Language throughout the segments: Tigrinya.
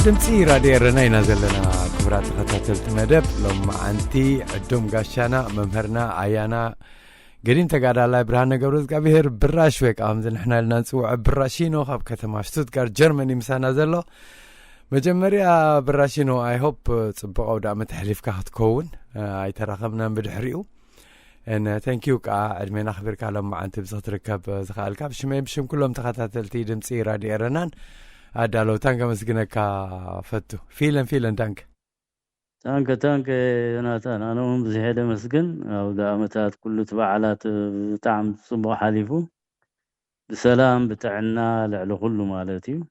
دمتي راديو رناينا زلنا كبرات خطاتلت مدب لما أنتي عدوم قاشانا ممهرنا عيانا قرين تقعد على برهانا قبرز قابيهر براشويك آمزن احنا لنا نسوع براشينو خاب كتما شتوتقار جرماني مسانا زلو مجمريا براشينو I hope تصبقوا دعمة حليفك هتكون اي تراخبنا بدحريو and thank you عدمينا خبرك لما أنت بزغت ركب زخالك بشمي بشم كلهم تخطاتلتي دمتي راديو رنان أدالو تانك مسكينك فتو فيلن تانك يوناتان أنا بزهيدة مسكن أو دعمتات كل تبعلات بتعم صبح حليفو بسلام بتاعنا لعلو كله مالتي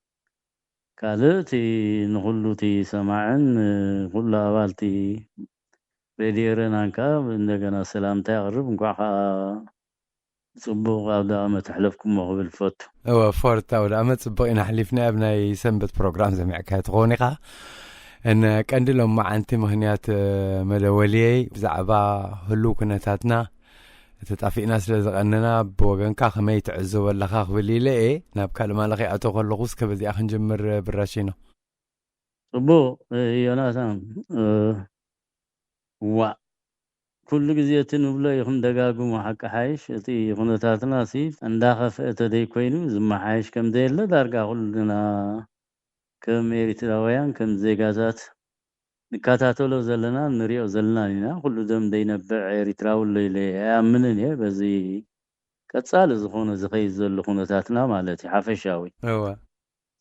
كالتي نقولو تي سماعن كل أبالتي بديرنانكا عندنا سلام تقرب نقعها صبح أو دعمت حلفكم مقبل فتو هو فورت أو دعمت صبح إن حليفنا ابنا يسنبت بروجرام زميعك هتغونيقا ان كاندلهم مع انت مهنيات مدوليي بزعبا هلو كنتاتنا تتعفي ناس لزغننا بوغنكا خمي تعزو ولا خاخ بالليلة ناب كالما لغي اتو غلغوس كبزي اخ نجمر براشينو صبو يوناتان و كل جزية نبلا يخن دقاقو محق حايش اتي خنتاتنا سيف انداخف اتدي كوينو زم حايش كم ديلا دارقا خلنا كم إيريتراويان كم زيغازات نكاتاتولو زلنا نريو زلنا لنا كل دم دينبع إيريتراو اللي يأمنن هي بزي كتسال زخونة زخي زل خونتاتنا مالتي حافشاوي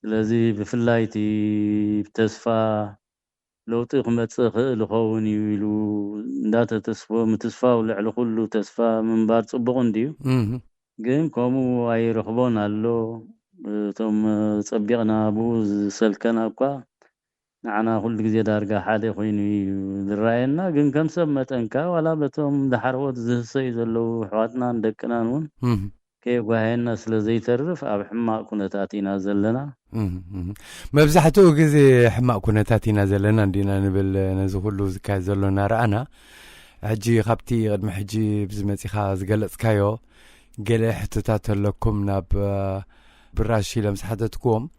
لذي بفلايتي بتسفى لو تقمت خيل خوني ويلو داتا تسفى متسفى ولعلو كله تسفى من بار صبغن ديو جيم كومو اي رخبون اللو ثم صبغنا ابو سلكنا اكوا نعنا كل جزي دارقا حالي خويني دراينا جن كم سمتنكا ولا بتوم دحروت زسي زلو حواتنا ندكنا نون كيف وهينا سلازي ترف اب حما كنتاتينا زلنا مبزحتو غزي حما كنتاتينا زلنا ندينا نبل نزو كله زكا زلنا رانا حجي خبتي قد ما حجي بزمتي خاز قلص كايو قال حتتات لكم ناب براشي لمسحتكم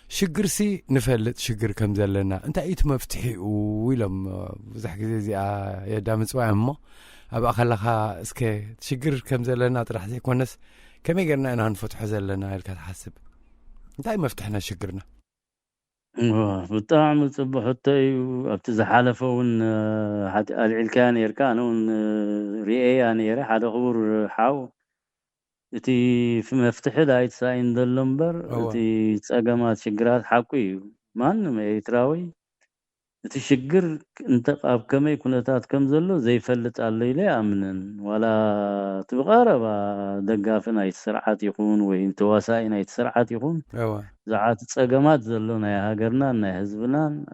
شجرسي نفلت شجر كم زلنا انت ايت مفتحي ويلم بزح غزي يا دامص وامو ابا خلخا اسكي شجر كم زلنا طرح زي كونس كم يقرنا انا نفتح زلنا هلك تحسب انت اي مفتحنا شجرنا بطعم صبح حتى ابتزح حلفون حد العلكان يركانون ريئي يعني حدا خبر حاو تي في مفتح دايت ساين دلمبر تي تساقمات شجرات حقوي ما يتراوي تشجر انت قاب كم يكونتات كم زلو زي فلت على لي امنن ولا تبغارب دغافنا يتسرعات يكون وين تواساينا يتسرعات يكون زعات تصقمات زلونا يا هاجرنا نا حزبنا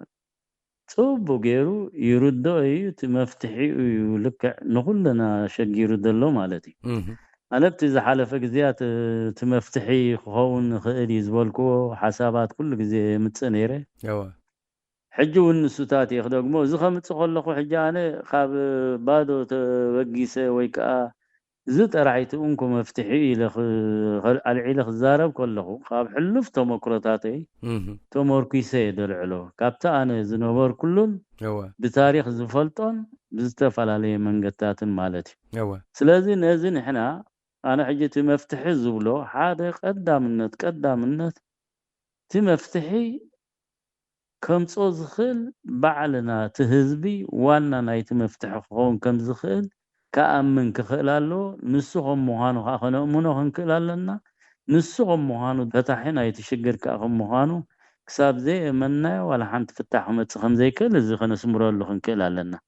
صوب غيرو يردو اي تمفتحي لك نقولنا شجير دلو مالتي انا بتزح على فجزيات تمفتحي خون خير يزبلكو حسابات كل جزي متصنيره حجو النسوتات يخدمو زخم تصخلخو حجانه خاب بادو توجيسه ويكا زت رايت انكم مفتحي لخ العيله خزارب كله خاب حلف تمكرتاتي تمركيسه دلعلو كابتا انا زنور كلن بتاريخ زفلطن بزتفلالي منقتاتن مالتي سلازي نزن احنا انا حجتي مفتحي زبلو حاده قدامنت تمفتحي كم صوزخل بعلنا تهزبي وانا نايت مفتح خون كم زخل كأمن كخلالو نسخهم مهانو خاخنا منو هنكلالنا نسخهم مهانو فتحنا يتشجر كأخم مهانو كساب زي منا ولا حنت فتح متصخم زي كل زي خنا سمرو له خنكل علينا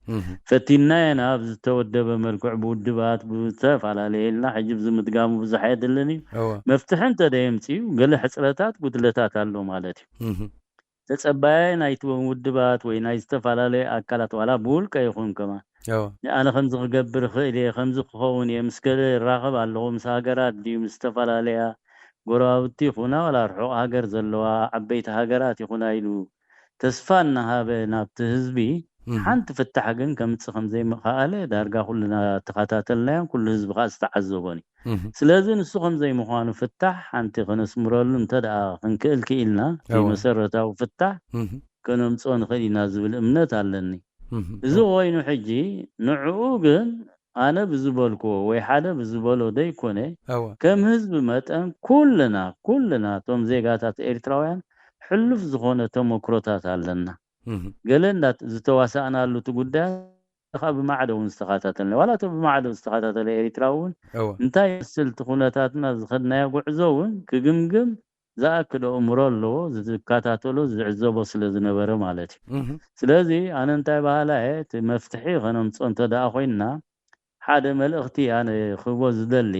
فتينا انا ابز تودب ملكع بودبات بتف على ليلنا حجب زمت قاموا بزحيد لني مفتح انت دايمتي وقال حصرتات قدلتات አለው ማለት ተጸባይ ናይት ውድባት ወይ ናይ ዝተፋላለየ አካላት ዋላ ቡልቀ ይኹን ከማ አነ ከምዝ ክገብር ክእለ ከምዝ ክኸውን የምስከለ ራኸብ አለው ምስሃገራት ዲ ምስተፋላለያ ጎራውቲ ኹና ወላ ርሑቅ ሃገር ዘለዋ ዓበይቲ ሃገራት ይኹና ኢሉ ተስፋና ሃበ ናብቲ ህዝቢ ሓንቲ ፍታሕ ግን ከምጽ ዘይ መኻለ ዳርጋ ኩልና ተኸታተልናዮም ኩሉ ህዝቢ ኻስ ተዓዘቦኒ ስለዚህ ንሱ ዘይ መኻኑ ፍታሕ ሓንቲ ከነስምረሉ እንተዳ ክንክእል ክኢልና መሰረታው ፍታሕ ከነምጾን ኸሊና ዝብል እምነት ኣለኒ እዚ ወይኑ ሕጂ ንዕኡ ግን አነ ብዝበልኮ ወይ ሓደ ብዝበሎ ደይኮነ ከም ህዝብ መጠን ኩልና ቶም ዜጋታት ኤርትራውያን ሕልፍ ዝኾነ ተሞክሮታት ኣለና ገለንዳት ዝተዋሳእናሉ ጉዳይ ካብ ማዕደውን ዝተኻታተልና ዋላ ተ በማዕደው ዝተኻታተለ ኤርትራውን እንታይ ስልት ኩነታትና ዝኸድናዮ ጉዕዞውን ክግምግም ዘአክዶ እምሮሎ ዝካታተሎ ዝዕዘቦ ስለዝነበረ ማለት ስለዚ አነ እንታይ ባህላዬ መፍትሒ ከነምጾን ተዳ ኮይና ሓደ መልእኽቲ አነ ክቦ ዝደሊ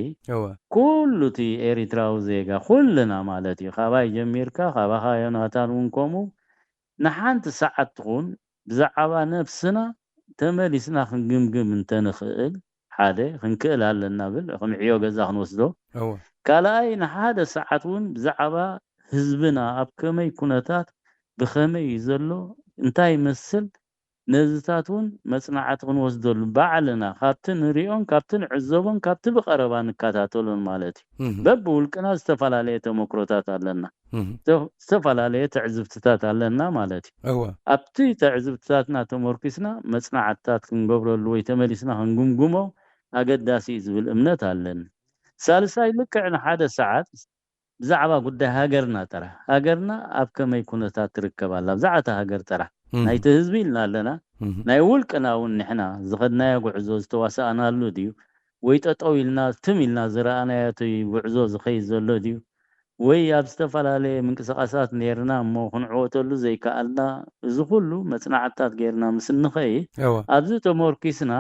ኩሉቲ ኤርትራው ዜጋ ኩልና ማለት ይኻባይ ጀሚርካ ኻባኻ ዮናታን ወንኮሙ ንሓንቲ ሰዓት ትኹን ብዛዕባ ነፍስና ተመሊስና ክንግምግም እንተንኽእል ሓደ ክንክእል ኣለና ብል ከምዕዮ ገዛ ክንወስዶ ካልኣይ ንሓደ ሰዓት ውን ብዛዕባ ህዝብና ኣብ ከመይ ኩነታት ብኸመይ ዘሎ እንታይ መስል ነዝታቱን መጽናዓት ክንወስደሉ ባዕልና ካብትን ሪኦን ካብትን ዕዘቦን ካብት በቀረባ ንካታተሉን ማለት በብውልቅና ዝተፋላለየ ተሞክሮታት ኣለና ዝተፋላለየ ተዕዝብትታት ኣለና ማለት ኣብቲ ተዕዝብትታትና ተሞርኪስና መጽናዓታት ክንገብረሉ ወይ ተመሊስና ክንጉምጉሞ ኣገዳሲ ዝብል እምነት ኣለኒ ሳልሳይ ልክዕና ሓደ ሰዓት ብዛዕባ ጉዳይ ሃገርና ኣብ ከመይ ኩነታት ትርከባላ ብዛዕታ ሃገር ጥራሕ ናይቲ ህዝቢ ኢልና ኣለና ናይ ውልቅናውን ንሕና ዝኸድናዮ ጉዕዞ ዝተዋሳእናሉ ድዩ ወይ ጠጠው ኢልና ትምኢልና ዝረኣናዮ ጉዕዞ ዝኸይድ ዘሎ ድዩ ወይ ኣብ ዝተፋላለየ ምንቅስቃሳት ነርና እሞ ክንዕወተሉ ዘይከኣልና እዚ ኩሉ መጽናዕታት ገይርና ምስንኸይ ኣብዚ ተሞርኪስና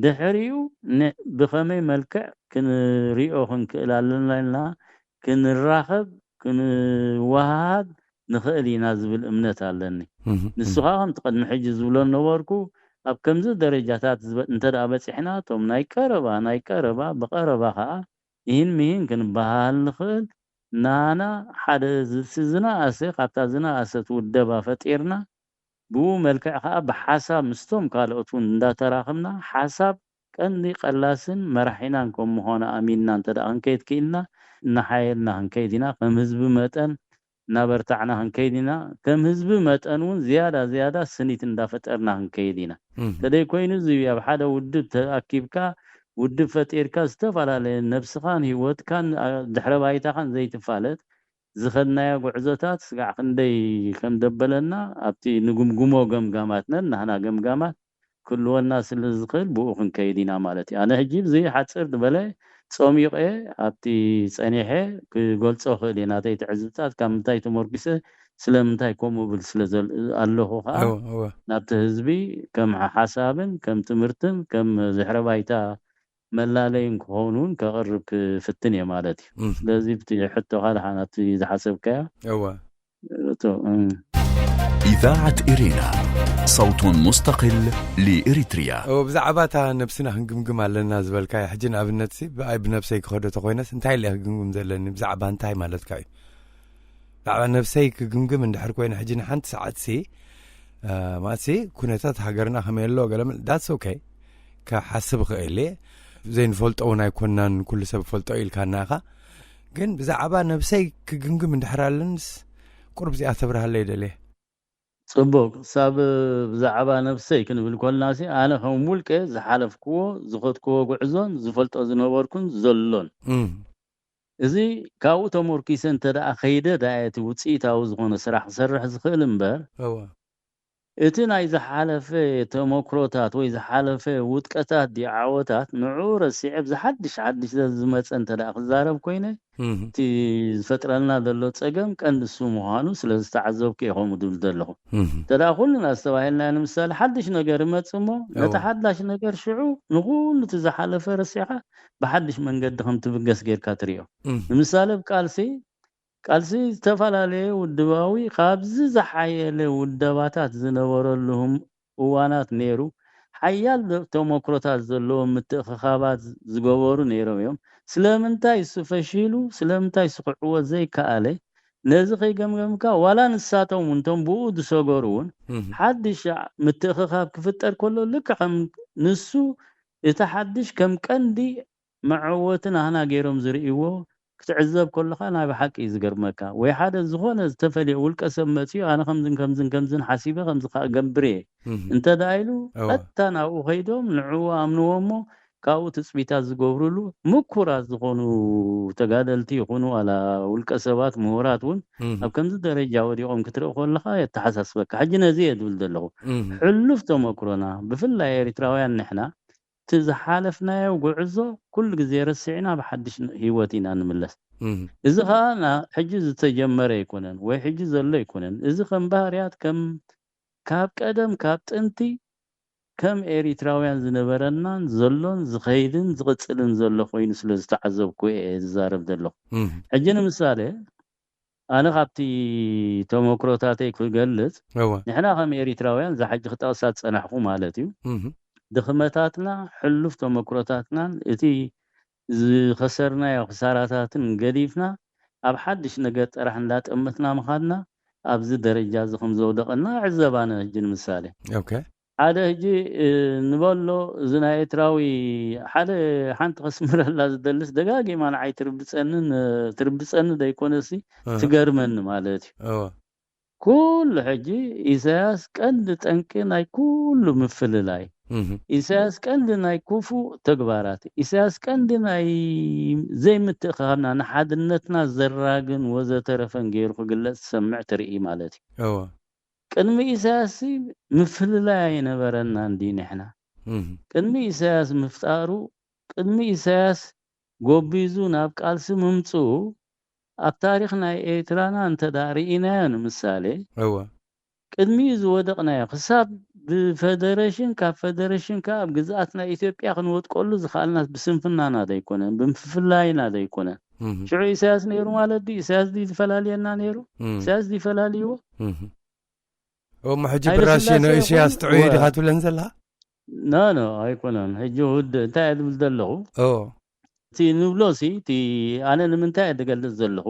ድሕሪኡ ብኸመይ መልክዕ ክንሪኦ ክንክእል ኣለና ክንራኸብ ክንወሃብ ንኽእል ኢና ዝብል እምነት ኣለኒ ንስኻ ከም ተቀድሚ ሕጂ ዝብሎ ነበርኩ ኣብ ከምዚ ደረጃታት እንተዳ በጽሕና ቶም ናይ ቀረባ በቀረባ ኸዓ ይህን ክንበሃል ንኽእል ናና ሓደ ዝናእሰ ካብታ ዝናእሰት ውደባ ፈጢርና ብኡ መልክዕ ኸዓ ብሓሳብ ምስቶም ካልኦትን እንዳተራኸብና ሓሳብ ቀንዲ ቀላስን መራሒናን ከም ምኾነ ኣሚንና እንተዳ ክንከይድ ክኢልና እናሓየልና ክንከይድና ከም ህዝቢ መጠን ናበርታዕና ክንከይድና ከም ህዝቢ መጠን ውን ዝያዳ ስኒት እንዳፈጠርና ክንከይድና ተደይ ኮይኑ ዝዩ ኣብ ሓደ ውድብ ተኣኪብካ ውድብ ፈጢርካ ዝተፋላለየ ነፍስኻን ህይወትካን ድሕረ ባይታኻን ዘይትፋለጥ ዝኸድናዮ ጉዕዞታት ስጋዕ ክንደይ ከም ደበለና ኣብቲ ንጉምጉሞ ገምጋማት ናህና ገምጋማት ኩልወና ስለዝኽእል ብኡ ክንከይድና ማለት እዩ አነ ሕጂ ብዘይ ሓፅር ዝበለ ጾሚቄ ኣብቲ ጸኒሐ ክገልጾ ክእል ናተይ ትዕዝብታት ካብ ምንታይ ተሞርኪሰ ስለምንታይ ከምኡ ብል ስለዘል ኣለኹ ኸዓ ናብቲ ህዝቢ ከም ሓሳብን ከም ትምህርትን ከም ዝሕረ ባይታ መላለይን ክኾኑን ከቕርብ ክፍትን እየ ማለት እዩ ስለዚ ብቲ ሕቶ ካልሓ ናብቲ ዝሓሰብካዮ إذاعة إرينا صوت مستقل لإريتريا وبزعبات نفسنا هنجمجم على زبالكاي حجنا بنفسي بأي بنفسي كخدة كوينس انتهي اللي هنجمجم زلني بزعبان انتهي مالتكاي على نفسي كجمجم من دحر كوين حجنا حنت ساعات سي ما سي كونتات هاجرنا خميلو قلم that's okay كحسب غيلي زين فولت او ناي كونان كل سبب فولت ايل كاناخا ግን ብዛዕባ ነፍሰይ ክግምግም እንድሕራለንስ ቁርብ ዚኣ ተብርሃለ ይደልየ ጽቡቅ ሳብ ብዛዕባ ነፍሰይ ክንብል ኮልናሲ ኣነ ከም ሙልቀ ዝሓለፍክዎ ዝኸድክዎ ጉዕዞን ዝፈልጦ ዝነበርኩን ዘሎን እዚ ካብኡ ተሞርኪሰ እንተደኣ ኸይደ ዳየቲ ውፅኢታዊ ዝኾነ ስራሕ ክሰርሕ ዝኽእል እምበር እቲ ናይ ዝሓለፈ ተሞክሮታት ወይ ዝሓለፈ ውጥቀታት ዲዓወታት ንዑ ረሲዕ ብዝሓድሽ ዝመፀ እንተዳ ክዛረብ ኮይነ እቲ ዝፈጥረልና ዘሎ ፀገም ቀንዲ እሱ ምዃኑ ስለ ዝተዓዘብኩ እየ ከምኡ ድብል ዘለኹ እንተዳ ኩልና ዝተባሂልና ንምሳሌ ሓድሽ ነገር ይመፅእ እሞ ነቲ ሓዳሽ ነገር ሽዑ ንኩሉ እቲ ዝሓለፈ ረሲዕካ ብሓድሽ መንገዲ ከም ትብገስ ጌርካ ትሪኦ ንምሳሌ ቃልሲ ዝተፈላለዩ ውድባዊ ካብዚ ዝሓየለ ውደባታት ዝነበረሉም እዋናት ነይሩ ሓያል ተሞክሮታት ዘለዎም ምትእኽኻባት ዝገበሩ ነይሮም እዮም ስለምንታይ እሱ ፈሺሉ ስለምንታይ እሱ ክዕወት ዘይከኣለ ነዚ ከይገምገምካ ዋላ ንሳቶም እንቶም ብኡ ዝሰገሩ እውን ሓድሽ ምትእኽኻብ ክፍጠር ከሎ ልክ ከም ንሱ እቲ ሓድሽ ከም ቀንዲ መዕወትን ኣህና ገይሮም ዝርእይዎ ክትዕዘብ ከለኻ ናይ ብሓቂ ዝገርመካ ወይ ሓደ ዝኾነ ዝተፈልየ ውልቀ ሰብ መፅዩ ኣነ ከምዝን ሓሲበ ከምዚ ገብር እየ እንተዳኢሉ ቀጥታ ናብኡ ከይዶም ንዕኡ ኣምንዎ እሞ ካብኡ ትፅቢታት ዝገብሩሉ ምኩራት ዝኾኑ ተጋደልቲ ይኹኑ ዋላ ውልቀ ሰባት ምሁራት እውን ኣብ ከምዚ ደረጃ ወዲቖም ክትርኢ ከለኻ የተሓሳስበካ ሕጂ ነዚ እየ ድብል ዘለኹ ሕሉፍ ተመክሮና ብፍላይ ኤርትራውያን ንሕና እቲ ዝሓለፍናዮ ጉዕዞ ኩሉ ግዜ ረሲዕና ብሓድሽ ሂወት ኢና ንምለስ እዚ ከዓ ሕጂ ዝተጀመረ ኣይኮነን ወይ ሕጂ ዘሎ ኣይኮነን እዚ ከም ባህርያት ካብ ቀደም ካብ ጥንቲ ከም ኤሪትራውያን ዝነበረናን ዘሎን ዝኸይድን ዝቕፅልን ዘሎ ኮይኑ ስለ ዝተዓዘብኩ እየ ዝዛረብ ዘለኹ ሕጂ ንምሳሌ ኣነ ካብቲ ተመክሮታተይ ክገልጽ ንሕና ከም ኤሪትራውያን ዝሓጂ ክጠቕሳት ፀናሕኩ ማለት እዩ ድኽመታትና ሕሉፍ ተመክሮታትና እቲ ዝኸሰርናዮ ክሳራታትን ገዲፍና ኣብ ሓድሽ ነገር ጥራሕ እንዳጠመትና ምኻድና ኣብዚ ደረጃ እዚ ከም ዘውደቐና ዕዘባነ ሕጂ ንምሳሌ ሓደ ሕጂ ንበሎ እዚ ናይ ኤርትራዊ ሓደ ሓንቲ ከስምረላ ዝደልስ ደጋጊማ ንዓይ ትርብፀኒ ደይኮነሲ ትገርመኒ ማለት እዩ ኩሉ ሕጂ ኢሳያስ ቀንዲ ጠንቂ ናይ ኩሉ ምፍልላይ ኢሳያስ ቀንዲ ናይ ክፉእ ተግባራት ኢሳያስ ቀንዲ ናይ ዘይምትእኽኻብና ንሓድነትና ዘራግን ወዘተረፈን ገይሩ ክግለጽ ዝሰምዕ ትርኢ ማለት እዩ ቅድሚ ኢሳያስ ምፍልላይ ኣይነበረና እንዲ ንሕና ቅድሚ ኢሳያስ ምፍጣሩ ቅድሚ ኢሳያስ ጎቢዙ ናብ ቃልሲ ምምፅኡ ኣብ ታሪክ ናይ ኤርትራና እንተዳ ርኢናዮ ንምሳሌ ቅድሚ ዝወደቕናዮ ክሳብ ብፌደሬሽን ካብ ፌደሬሽን ካብ ግዝኣት ናይ ኢትዮጵያ ክንወጥቀሉ ዝኽኣልና ብስንፍናና ዘይኮነን ብምፍላይና ዘይኮነን ሽዑ ኢሳያስ ነይሩ ማለት ዲ ኢሳያስ ዲ ዝፈላለየና ነይሩ ኢሳያስ ዲ ፈላለይዎ ሕጂ ብራሽ ኢሳያስ ጥዑይ ዲኻ ትብለን ዘለኻ ኖ ኣይኮነን ሕጂ ውድ እንታይ እየ ዝብል ዘለኹ እቲ ንብሎሲ እቲ ኣነ ንምንታይ እየ ዝገልጽ ዘለኹ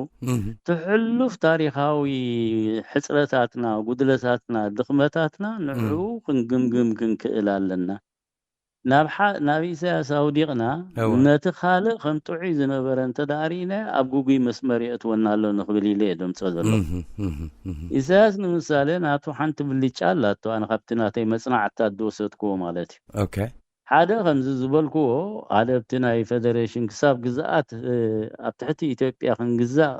ትሕሉፍ ታሪኻዊ ሕፅረታትና ጉድለታትና ድኽመታትና ንዕኡ ክንግምግም ክንክእል ኣለና ናብ ኢሳያስ ኣውዲቕና ነቲ ካልእ ከም ጥዑይ ዝነበረ እንተዳሪእና ኣብ ጉጉይ መስመር የእትወና ኣሎ ንኽብል ኢለ እየ ደምፆ ዘለኹ ኢሳያስ ንምሳሌ ናቱ ሓንቲ ብልጫ ኣላቶ ኣነ ካብቲ ናተይ መፅናዕታት ዝወሰድክዎ ማለት እዩ ሓደ ከምዚ ዝበልክዎ ሓደ ኣብቲ ናይ ፌደሬሽን ክሳብ ግዝኣት ኣብ ትሕቲ ኢትዮጵያ ክንግዛእ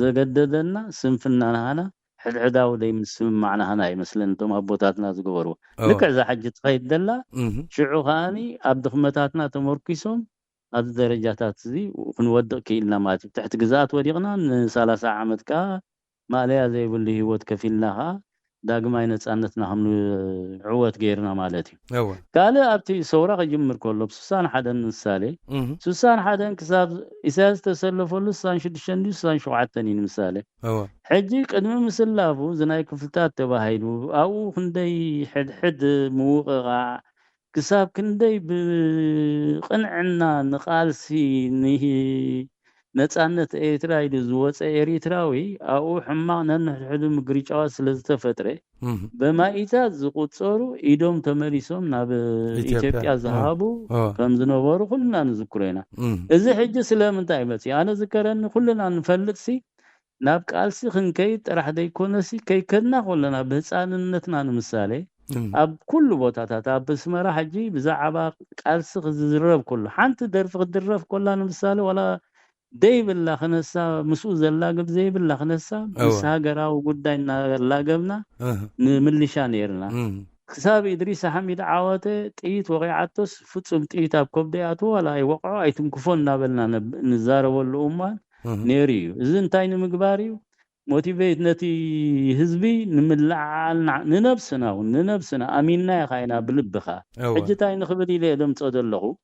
ዘገደደና ስንፍናናና ሕድሕዳዊ ዘይምስምማዕናና ይመስለኒ እቶም ኣቦታትና ዝገበርዎ ልክዕ ዝሓጂ ትኸይድ ዘላ ሽዑ ከዓኒ ኣብ ድኽመታትና ተመርኪሶም ኣብዚ ደረጃታት እዚ ክንወድቕ ክኢልና ማለት እዩ ትሕቲ ግዝኣት ወዲቕና ን30 ዓመት ከዓ ማልያ ዘይብሉ ሂወት ከፊልና ከዓ ዳግማይ ነፃነትና ከም ዕወት ገይርና ማለት እዩ ካልእ ኣብቲ ሰውራ ክጅምር ከሎ ብ61 ምሳሌ 61 ክሳብ ኢሳያስ ተሰለፈሉ 66-67 እዩ ምሳሌ ሕጂ ቅድሚ ምስላፉ ዝናይ ክፍልታት ተባሂሉ ኣብኡ ክንደይ ሕድሕድ ምውቕቓዕ ክሳብ ክንደይ ብቕንዕና ንቓልሲ ነፃነት ኤርትራ ኢሉ ዝወፀ ኤሪትራዊ ኣብኡ ሕማቕ ነንሕድሕዱ ምግሪጫዋት ስለ ዝተፈጥረ በማኢታት ዝቁፀሩ ኢዶም ተመሊሶም ናብ ኢትዮጵያ ዝሃቡ ከም ዝነበሩ ኩልና ንዝክሮ ኢና እዚ ሕጂ ስለምንታይ መፅኡ ኣነ ዝከረኒ ኩልና ንፈልጥሲ ናብ ቃልሲ ክንከይድ ጥራሕ ዘይኮነሲ ከይከድና ከለና ብህፃንነትና ንምሳሌ ኣብ ኩሉ ቦታታት ኣብ ኣስመራ ሕጂ ብዛዕባ ቃልሲ ክዝረብ ከሎ ሓንቲ ደርፊ ክድረፍ ከላ ንምሳሌ ዋላ دي بالله خنسا مسؤول زلاقب زي بالله خنسا بس هاجراو قداينا لاقبنا نملشان يرنا حساب إدريس حميد عاوته تيت وقعتوس فتسم تيت أب كبدياتو ولا يوقعوا أيتم كفون نابلنا نزار والأمان نيريو إذن تاين مقباريو موتيفيت نتي حزبي ننبسنا أميننا يا خاينا بلبخا حجتاين خبدي لي دم تصدلغو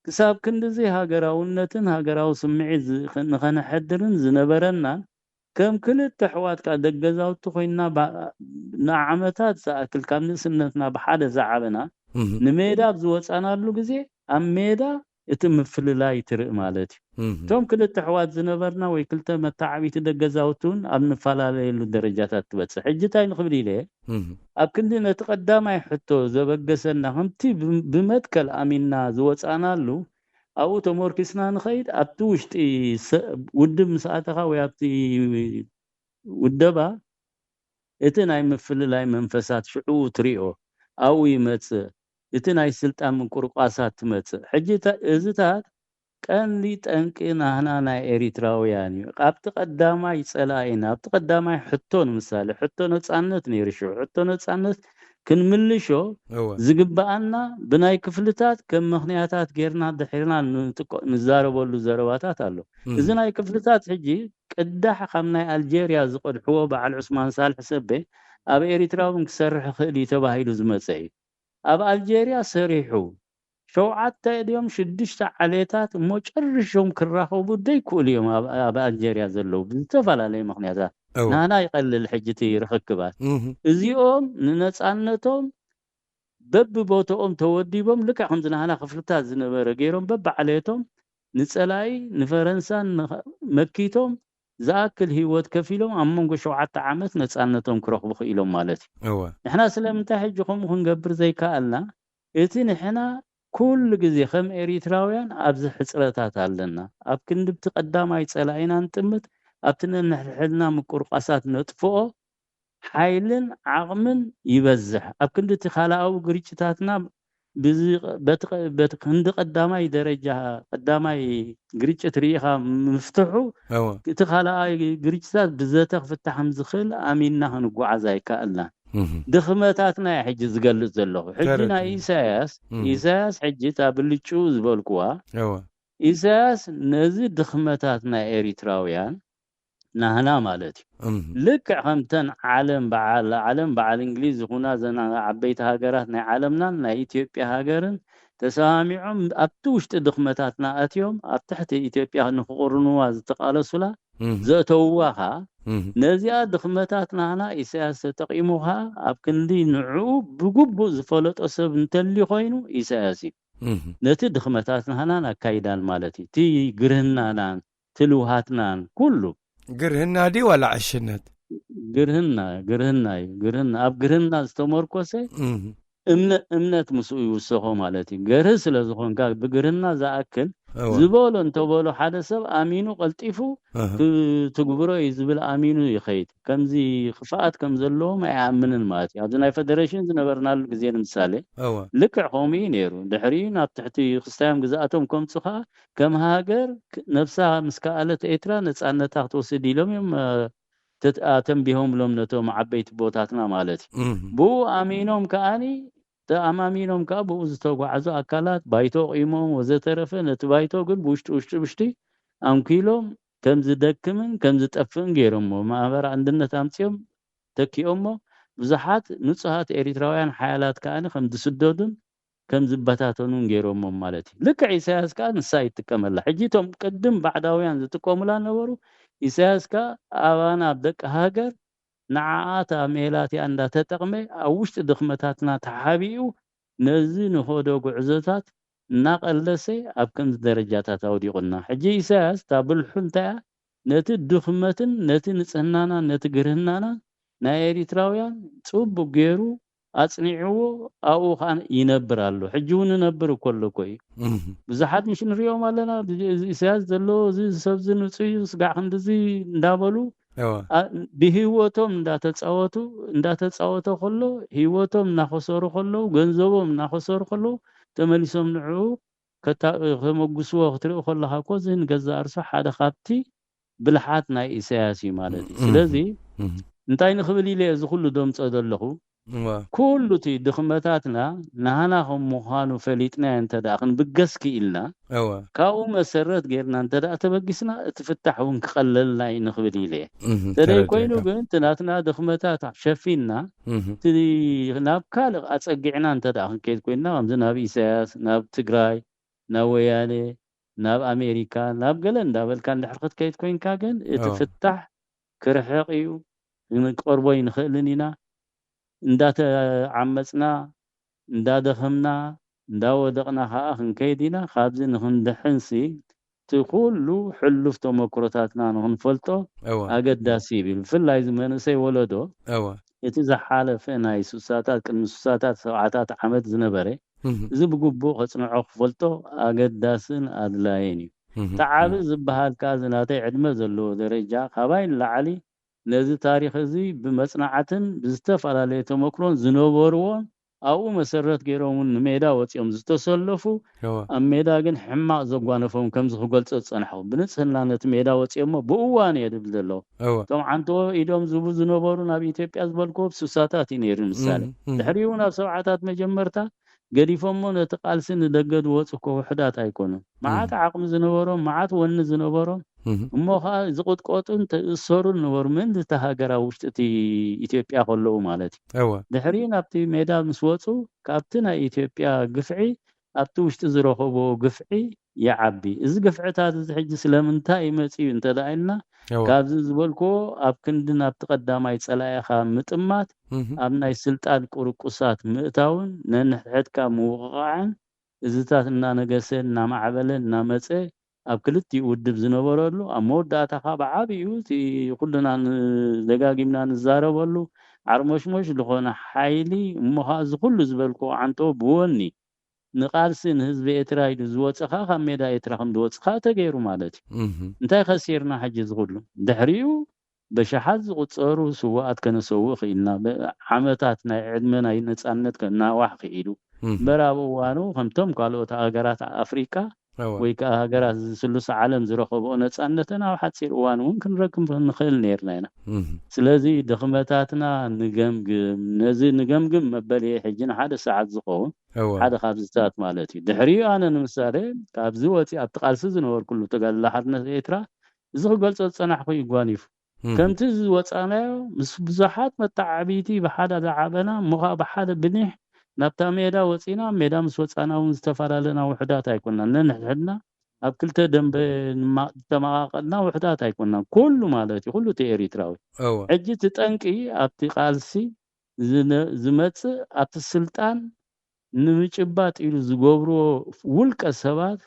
كساب كندزي هاجراونتن هاجراو سمعي نخنا حدرن زنبرنا كم كل التحوات كدجزاو تخينا نعمتات ساكل كامل سنتنا بحاله زعبنا نميدا بزوصانا لو غزي ام ميدا يتم فللاي ترق مالتي توم كل التحوات زنبرنا وي كلتا متعبي تدجزاوتون ابن فلالي له درجات تبص حجتاي نخبري ليه اب كندنا تقدما يحطو زبغسنا همتي بمتكل امينا زوصانا لو او تموركسنا نخيد ابتوشتي ودم ساعتها ويابتي ودبا اتناي مفللاي منفسات شعو تريو او يمص اتناي سلطان من قرقاسات تمص حجتا ازታት كان لي طنقنا هنا ኤሪትራውያን ابت قداماي صلاينا ابت قداماي حتون مثال حتون نصانت نيرشو حتون نصانت كنملشو زغبانا بناي كفلتات كم مخنياتات غيرنا دحيرنا نزاربولو زرباتات አሉ እዝናይ ክፍልታት ሕጂ ቅዳሕ ከምናይ አልጄሪያ ዝቆድሕዎ በዓል ዑስማን ሳልሕ ሰበ ኣብ ኤሪትራውን ክሰርሕ ክእል ተባሂሉ ዝመጽእ ኣብ አልጄሪያ ሰሪሑ ሸውዓተ እድዮም ሽድሽተ ዓሌታት ሞጨርሾም ክራኸቡ ደይኩል እዮም ኣብ አልጄሪያ ዘለው ብዝተፈላለዩ ምክንያታት ናና ይቀልል ሕጂቲ ይርክባት እዚኦም ንነጻነቶም በብ ቦታኦም ተወዲቦም ልክዕ ከም ዝናና ክፍልታት ዝነበረ ገይሮም በብ ዓሌቶም ንጸላይ ንፈረንሳን መኪቶም ዛክል ህይወት ከፊሎም አመንጎ 7 ዓመት ነጻነቶም ክረኽቡ ኢሎም ማለት እዩ ንሕና ስለምንታይ ሕጂ ከምኡ ክንገብር ዘይካኣልና እቲ ንሕና ኩል ግዜ ከም ኤሪትራውያን ኣብዚ ሕጽረታት ኣለና ኣብ ክንድብቲ ቀዳማይ ጸላይና እንጥምት ኣብትነን ንሕልና ምቁርቃሳት ነጥፍኦ ሓይልን ዓቕምን ይበዝሕ ኣብ ክንድቲ ካላው ግሪጭታትና በትክንድ ቀዳማይ ደረጃ ቀዳማይ ግሪጭት ሪኢኻ ምፍትሑ እቲ ካላው ግሪጭታት ብዘተ ክፍታሕም ዝኽእል ኣሚንና ክንጓዓዝ ኣይከኣልና ድኽመታትና ሕጂ ዝገልጽ ዘለኹ ሕጂና ኢሳያስ ሕጂ ታብልጩ ዝበልኩዋ ኢሳያስ ነዚ ድኽመታትና ኤሪትራውያን ናህና ማለት ልክዕ ከምተን ዓለም በዓል እንግሊዝ ዝኹና ዘና ዓበይቲ ሃገራት ናይ ዓለምና ናይ ኢትዮጵያ ሃገርን ተሰማሚዖም ኣብቲ ውሽጢ ድኽመታትና ኣትዮም ኣብ ትሕቲ ኢትዮጵያ ንኽቁርንዋ ዝተቃለሱላ ዘተውዋኻ ነዚኣ ድኽመታትናና ኢሳያስ ተጠቂሙኻ ኣብ ክንዲ ንዑ ብጉቡእ ዝፈለጦ ሰብ እንተሊ ኮይኑ ኢሳያስ ነቲ ድኽመታትናና ኣካይዳን ማለት እቲ ግርህናናን ትልውሃትናን ኩሉ ግርህና ዲ ወላ عشነት ግርህና ኣብ ግርህና ዝተመርኮሰ እምነት ምስኡ ይውሰኾ ማለት እዩ ገርህ ስለዝኾንካ ብግርህና ዝኣክል ዝበሎ እንተበሎ ሓደ ሰብ ኣሚኑ ቀልጢፉ ትግብሮ ይዝብል ኣሚኑ ይኸይድ ከምዚ ክፋኣት ከም ዘለዎም ኣይኣምንን ማለት እዩ ኣብዚ ናይ ፌደሬሽን ዝነበርናሉ ግዜ ንምሳሌ ልክዕ ከምኡ ነይሩ ድሕሪ ናብ ትሕቲ ክስታዮም ግዛኣቶም ከምፅኻ ከም ሃገር ነፍሳ ምስካኣለት ኤርትራ ነፃነታ ክትወስድ ኢሎም እዮም ተንቢሆም ሎም ነቶም ዓበይቲ ቦታትና ማለት እዩ ብኡ ኣሚኖም ከኣኒ ተኣማሚኖም ከዓ ብኡ ዝተጓዓዙ ኣካላት ባይቶ ቂሞም ወዘተረፈ ነቲ ባይቶ ግን ውሽጢ ኣንኪሎም ከም ዝደክምን ከም ዝጠፍእን ገይሮሞ ማህበር አንድነት ኣምፅኦም ተኪኦሞ ብዙሓት ንጹሃት ኤሪትራውያን ሓያላት ከኣኒ ከም ዝስደዱን ከም ዝበታተኑን ገይሮሞ ማለት እዩ ልክዕ ኢሳያስ ከዓ ንሳ ይጥቀመላ ሕጂቶም ቅድም ባዕዳውያን ዝጥቀሙላ ነበሩ ኢሳያስ ከዓ ኣባና ኣብ ደቂ ሃገር ንዓኣታ ሜላትያ እንዳተጠቅመ ኣብ ውሽጢ ድኽመታትና ተሓቢኡ ነዚ ንኾዶ ጉዕዞታት እናቀለሰ ኣብ ከምዚ ደረጃታት ኣውዲቁና ሕጂ ኢሳያስ ታብልሑ እንታይ ነቲ ድኽመትን ነቲ ንጽህናና ነቲ ግርህናና ናይ ኤሪትራውያን ጽቡቅ ገይሩ ኣጽኒዕዎ ኣብኡ ኻን ይነብር ኣሎ ሕጂ እውን ነብር ኮለኮ ብዙሓት ምሽ ንሪኦም ኣለና ኢሳያስ ዘሎ እዚ ሰብ ዝንጽዩ ስጋዕ ክንድዚ እንዳበሉ ብህይወቶም እንዳተጻወቱ ከሎ ህይወቶም እናኸሰሩ ከሎ ገንዘቦም እናኸሰሩ ከሎ ተመሊሶም ንዑ ከመጉስዎ ክትሪኦ ከለካ እኮ ዝን ገዛ እርሱ ሓደ ካብቲ ብልሓት ናይ ኢሳያስ እዩ ማለት እዩ ስለዚ እንታይ ንኽብል ኢለ እዚ ኩሉ ደምፆ ዘለኹ ኩሉ እቲ ድኽመታትና ንሃና ከም ምዃኑ ፈሊጥና እንተዳ ክንብገስ ክኢልና ካብኡ መሰረት ጌርና እንተዳ ተበጊስና እቲ ፍታሕ እውን ክቐለልና ንኽብል ኢለ ተደይ ኮይኑ ግን ትናትና ድኽመታት ሸፊና ናብ ካልእ ኣፀጊዕና እንተዳ ክንከይድ ኮይና ከምዚ ናብ ኢሳያስ ናብ ትግራይ ናብ ወያኔ ናብ ኣሜሪካ ናብ ገለ እንዳበልካ እንድሕር ክትከይድ ኮይንካ ግን እቲ ፍታሕ ክርሕቕ እዩ ክንቀርቦ ይንኽእልን ኢና እንዳተዓመፅና እንዳደኸምና እንዳወደቕና ከዓ ክንከይድ ኢና ካብዚ ንክንድሕንሲ እቲ ኩሉ ሕሉፍ ተመክሮታትና ንክንፈልጦ ኣገዳሲ ይብል ብፍላይ ዝመንእሰይ ወለዶ እቲ ዝሓለፈ ናይ ሱሳታት ቅድሚ ሱሳታት 7 ዓመት ዝነበረ እዚ ብግቡእ ከጽንዖ ክፈልጦ ኣገዳስን ኣድላይን እዩ ተዓቢ ዝበሃል ካዝ ናተይ ዕድመ ዘለዎ ደረጃ ካባይ ላዕሊ ነዚ ታሪክ እዚ ብመጽናዕትን ብዝተፈላለየ ተመክሮን ዝነበርዎን ኣብኡ መሰረት ገይሮም ንሜዳ ወፂኦም ዝተሰለፉ ኣብ ሜዳ ግን ሕማቕ ዘጓነፎም ከምዚ ክገልጾ ዝጸንሐው ብንጽህና ነቲ ሜዳ ወፂኦም ብእዋን የድብል ዘለዎ እቶም ዓንተዎ ኢዶም ዝቡ ዝነበሩ ናብ ኢትዮጵያ ዝበልክዎ ብሱሳታት እዩ ነይሩ ምሳሌ ድሕሪኡ ናብ ሰብዓታት መጀመርታ ገዲፎሞ ነቲ ቃልሲ ንደገ ዝወፁ እኮ ውሕዳት ኣይኮኑን መዓት ዓቕሚ ዝነበሮም መዓት ወኒ ዝነበሮም እሞ ከዓ ዝቁጥቆጡን ተእሰሩን ነበሩ ምን ዝተሃገራ ውሽጢ እቲ ኢትዮጵያ ከለዉ ማለት እዩ ድሕሪ ናብቲ ሜዳ ምስ ወፁ ካብቲ ናይ ኢትዮጵያ ግፍዒ ኣብቲ ውሽጢ ዝረኸቦ ግፍዒ ይዓቢ እዚ ግፍዕታት እዚ ሕጂ ስለምንታይ ይመፅዩ እንተዳኢልና ካብዚ ዝበልክዎ ኣብ ክንዲ ናብቲ ቀዳማይ ፀላኢኻ ምጥማት ኣብ ናይ ስልጣን ቁርቁሳት ምእታውን ነንሕድሕድካ ምውቕቓዕን እዝታት እናነገሰ እናማዕበለ እናመፀ ኣብ ክልቲኡ ውድብ ዝነበረሉ ኣብ መወዳእታ ብዓብዩ እቲ ኩልና ደጋጊምና ንዛረበሉ ዓርሞሽሞሽ ዝኾነ ሓይሊ እሞ ከዓ እዚ ኩሉ ዝበልክዎ ዓንቶ ብወኒ ንቃልሲ ንህዝቢ ኤርትራ ኢሉ ዝወፅኻ ካብ ሜዳ ኤርትራ ከም ዝወፅኻ ተገይሩ ማለት እዩ እንታይ ከሲርና ሕጂ ዝኩሉ ድሕሪኡ በሸሓት ዝቁፀሩ ስዋኣት ከነሰውእ ክኢልና ዓመታት ናይ ዕድመ ናይ ነፃነት ከናዋሕ ክኢሉ በራብ እዋኑ ከምቶም ካልኦት ሃገራት ኣፍሪካ ወይ ከዓ ሃገራት ዝስሉስ ዓለም ዝረኸብኦ ነፃነትን ኣብ ሓፂር እዋን እውን ክንረክብ ንኽእል ነርና ኢና ስለዚ ድኽመታትና ንገምግም ነዚ ንገምግም መበል ሕጂ ንሓደ ሰዓት ዝኸውን ሓደ ካብዝታት ማለት እዩ ድሕሪኡ ኣነ ንምሳሌ ካብዚ ወፂእ ኣብቲ ቃልሲ ዝነበሩ ኩሉ ተጋድላ ሓርነት ኤርትራ እዚ ክገልፆ ዝፀናሕኩ ይጓኒፉ ከምቲ ዝወፃናዮ ምስ ብዙሓት መተዓቢቲ ብሓደ ዝዓበና እሞ ከዓ ብሓደ ብኒሕ ናብታ ሜዳ ወፂና ሜዳ ምስ ወፃና እውን ዝተፈላለና ውሕዳት ኣይኮንና ነንሕድሕድና ኣብ ክልተ ደንበ ተመቃቐልና ውሕዳት ኣይኮንና ኩሉ ማለት እዩ ኩሉ እቲ ኤርትራዊ ሕጂ እቲ ጠንቂ ኣብቲ ቃልሲ ዝመፅእ ኣብቲ ስልጣን ንምጭባጥ ኢሉ ዝገብርዎ ውልቀ ሰባት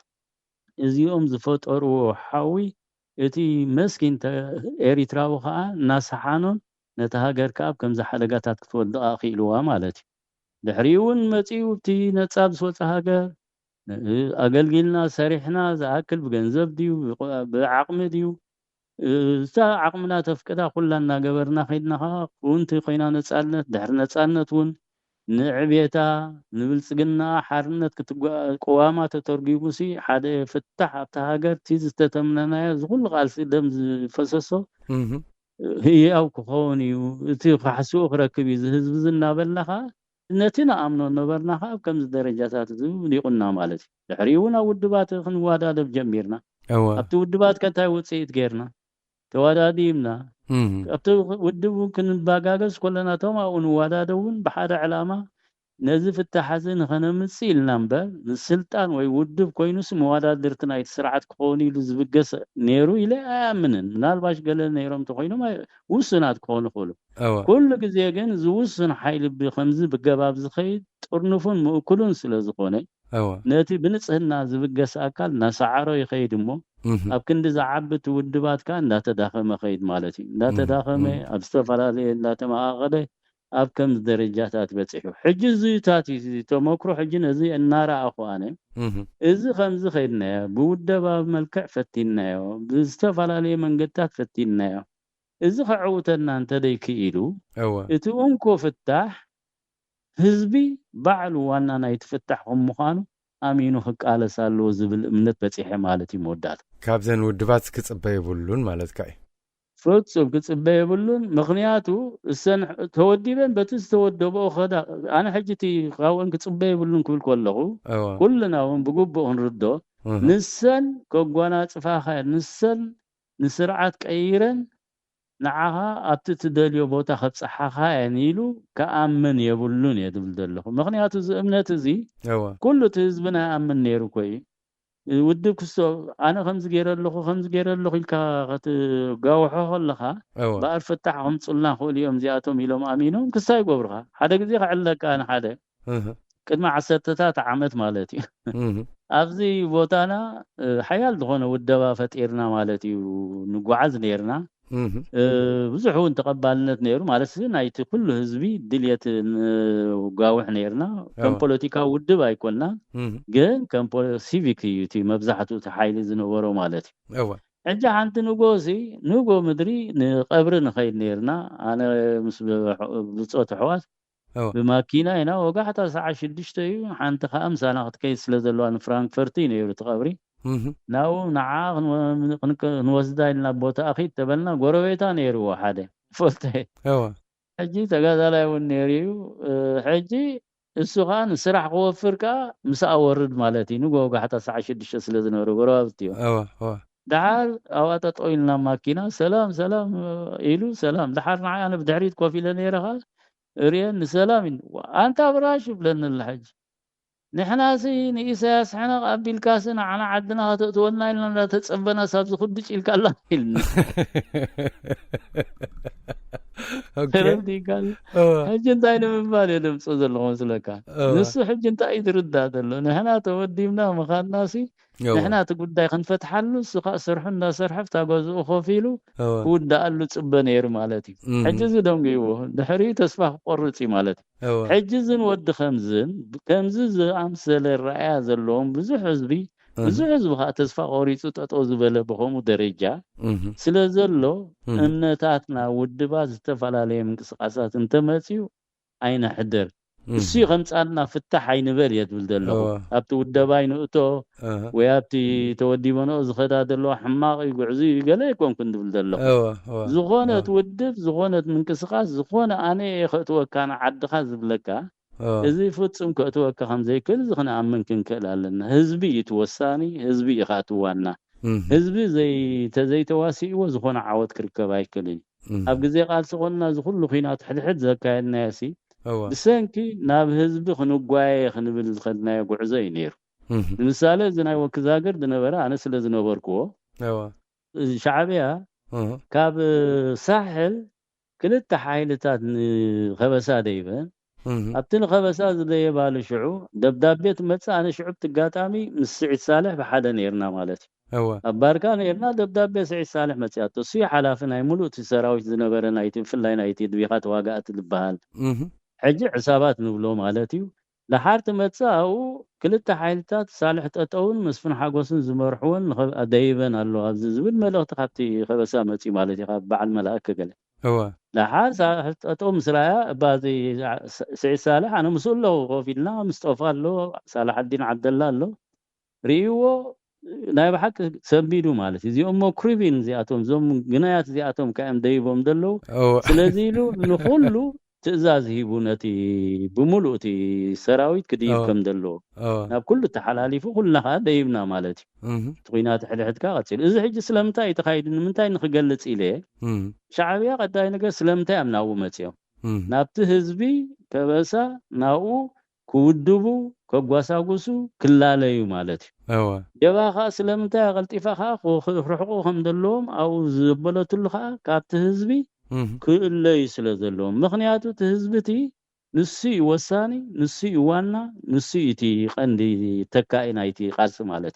እዚኦም ዝፈጠርዎ ሓዊ እቲ መስኪን ኤርትራዊ ከዓ እናሰሓኖን ነቲ ሃገር ከዓ ከምዚ ሓደጋታት ክትወድቃ ክኢልዋ ማለት እዩ ድሕሪኡ እውን መፂኡ እቲ ነፃ ዝወፀ ሃገር ኣገልጊልና ሰሪሕና ዝኣክል ብገንዘብ ድዩ ብዓቕሚ ድዩ እታ ዓቕምና ተፍቅዳ ኩላ እናገበርና ከይድና ከዓ እውንቲ ኮይና ነፃነት ድሕሪ ነፃነት እውን ንዕብየታ ንብልፅግና ሓርነት ቅዋማ ተተርጊሙሲ ሓደ ፍታሕ ኣብታ ሃገር እቲ ዝተተምነናዮ ዝኩሉ ቃልሲ ደም ዝፈሰሶ ህያው ክኸውን እዩ እቲ ካሕስኡ ክረክብ እዩ ዝህዝቢ ዝናበልናኻ ነቲ ንኣምኖ ነበርና ከዓ ኣብ ከምዚ ደረጃታት እዚ ሊቁና ማለት እዩ ድሕሪኡ እውን ኣብ ውድባት ክንዋዳደብ ጀሚርና ኣብቲ ውድባት ከንታይ ውፅኢት ጌርና ተወዳዲምና ኣብቲ ውድብ ክንባጋገዝ ከለና እቶም ኣብኡ ንዋዳደብ እውን ብሓደ ዕላማ ነዚ ፍታሕ እዚ ንኸነምፅእ ኢልና እምበር ንስልጣን ወይ ውድብ ኮይኑስ መዋዳድርቲ ናይቲ ስርዓት ክኸውን ኢሉ ዝብገስ ነይሩ ኢለ ኣያምንን ምናልባሽ ገለ ነይሮም ተኮይኖም ውሱናት ክኾኑ ይኽእሉ ኩሉ ግዜ ግን ዝውስን ሓይሊ ብከምዚ ብገባብ ዝኸይድ ጥርንፉን ምእኩሉን ስለ ዝኾነ ነቲ ብንፅህና ዝብገስ ኣካል እናሰዓሮ ይኸይድ እሞ ኣብ ክንዲ ዝዓብቲ ውድባት ከዓ እንዳተዳኸመ ኸይድ ማለት እዩ እንዳተዳኸመ ኣብ ዝተፈላለየ እንዳተመቃቐለ ኣብ ከምዚ ደረጃታት በፂሑ ሕጂ እዚታት ተመክሮ ሕጂ ነዚ እናረኣኹ ኣነ እዚ ከምዚ ኸይድናዮ ብውደባዊ መልክዕ ፈቲናዮ ብዝተፈላለየ መንገድታት ፈቲናዮ እዚ ከዕውተና እንተደይ ክኢሉ እቲ እንኮ ፍታሕ ህዝቢ ባዕሉ ዋና ናይቲ ፍታሕ ከም ምዃኑ ኣሚኑ ክቃለሳሉ ዝብል እምነት በፂሐ ማለት ይሞዳት ካብዘን ውድባት ክጽበይ ይብሉን ማለት ካይ ፍጹም ክጽበይ ይብሉን ምኽንያቱ እሰን ተወዲበን በቲ ዝተወደበኦ ኸዳ ኣነ ሕጂቲ ካብን ክጽበይ ይብሉን ክብል ከለኹ ኩልና እውን ብግቡእ ክንርዶ ንሰን ከጓናጽፋኸ ንሰን ንስርዓት ቀይረን ንዓኻ ኣብቲ ትደልዮ ቦታ ከብጽሓኻ የኒሉ ከኣምን የብሉን የድብል ዘለኹ ምኽንያቱ እዚ እምነት እዚ ኩሉ እቲ ህዝብና ኣምን ነይሩ ኮይ ውድብ ክስቶ ኣነ ከምዚ ገይረለኹ ኢልካ ክትጋውሖ ከለኻ በኣር ፍታሕ ከምፅልና ክእሉ እዮም እዚኣቶም ኢሎም ኣሚኖም ክሳይ ይገብሩኻ ሓደ ግዜ ክዕለካ ንሓደ ቅድሚ 10 ዓመት ማለት እዩ ኣብዚ ቦታና ሓያል ዝኾነ ውደባ ፈጢርና ማለት እዩ ንጓዓዝ ነርና ብዙሕ እውን ተቐባልነት ነይሩ ማለት ናይቲ ኩሉ ህዝቢ ድልየት ጋውሕ ነርና ከም ፖለቲካ ውድብ ኣይኮንና ግን ከም ሲቪክ እዩ እቲ መብዛሕትኡ እቲ ሓይሊ ዝነበሮ ማለት እዩ ሕጂ ሓንቲ ንጎ ምድሪ ንቀብሪ ንኸይድ ነርና ኣነ ምስ ብፆት ኣሕዋት ብማኪና ኢና ወጋሕታ ሰዓት 6 እዩ ሓንቲ ከዓ ምሳና ክትከይድ ስለ ዘለዋ ንፍራንክፈርቲ ነይሩ ተቐብሪ ናው ንዓ ንወስዳ ኢልና ቦታ ኣኺድ ተበልና ጎረቤታ ነይሩዎ ሓደ ፈልተ ሕጂ ተጋዳላይ እውን ነይሩ ሕጂ እሱ ከዓ ንስራሕ ክወፍር ከዓ ምሳኣ ወርድ ማለት እዩ ንጎ ወጋሕታ ሰዓት 6 ስለ ዝነበረ ጎረቤት እዩ دحار أوقات طويلنا ماكينة سلام إلو سلام دحار معي أنا بدحريت كوفي لنيرها ريان سلام أنت براش بلن الحج نحنا سي نيساس حنا قبل الكاسنا عنا عدنا تقولنا إلنا تتصبنا سابز خدش إلك الله إلنا اوكي قال حج انت اين من بالي دمص زلون سلكا نسو حج انت اي ترد هذا نحنا تودينا مخان ناسي نحنا تقداي خنفتحلو سوق سرحنا سرحف تاغوزو خوفيلو ودا قالو صبنير مالتي حجز دونغيو دحري تسفح قرصي مالتي حجزن ود خمزن امثل الرأي زلون بزح حزبي ብዙ ህዝብ ተስፋ ቆሪጹ ተጦ ዝበለ በሆሙ ደረጃ ስለዘሎ እምነታትና ውድባት ዝተፈላልየ ምንቅስቃሳት እንተመጽዩ አይነ ሕድር እሱ ከምጻና ፍታሕ አይንበል የድብል ዘሎ ኣብቲ ውደባይ ንእቶ ወይ ኣብቲ ተወዲበኖ ዝኸዳ ዘሎ ሕማቕ ይጉዕዙ ይገለ ይኮንኩን ድብል ዘሎ ዝኾነት ውድብ ዝኾነት ምንቅስቃስ ዝኾነ ኣነ የኸትወካና ዓድኻ ዝብለካ እዚ ፍጹም ከእትወካ ከምዘይክል ዝኽነ ኣመን ክንክእል ኣለና ህዝቢ ይትወሳኒ ህዝቢ ይኻትዋና ህዝቢ ተዘይተዋሲእዎ ዝኾነ ዓወት ክርከብ ኣይክልን ኣብ ግዜ ቃልሲ ቆንና ዝኹሉ ኺናት ሕድሕድ ዘካየድና ያሲ ብሰንኪ ናብ ህዝቢ ክንጓየ ክንብል ዝኸድናዮ ጉዕዞ እዩ ነይሩ ንምሳሌ እዚ ናይ ወክዛገር ዝነበረ ኣነ ስለ ዝነበርክዎ ሻዕብያ ካብ ሳሕል ክልተ ሓይልታት ንኸበሳ ደይበን ኣብትን ኸበሳ ዝደየባለ ሽዑ ደብዳቤት መጻ ኣነ ሽዑ ትጋጣሚ ምስ ስዒድ ሳልሕ በሓደ ነርና ማለት እዩ ኣባርካ ነርና ደብዳቤ ስዒድ ሳልሕ መጽያቶ ሲ ሓላፊ ናይ ሙሉእ ሰራዊት ዝነበረ ናይቲ ፍላይ ናይቲ ድቢኻ ተዋጋእቲ ዝበሃል ሕጂ ዕሳባት ንብሎ ማለት እዩ ለሓርቲ መጻኡ ክልተ ሓይልታት ሳልሕ ጠጠውን መስፍን ሓጎስን ዝመርሕዎን ደይበን ኣሎ ኣብዚ ዝብል መልእኽቲ ካብቲ ኸበሳ መጺ ማለት እዩ በዓል መላእክ ገለ لحال أتوم سرايا بعضي سعيد صالح أنا مسؤول له وفيلنا مصطفى له صالح الدين عبد الله له ريو نايب حق سبيدو مالتي زي أمو كريبين زي أتوم زوم جنايات زي أتوم كأم دايبهم دلو سلازيلو نخلو تأزاز هيبونتي بملؤتي سراويت كديب كم دلو ناب كل تحلالي فوق كلها دايبنا مالتي تقينات حد كاغتسل إذا حج سلامتاي تخايد منتاي نخجلت إليه شعبية قداي نجا سلامتاي أمناو متيو نابت حزبي كبسا ناو كودبو كغواساغوسو كلاليو مالتي يباخا سلامتاي غلطيفاخا روحقوهم دلوم أو زبلتلخا كابت حزبي كلي ስለዘሎም ምክንያቱ ትህዝብቲ ንሱ ይወሳኒ ንሱ ይዋና ንሱ ይቲ ቀንዲ ተካይ ናይቲ ቃልሲ ማለት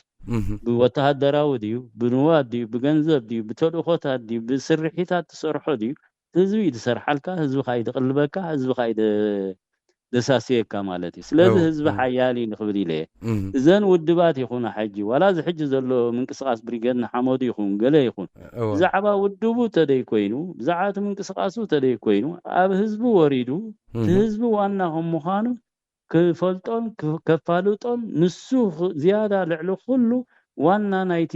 ብወተሃደራዊ ድዩ ብንዋድ ድዩ ብገንዘብ ድዩ ብተልእኾታት ድዩ ብስርሒታት ተሰርሖ ድዩ ህዝቢ ይሰርሓልካ ህዝቢ ካይድ ቅልበካ ህዝቢ ካይድ ደሳሲየካ ማለት እዩ ስለዚ ህዝቢ ሓያሊ ንኽብል ኢለ እዘን ውድባት ይኹን ሓጂ ወላ እዚ ሕጂ ዘሎ ምንቅስቃስ ብሪገድ ንሓመዱ ይኹን ገለ ይኹን ዛዕባ ውድቡ ተደይ ኮይኑ ብዛዕባ ምንቅስቃሱ ተደይ ኮይኑ ኣብ ህዝቢ ወሪዱ ህዝቢ ዋና ምዃኑ ክፈልጦን ከፋልጦን ንሱ ዝያዳ ልዕሊ ኩሉ ዋና ናይቲ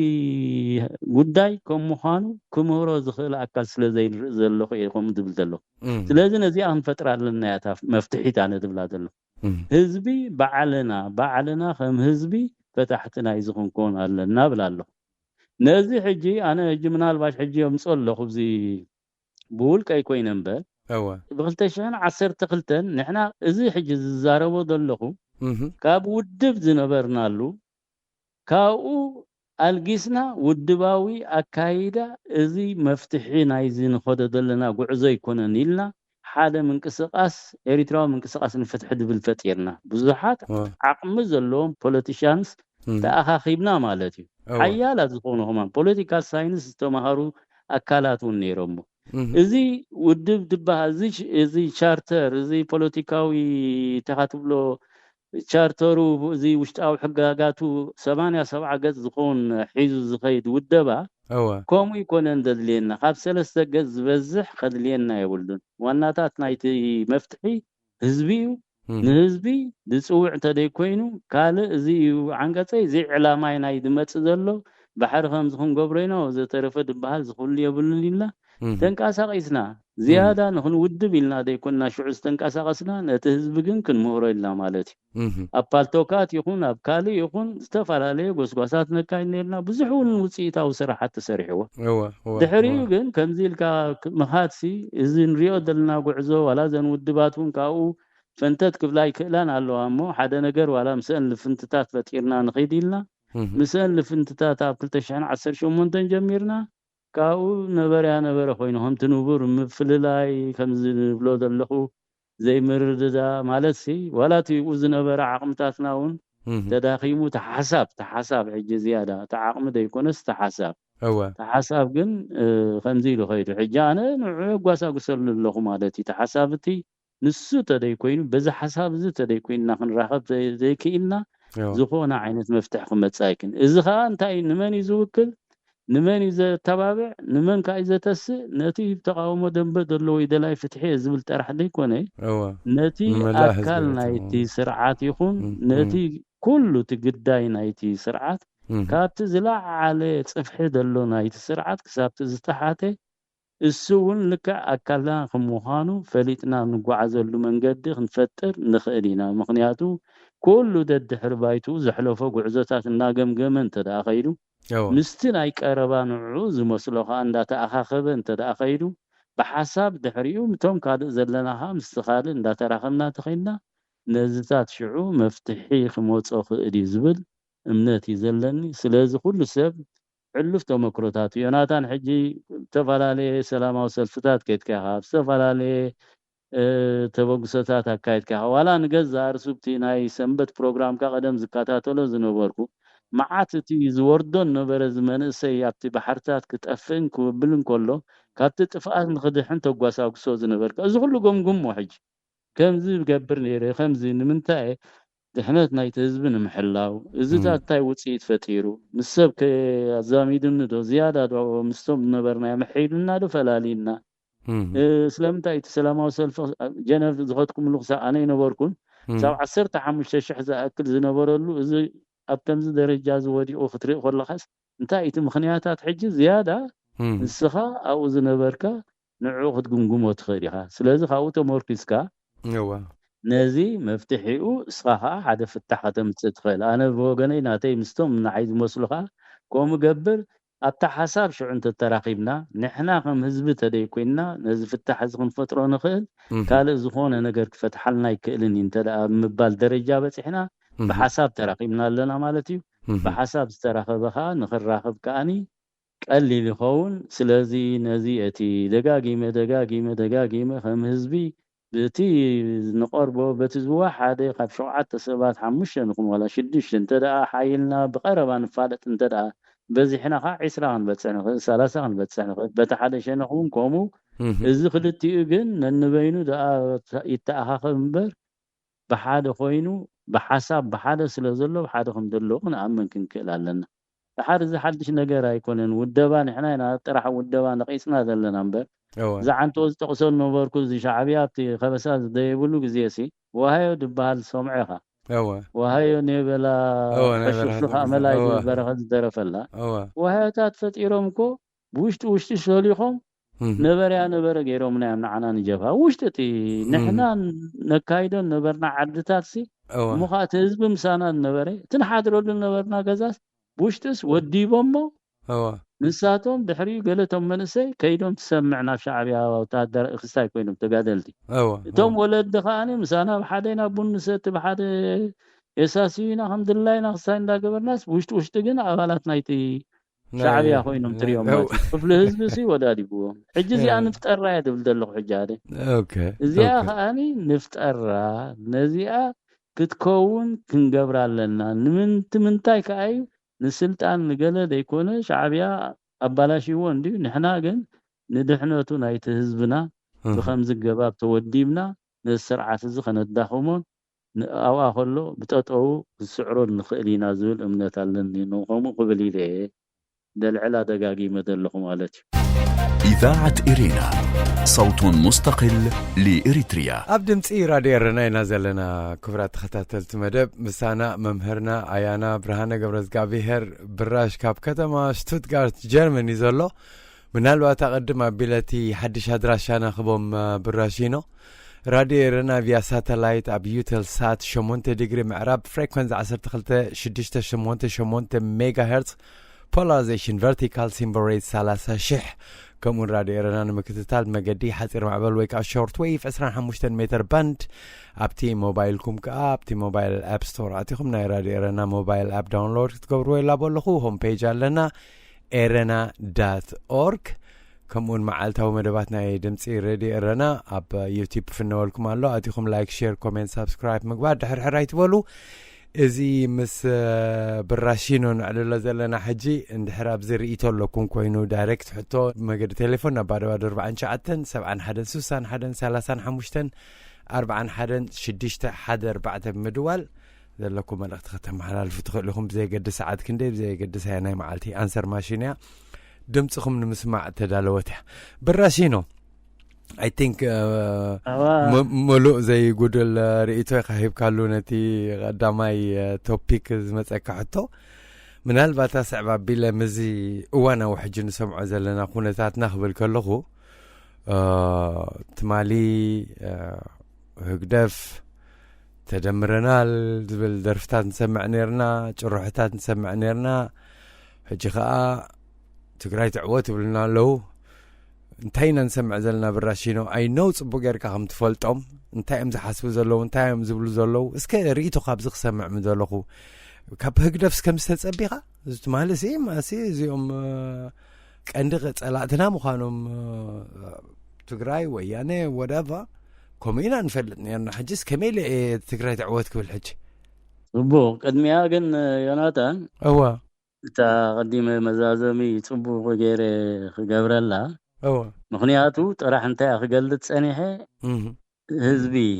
ጉዳይ ከም ምዃኑ ክምህሮ ዝኽእል ኣካል ስለ ዘይንርኢ ዘለኹ እየ ከምኡ ዝብል ዘሎ ስለዚ ነዚኣ ክንፈጥር ኣለና እያ እታ መፍትሒት ኣነ ዝብላ ዘሎ ህዝቢ ባዕልና ከም ህዝቢ ፈታሕቲ ናይ ዝኽንኮን ኣለና ብል ኣለኹ ነዚ ሕጂ ኣነ ሕጂ ምናልባሽ ሕጂ የምፅኦ ኣለኹ እዚ ብውልቀይ ኮይነ እምበር ብ2012 ንሕና እዚ ሕጂ ዝዛረቦ ዘለኹ ካብ ውድብ ዝነበርናሉ ካብኡ ኣልጊስና ውድባዊ ኣካይዳ እዚ መፍትሒ ናይ ዝንኸዶ ዘለና ጉዕዞ ይኮነን ኢልና ሓደ ምንቅስቃስ ኤሪትራዊ ምንቅስቃስ ንፍትሒ ድብል ፈጢርና ብዙሓት ዓቕሚ ዘለዎም ፖለቲሽያንስ ተኣኻኺብና ማለት እዩ ሓያላት ዝኾኑ ኸማን ፖለቲካል ሳይንስ ዝተምሃሩ ኣካላት እውን ነይሮሞ እዚ ውድብ ድበሃል እዚ ቻርተር እዚ ፖለቲካዊ ተኻትብሎ ቻርተሩ እዚ ውሽጣዊ ሕጋጋቱ 87 ገጽ ዝኾን ሒዙ ዝኸይድ ውደባ ከምኡ ይኮነን ዘድልየና ካብ 3 ገጽ ዝበዝሕ ከድልየና የብሉን ዋናታት ናይቲ መፍትሒ ህዝቢ ንህዝቢ ዝፅውዕ እንተደይ ኮይኑ ካልእ እዚ ዓንቀፀይ እዚ ዕላማይ ናይ ድመፅእ ዘሎ ባሕሪ ከም ዝክንገብሮ ኢና ወዘተረፈ ድበሃል ዝኽእሉ የብሉን ኢልና ተንቀሳቒስና ዝያዳ ንክንውድብ ኢልና ደይኮንና ሽዑ ዝተንቀሳቐስና ነቲ ህዝቢ ግን ክንምህሮ ኢልና ማለት እዩ ኣብ ፓልቶካት ይኹን ኣብ ካልእ ይኹን ዝተፈላለየ ጎስጓሳት ነካይድ ነርና ብዙሕ እውን ውፅኢታዊ ስራሓት ተሰሪሕዎ ድሕሪኡ ግን ከምዚ ኢልካ ምኻድሲ እዚ ንሪኦ ዘለና ጉዕዞ ዋላ ዘን ውድባት እውን ካብኡ ፈንተት ክብላ ይክእላን ኣለዋ እሞ ሓደ ነገር ዋላ ምስአን ልፍንትታት ፈጢርና ንኸይድ ኢልና ምስአን ልፍንትታት ኣብ 2018 ጀሚርና ካብኡ ነበረ ኮይኑ ከምቲ ንቡር ምፍልላይ ከምዚ ዝብሎ ዘለኹ ዘይምርድዳ ማለት ሲ ዋላ ትይኡ ዝነበረ ዓቕምታትና እውን ተዳኺሙ ተሓሳብ ሕጂ ዝያዳ ተዓቕሚ ደይኮነስ ተሓሳብ ግን ከምዚ ኢሉ ኸይዱ ሕጂ ኣነ ንዑ ጓሳጉሰሉ ኣለኹ ማለት እዩ ተሓሳብ እቲ ንሱ ተደይ ኮይኑ በዚ ሓሳብ እዚ ተደይ ኮይንና ክንራኸብ ዘይክኢልና ዝኾነ ዓይነት መፍትሒ ክመፅእ ኣይክን እዚ ከዓ እንታይ ንመን እዩ ዝውክል ንመን እዩ ዘተባብዕ ንመን ከዓ እዩ ዘተስእ ነቲ ተቃውሞ ደንበ ዘለዎ ይደላይ ፍትሒ ዝብል ጥራሕ ደይኮነ ነቲ ኣካል ናይቲ ስርዓት ይኹን ነቲ ኩሉ ትግዳይ ናይቲ ስርዓት ካብቲ ዝለዓለ ፅፍሒ ዘሎ ናይቲ ስርዓት ክሳብቲ ዝተሓተ እሱ እውን ልክዕ ኣካልና ከምዃኑ ፈሊጥና ንጓዓዘሉ መንገዲ ክንፈጥር ንኽእል ኢና ምክንያቱ ኩሉ ደድሕር ባይቱ ዘሕለፎ ጉዕዞታት እናገምገመ እንተደኣ ኸይዱ ምስቲ ናይ ቀረባ ንዑ ዝመስሎ ከዓ እንዳተኣኻኸበ እንተደኣ ኸይዱ ብሓሳብ ድሕሪኡ ምቶም ካልእ ዘለና ከዓ ምስቲ ካልእ እንዳተራኸብና ተኸይድና ነዝታት ሽዑ መፍትሒ ክመፆ ክእል እዩ ዝብል እምነት እዩ ዘለኒ ስለዚ ኩሉ ሰብ ዕሉፍ ተመክሮታት ዮናታን ሕጂ ዝተፈላለየ ሰላማዊ ሰልፍታት ከይድካ ዝተፈላለየ ተበግሶታት ኣካይድካ ዋላ ንገዛ ርሱብቲ ናይ ሰንበት ፕሮግራምካ ቀደም ዝከታተሎ ዝነበርኩ መዓት እቲ ዝወርዶን ነበረ ዝመንእሰይ ኣብቲ ባሕርታት ክጠፍእን ክውብልን ከሎ ካብቲ ጥፍኣት ንኽድሕን ተጓሳጉሶ ዝነበርካ እዚ ኩሉ ገምጉሞ ሕጂ ከምዚ ዝገብር ነይረ ከምዚ ንምንታይ ድሕነት ናይቲ ህዝቢ ንምሕላው እዚታት እንታይ ውፅኢት ፈጢሩ ምስ ሰብ ከዛሚድን ዶ ዝያዳ ዶ ምስቶም ነበርና የምሒሉና ዶ ፈላሊና ስለምንታይ እቲ ሰላማዊ ሰልፊ ጀነቭ ዝኸድኩምሉ ክሳብ ኣነ ይነበርኩን ሳብ 15,000 ዝኣክል ዝነበረሉ እዚ ኣብ ከምዚ ደረጃ ዝወዲቑ ክትሪኢ ከለኻስ እንታይ እቲ ምክንያታት ሕጂ ዝያዳ ንስኻ ኣብኡ ዝነበርካ ንዑ ክትግምግሞ ትኽእል ኢኻ ስለዚ ካብኡ ተመርኪዝካ ነዚ መፍትሒኡ እስኻ ከዓ ሓደ ፍታሕ ከተምፅእ ትኽእል ኣነ ብወገነይ ናተይ ምስቶም ንዓይ ዝመስሉ ከዓ ከምኡ ገብር ኣብታ ሓሳብ ሽዑ እንተተራኺብና ንሕና ከም ህዝቢ ተደይ ኮይንና ነዚ ፍታሕ እዚ ክንፈጥሮ ንኽእል ካልእ ዝኾነ ነገር ክፈትሓልና ይክእልን እንተደኣ ብምባል ደረጃ በፂሕና ብሓሳብ ተራኺብና ኣለና ማለት እዩ ብሓሳብ ዝተራኸበ ከዓ ንኽራኸብ ከዓኒ ቀሊል ይኸውን ስለዚ ነዚ እቲ ደጋጊመ ከም ህዝቢ በቲ ንቐርቦ በቲ ዝወሓደ ካብ 7 ሰባት 5 ንኹን ዋላ 6 እንተደኣ ሓይልና ብቐረባ ንፋለጥ እንተደኣ በዚሕና ከዓ 20 ክንበፅሕ ንኽእል 30 ክንበፅሕ ንኽእል በቲ ሓደ ሸነኽ እውን ከምኡ እዚ ክልቲኡ ግን ነንበይኑ ደኣ ይተኣኻኸብ እምበር ብሓደ ኮይኑ ብሓሳብ ብሓደ ስለ ዘሎ ብሓደ ከም ዘለዎ ክንኣምን ክንክእል ኣለና ብሓደ ዝሓድሽ ነገር ኣይኮነን ውደባ ንሕና ኢና ጥራሕ ውደባ ነቒስና ዘለና እምበር ዝዓንቶ ዝጠቕሰሉ ነበርኩ እዚ ሻዕብያ ኣብቲ ከበሳ ዝደየብሉ ግዜ ሲ وهايو دبال سمعها اوا وهايو نيبلا اوا خشوشوخ عملاي برخة درفلا وهايو تاتفت إيرومكو وشت سوليخم نبر غيروم نعنا نجفها وشتتي نحنا نكايدو نبرنا عدتاتسي مخات حزب مسانا نبري تنحادرو نبرنا غزاس وشتس وديبومو نساتهم دحري قالتهم منسي كيدهم تسمعنا شعبيا وتادر اخستاي كوينهم تقادلتي توم ولد دخاني مسانا بحدينا بون ست بحد اساسينا الحمد لله نخساين دا قبرناس وشت جن ابالات نايتي شعبيا خوينهم تريوم ماتي طفل حزب سي ودادي بو حجزي انا نفتقرا يدبدلو حجاري اوكي زيا خاني نفتقرا نزيا كتكون كنقبرالنا منتاي كاي نسلطان نقله ديكونه شعبيا ابالاشيو اندي نحنا ግን ንድሕነቱ ናይቲ ህዝብና ብከምዚ ገባብ ተወዲብና ንስርዓት እዚ ከነዳኸሞን ኣብኣ ከሎ ብጠጠው ዝስዕሮ ንኽእል ኢና ዝብል እምነት ኣለኒ ንኸሙ ቅብል ኢለ ደልዕላ ደጋጊመ ዘለኹ ማለት እዩ إذاعة إرينا صوت مستقل لإريتريا أبدمتي راديو رناينا زلنا كبرات خطاتلت مدب مسانا ممهرنا آيانا برهانا قبرز قابيهر براش كاب كتما شتوتغارت جيرماني زلو من الوقت أقدم بلتي حدش هدراشانا خبوم براشينو راديو رنا فيا ساتلايت أبيوتل سات شمونت ديجري معراب فريكونز 10 ميجا هرتز polarization vertical symbol rate 30 شح كمون راديو رنا مكتتال مقدي حصير معبل ويك شورت ويف 15 متر باند ابتي موبايلكم كابتي موبايل اب ستور اتيكم ناي راديو رنا موبايل اب داونلود تقبروا يلا بلخو هوم بيج لنا erena.org كمون معالتاو مدباتنا دمصي راديو رنا اب يوتيوب فنولكم الله اتيكم لايك شير كومنت سبسكرايب مقبار دحر يتبولو ازي مس براشينو نعلو زلنا حجي اندحر ابزي رئيتو لكم كوينو دايركت حتو مقد تليفون بادو 4 شعتن 7 حدن سوسان حدن 30 حموشتن 4 حدن 6 حدر بعد مدوال زلكم ملقت ختم حلال فتخل لكم زي قد ساعات كندي زي قد ساعه معلتي انسر ماشينيا دمصكم نسمع تدالوته براشينو I think ملو زي قدل رئيتو يخيب كالو نتي قدامي توبيك زمتك حتو من هالباتا سعبا بلا مزي وانا وحجي نسمعو زلنا خونتات نخبل كلغو تمالي هقدف تدمرنال زبل درفتات نسمع نيرنا جروحتات نسمع نيرنا حجي خاء تقراي تعوت بلنا له انتينا نسمع زلنا براشينو اي نو صبو غيركا خم تفلطم انتي ام زحاسبو زلو انتي ام زبلو زلو اسكي ريتو خابز خسمع مدلخو كاب هقدفس كم ستصبيخا زت مالسي ماسي زيوم قندق صلاتنا مخانم تግራይ ወያኔ ወዳባ ኮሚና እንፈልጥን ያና حجس كميل تግራይ تعوت كل حج صبو قدميا ግን ዮናታን اوا تا قديمه مزازمي صبو غير خغبرلا ምክንያቱ ጥራሕ እንታይ አክገልጥ ጸኒሐ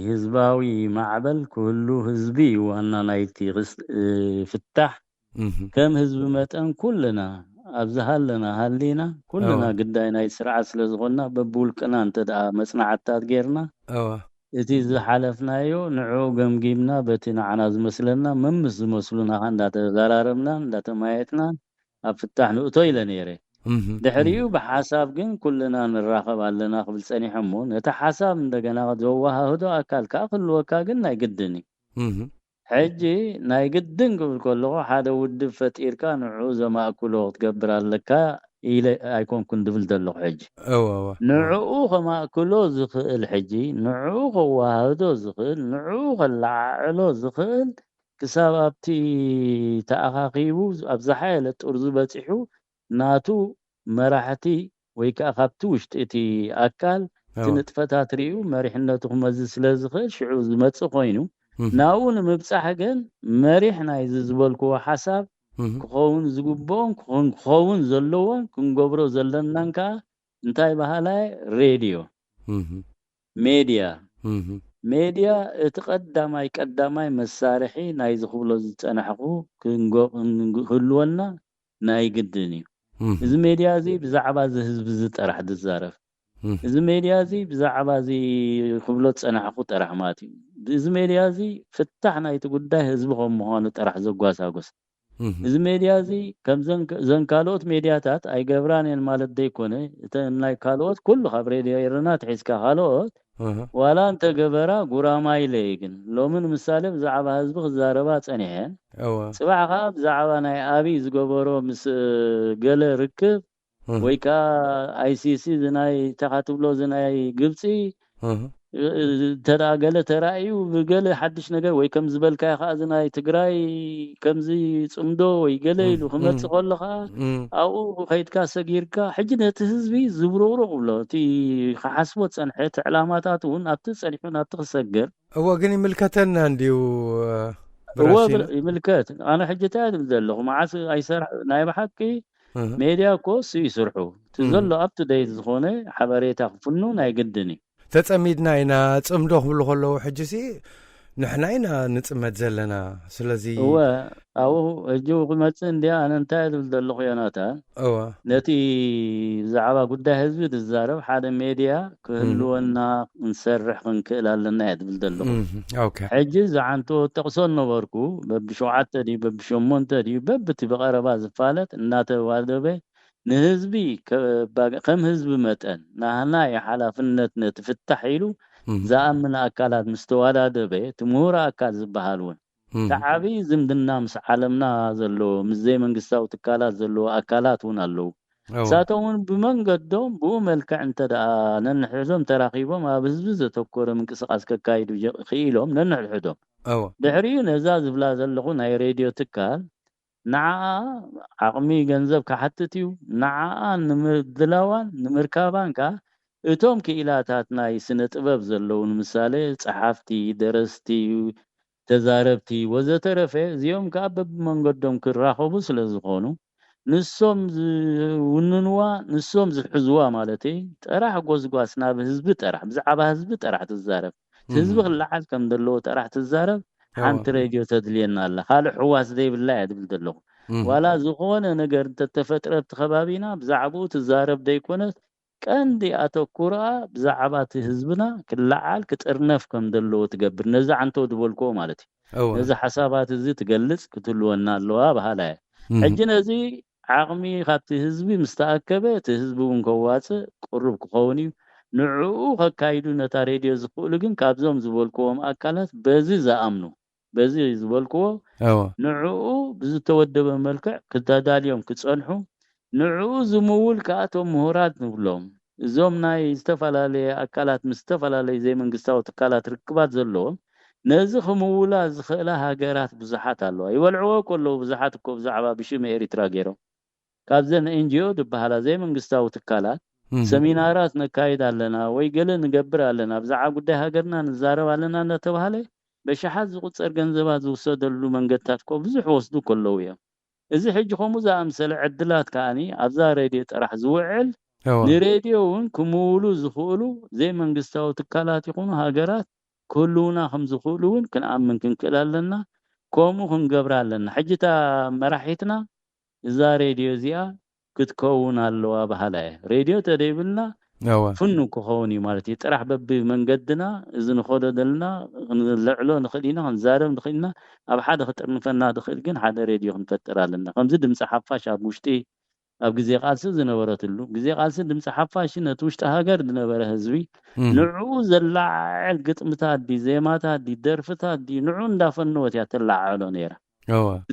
ህዝባዊ ማዕበል ኩሉ ህዝቢ ዋና ናይቲ ፍታሕ ከም ህዝብ መጠን ኩልና ኣብዛሃለና ሃሊና ኩልና ግዳይ ናይ ስርዓት ስለዝኾና በብውልቅና እንተዳ መጽናዕታት ጌርና እቲ ዝሓለፍናዮ ንዑ ገምጊምና በቲ ንዓና ዝመስለና መምስ ዝመስሉና እንዳተዘራረብና እንዳተማየጥና ኣብ ፍታሕ ንእቶ ኢለ ነይረ دحريو بحساب جن كلنا نراقب علينا قبل سنة حمون يتحسب عندنا جوها هذا أكل كأكل وكاجن نايقدني حجي نايقدن قبل كله هذا ود فتير كان عوزة ما أكله تقبر لك إلى أيكون كنت بلدلو حج نعوه ما أكله زخل الحجي نعوه وهذا زخل نعوه العلو زخل كسببتي تأخيبو أبزحيلة أرزبتحو ناتو مراحتي ويكا خابتو وشتئتي أكال تنتفتات ريو مريحناتو مزي سلازخل شعو زمتسو خوينو ناون مبصحقن مريحنا يززبالكو حساب كخون زقبون كخون زلوان كنقبرو زلنانكا انتاي بحالاي راديو ميديا اتقداماي مسارحي نايزخبلو زتنحقو كنقلونا نايقدني إذا ميديا زي بزعبا زي حزب زي طرح دزارف እዚ ሜድያ እዚ ብዛዕባ እዚ ክብሎት ፀናሕኩ ጥራሕ ማለት እዩ እዚ ሜድያ እዚ ፍታሕ ናይቲ ጉዳይ ህዝቢ ከም ምዃኑ ጥራሕ ዘጓሳጎስ እዚ ሜድያ እዚ ከም ዘን ካልኦት ሜድያታት ኣይገብራን እየን ማለት ዘይኮነ እተን ናይ ካልኦት ኩሉ ካብ ሬድዮ ኤረና ትሒዝካ ካልኦት ዋላ እንተገበራ ጉራማይለ ግን ሎምን ምሳሌ ብዛዕባ ህዝቢ ክዛረባ ፀኒሐን ፅባሕ ከዓ ብዛዕባ ናይ ኣብይ ዝገበሮ ምስ ገለ ርክብ ወይ ከዓ አይሲሲ ዝናይ ተኻትብሎ ዝናይ ግብፂ ተራገለ ተራእዩ ብገለ ሓድሽ ነገር ወይ ከም ዝበልካ ከዓ ዝናይ ትግራይ ከምዚ ጽምዶ ወይ ገለ ኢሉ ክመጽእ ከለኻ ኣብኡ ከይድካ ሰጊርካ ሕጂ ነቲ ህዝቢ ዝብርቕርቕ ብሎ እቲ ክሓስቦ ፀንሐት ዕላማታት እውን ኣብቲ ፀኒሑን ኣብቲ ክሰግር እወ ግን ይምልከተና እንዲሁ هو يملكات انا حجتها ዘለኹ ማዓስ ኣይሰርሕ ናይ በሓቂ ሜድያ ኮስ ይስርሑ ትዘሎ ኣብቱ ደይት ዝኾነ ሓበሬታ ክፍኑ ናይ ግድኒ ተጸሚድና ኢና ጽምዶ ክብሉ ከለዉ ሕጂሲ ንሕና ኢና ንጽመት ዘለና ስለዚ ኣው እጁ ክመጽእ እንድያ ኣነ እንታይ ዝብል ዘለኹ ዮናታን ነቲ ብዛዕባ ጉዳይ ህዝቢ ዝዛረብ ሓደ ሜድያ ክህልወና እንሰርሕ ክንክእል ኣለና ዝብል ዘለኹ ሕጂ ዝዓንቶ ጠቕሶ ነበርኩ በብሸውዓተ ድዩ በብሸሞንተ ድዩ በብቲ ብቐረባ ዝፋለጥ እናተዋደበ ንህዝቢ ከም ህዝቢ መጠን ናህና የሓላፍነት ነትፍታሕ ኢሉ زأمن أكلات مستوالات بيت مهورة أكل زبهالون تعبي زمدنا مس عالمنا زلو مزي من قصة وتكالات زلو أكلات ونالو ساتون بمن قدوم بوملك أنت ننحزم تراقيبهم بزبز تفكر من قصة أسك كايد خيلهم ننحزم دحريون إزاز بلا زلقون هاي راديو تكال نعا عقمي جنزب كحتتيو نعا نمردلوان نمركابان كا እቶም ክኢላታት ናይ ስነ ጥበብ ዘለውን ምሳሌ ጸሓፍቲ ደረስቲ ተዛረብቲ ወዘተረፈ እዚኦም ከዓ በብመንገዶም ክራኸቡ ስለዝኾኑ ንሶም ዝውንንዋ ንሶም ዝሕዝዋ ማለት ጥራሕ ጎዝጓስ ናብ ህዝቢ ጥራሕ ብዛዕባ ህዝቢ ጥራሕ ትዛረብ ህዝቢ ክላዓል ከም ዘለዎ ጥራሕ ትዛረብ ሓንቲ ሬድዮ ተድልየና ኣላ ካልእ ሕዋስ ዘይብላ ይብል ዘለኹ ዋላ ዝኾነ ነገር ተተፈጥረት ከባቢና ብዛዕባኡ ትዛረብ ዘይኮነት كاندي أتوكرا بزعبات حزبنا كلعال كترنف كم دلو تقبر نزع عنتو دبولكو مالتي نزع حسابات زي تقلص كتلونا اللوا بهالاي حجنا زي عقمي خاطي حزبي مستأكبه تحزبون كواص قرب كخوني نعو كايدو نتا راديو زقول لكن كابزوم زبولكو أكلات بزي زامنو بزي زبولكو نعو بزي تودب ملكع كتاداليوم كتصنحو نعو زمول كاتم مهورات نبلوم زوم ناي استفلالي أكلات مستفلالي زي من قصة وتكالات ركبات زلوم نزخ مولا زخلا هاجرات بزحات الله يولعوا كله بزحات كوب زعبا بشي إريترا غيرو كابزن إنجيو دبهالا زي من قصة وتكالات سمينارات نكايد لنا ويقل نقبر لنا بزعا قد هاجرنا نزارب لنا نتوهالي بشحات زقصر جنزبات وصدلو من قتات كوب بزح وصدو كله ويا إذا حج خموزة أمثل عدلات كاني أبزار راديو راح زوعل لراديوون كمولو زخولو زي من قصة تكالات يكونوا هاجرات كلنا خمس زخولون كن أمن كن كلالنا كومو هنقبر لنا حجتا مراحتنا إذا راديو زيا كتكون اللوا بهلاي راديو تديبلنا فنو كخوني مالتي ترح بب من قدنا إذا نخود دلنا نلعلو نخلينا نزارب نخلينا أب حدا خطر نفنا دخل جن حدا راديو نفتر لنا خمسة دم صحفاش أب مشتي أب جزء قالس زنورت له جزء قالس دم صحفاش نتوش تهاجر دنبره هزوي نعوز اللعل قط متادي زي ما تادي درف تادي نعون دافنوت يا تلعلو نيرة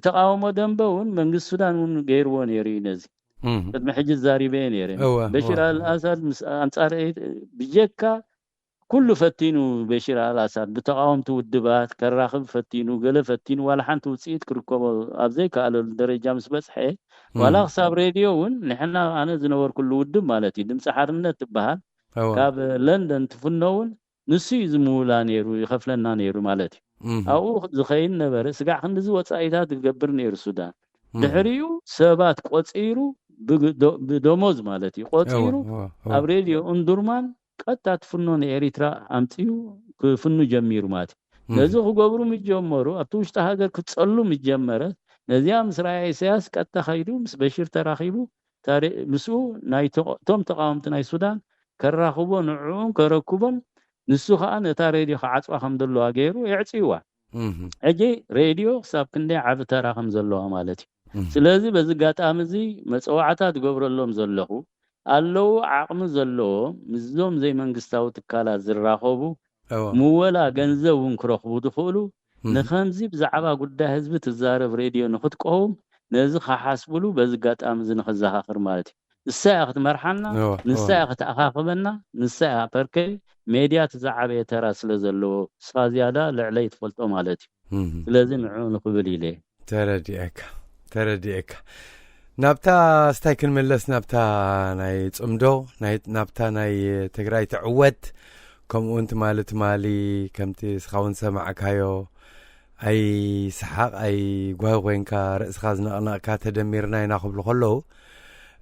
تقاوم دنبون من السودان غير ونيري نزي قد محجز زاري بين يرين بشير الأسد أنصار بيجكا كل فتينو بشير الأسد بتقاوم تودبات كراخب فتينو قل فتينو ولا حنت وسيت كركوب أبزيك على الدرجة مسبسحة ولا حساب راديوون نحنا أنا زنور كل ودب مالتي دم سحرنا تبهان كاب لندن تفنون نسي زمولان يرو يخاف لنا نيرو مالتي أو زخين نبر سقع خندز وصايدات تقبر نير السودان دحريو سبات قصيرو بدوموز مالتي قصيرو أبريديو اندرمان قطع تفنون إريترا أمتيو كفنو جميرو ماتي نزو خقبرو متجمرو أبتوش تهاجر كتصلو متجمرة نزيام سراي سياس قطع خيرو مس بشير تراخيبو تاري مسو ناي توم تقاومت ناي السودان كراخبو نعوم كركبهم نسو خا نتا راديو خعصوا خم دلوا غيرو يعصيوا اجي راديو ساب كندي عب ترا خم زلوا مالتي ስለዚህ በዚህ ጋጣም እዚ መጽዋዕታት ገብረሎም ዘለኹ አለው አቅም ዘለው ምዞም ዘይ መንግስታው ትካላት ዝራኸቡ ሙወላ ገንዘቡን ክረኽቡ ድኹሉ ንኸምዚ ብዛዕባ ጉዳይ ህዝቢ ትዛረብ ሬድዮ ንኽትቆም ነዚ ሓሓስብሉ በዚህ ጋጣም እዚ ንኽዛኻኽር ማለት السائق مرحلنا السائق تأخاخبنا السائق بركي ميديا تزعبه ترى سلازلو سازيادا لعلي تفلطو مالتي لازم نعون قبل إليه ترديك نابتا ستايكن ملس نابتا ناي تصمدو نابتا ناي تقراي تعود كم أنت مالت مالي كمتي سخاون سمعك هايو أي سحاق أي قوينكا رأس خازنا أنا كاتدميرنا يناخب لخلو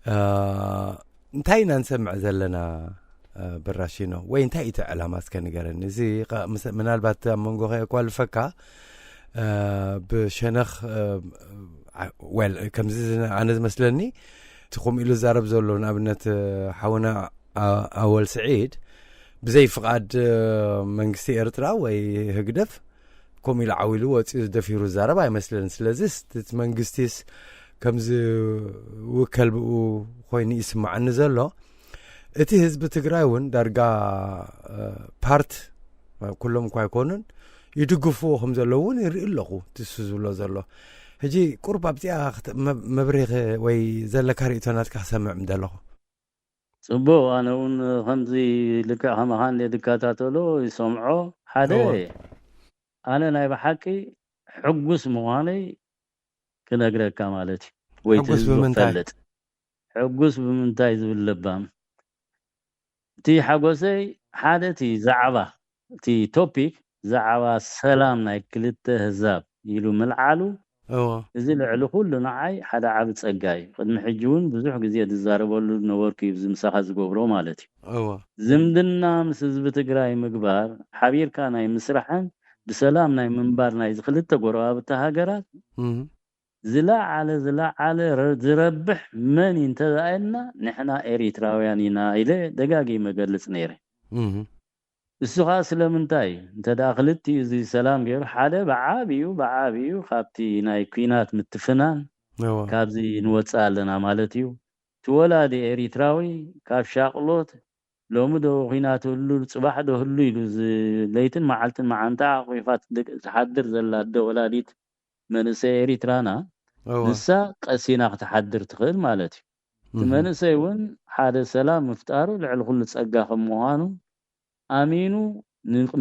انتاينا نسمع زلنا براشينو وين انتاي تعلامات كان قرن زي من البات منغو اقوال فكا بشنخ ويل كم زي انا مثلني تقوم الى زارب زولون ابنت حونا اول سعيد بزي فقاد منغسي ارترا وي هقدف كوم الى عويلو وصي دفيرو زارب اي مثلن سلازس منغستيس كمز وكلب خويني يسمع نزلو اتي حزب تግራይውን ዳርጋ ፓርት ኩሎም ኳይኮንን ይድግፉهم ዘለውን ይርኢለኹ ትስዝሎ ዘሎ ሕጂ ቁርብ ኣብዚኣ መብሪኽ ወይ ዘለካ ርእቶናት ክሰምዕ ምደለኹ ጽቦ ኣነውን ከምዚ ልክዕ ከመኻን ለድካታተሎ ይሰምዖ ሓደ ኣነ ናይ በሓቂ ሕጉስ ምዃነይ كنقرأ كمالتي ويتزفلت حقوس بمنتاي زبلبام تي حقوسي حادتي زعبا تي توبيك زعبا سلام ناي كلت هزاب يلو ملعالو زي العلو كله نعاي حدا عبد صقاي قد محجون بزح غزي تزاربولو نوركي بزمسخه زغبرو مالتي زمدنا مس حزب تግራይ ምግባር حبير كان اي مسرحن بسلام ناي منبار ناي زخلت غرابه هاجرات زلا على زربح من انتظرنا نحنا إريتراويانينا إلى دقاقي مقلص نيري السخاء سلمنتاي انت داخلتي زي سلام غير حدا بعابيو خابتي ناي كوينات متفنان كابزي نوصالنا مالتيو تولادي إريتراوي كاب شاقلوت لو مدو غينات هلو صباح دو هلو يلو ليتن معلتن معنتا ويفات تحضر زلا دولاديت منسي إريترانا نسا قسينا تحضر تخيل مالتي منسي ون حدا سلام مفتارو لعل كل تصقاخم مهانو امينو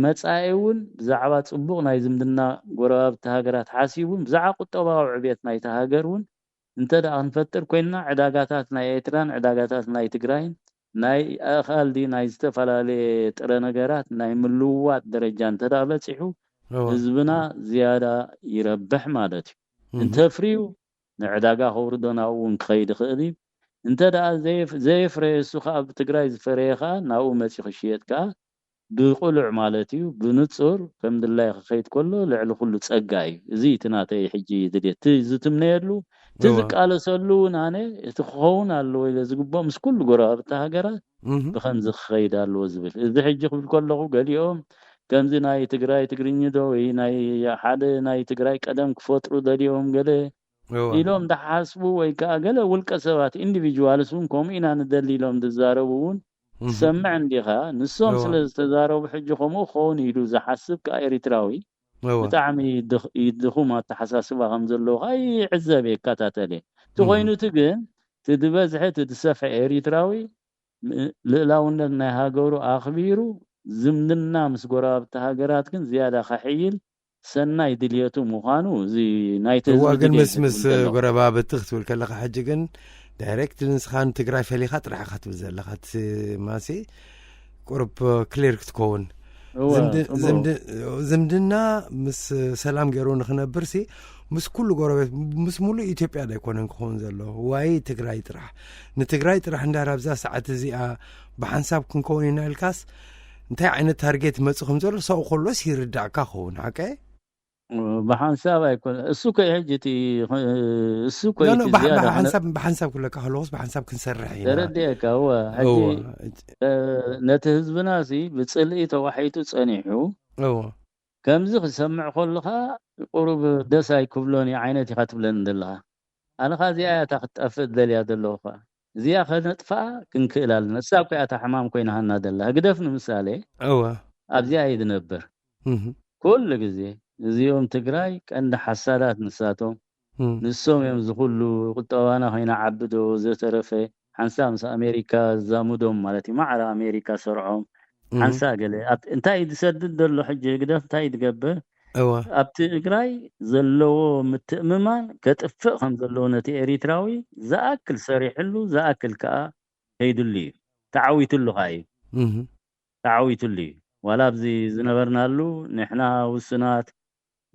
مصايون بزعبات صبوق ناي زمدنا غراب تهاجرات حاسيبون بزعا قطباو عبيت ناي تهاجرون انت دا انفتر كوينا عداغاتات ناي ايتران عداغاتات ناي تግራይን ناي اخالدي ناي استفلالي ጥረ ነገራት ناي ملوات درجان تدابصيحو حزبنا زياده يربح مالتي انت فريو نعداغا خوردنا ون خيد خدي انت دا زي فريسو خاب تግራይ زفريخا ناو مصي خشيتكا بقلع مالتي بنصر فمد الله خيد كله لعل كله تصقاي زي تناتي حجي دديت زتمنيلو تزقال سلون انا تخون الله الى زغبو مس كل غراب تهاجرات بخنز خيد الله زبل اذا حجي كله قاليوم كمزي ناي تግራይ تግርኝ دو ناي حد ناي تግራይ قدم كفطرو دليوم غله إلهم دحاسبو ወይ ካገለ ወልቀ ሰባት ኢንዲቪጁዋልሱን ኮሚና እንደሊሎም ተዛረቡን سمع عندها نسوم سلازتزارو بحجكم خون يدو زحسب كايريتراوي بتعمي يدخو ما تحساسبا غمزلو هاي عزبي كاتاتلي تغينو تجن تدبزحت تدسفع ايريتراوي لاوندنا هاغورو اخبيرو زمدنا مسغراب تهاجرات كن زياده خحيل سناي دليتو مخانو زي نايت واغن مسمس غربا بتخت والكلخ حجكن دايركت نسخان تግራይ فليخ طرح خات بزلخات ماسي قرب كليرك تكون زمدنا مس سلام غيرو نخنبرسي مس كل غربت مس مولو ኢትዮጵያ ላይ ኮነን ኮን ዘሎ ዋይ ትግራይ ጥራሕ ንትግራይ ጥራሕ እንዳራብዛ ሰዓት እዚኣ በሐንሳብ ክንኮን ኢልካስ እንታይ ዓይነት ታርጌት መጽኹም ዘሎ ሰው ኩሉ ሲርዳዕካ ኾን ሓቀ بحنساب يكون السوق يهجتي السوق لا لا زيادة بحنساب كلك خلاص بحنساب كنسرحينا ترديك هو حجي نتهز بناسي بتصلي توحيتو تصنيحو كم زخ سمع خلها قرب دساي كبلوني عينتي خاتبلن دلها أنا خازي آيات أفضل يا دلوخا زي أخذ نطفأ كنكلال نساب كأتا حمام كوينها نادلها قدفن مثالي أبزي أيد نبر كل جزي زيوم تجراي كأن حسادات نساتهم نسوم يمزخلوا قلت أنا هنا عبدو زي ترفه حنسام أمريكا زامودهم مالتي ما على أمريكا سرعهم حنسا قالي انتاي تسدد دلو حجة قدف انتاي تقبل أبتي تجراي زلو متأممان كتفقهم زلو نتي إريتراوي زاكل سريح له زاكل كا هيدلي تعويت له هاي تعويت لي ولا بزي زنبرنا له نحنا والسنات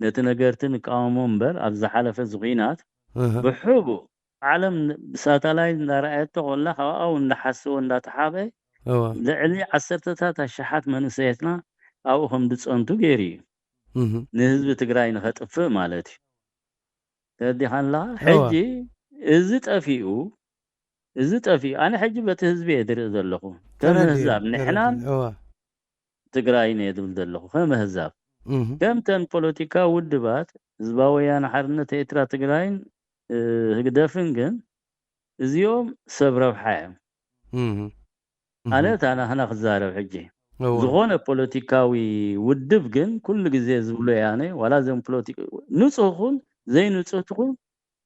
نتنقرتن قامون بر أبز حلف زغينات بحبو عالم ساتلايت نرأيته والله أو نحسو نتحابي لعلي عسرتها الشحات من سيتنا أو هم دتصنتو غيري نهزب تقراي نخطف مالتي تدي حان لا حجي ازت أفيو أنا حجي بتهزبي يدري ذلخو كم هزاب نحنا تقراي نيدل ذلخو كم هزاب كم تن بوليتيكا ودبات زباويان حرنة إترا تقراين هقدافن زيوم سبرو حايم أنا هنا خزارة حجي زغونة بوليتيكاوي ودب جن كل جزء زبلو يعني ولا زي بوليتيكا نصوخون زي نصوخون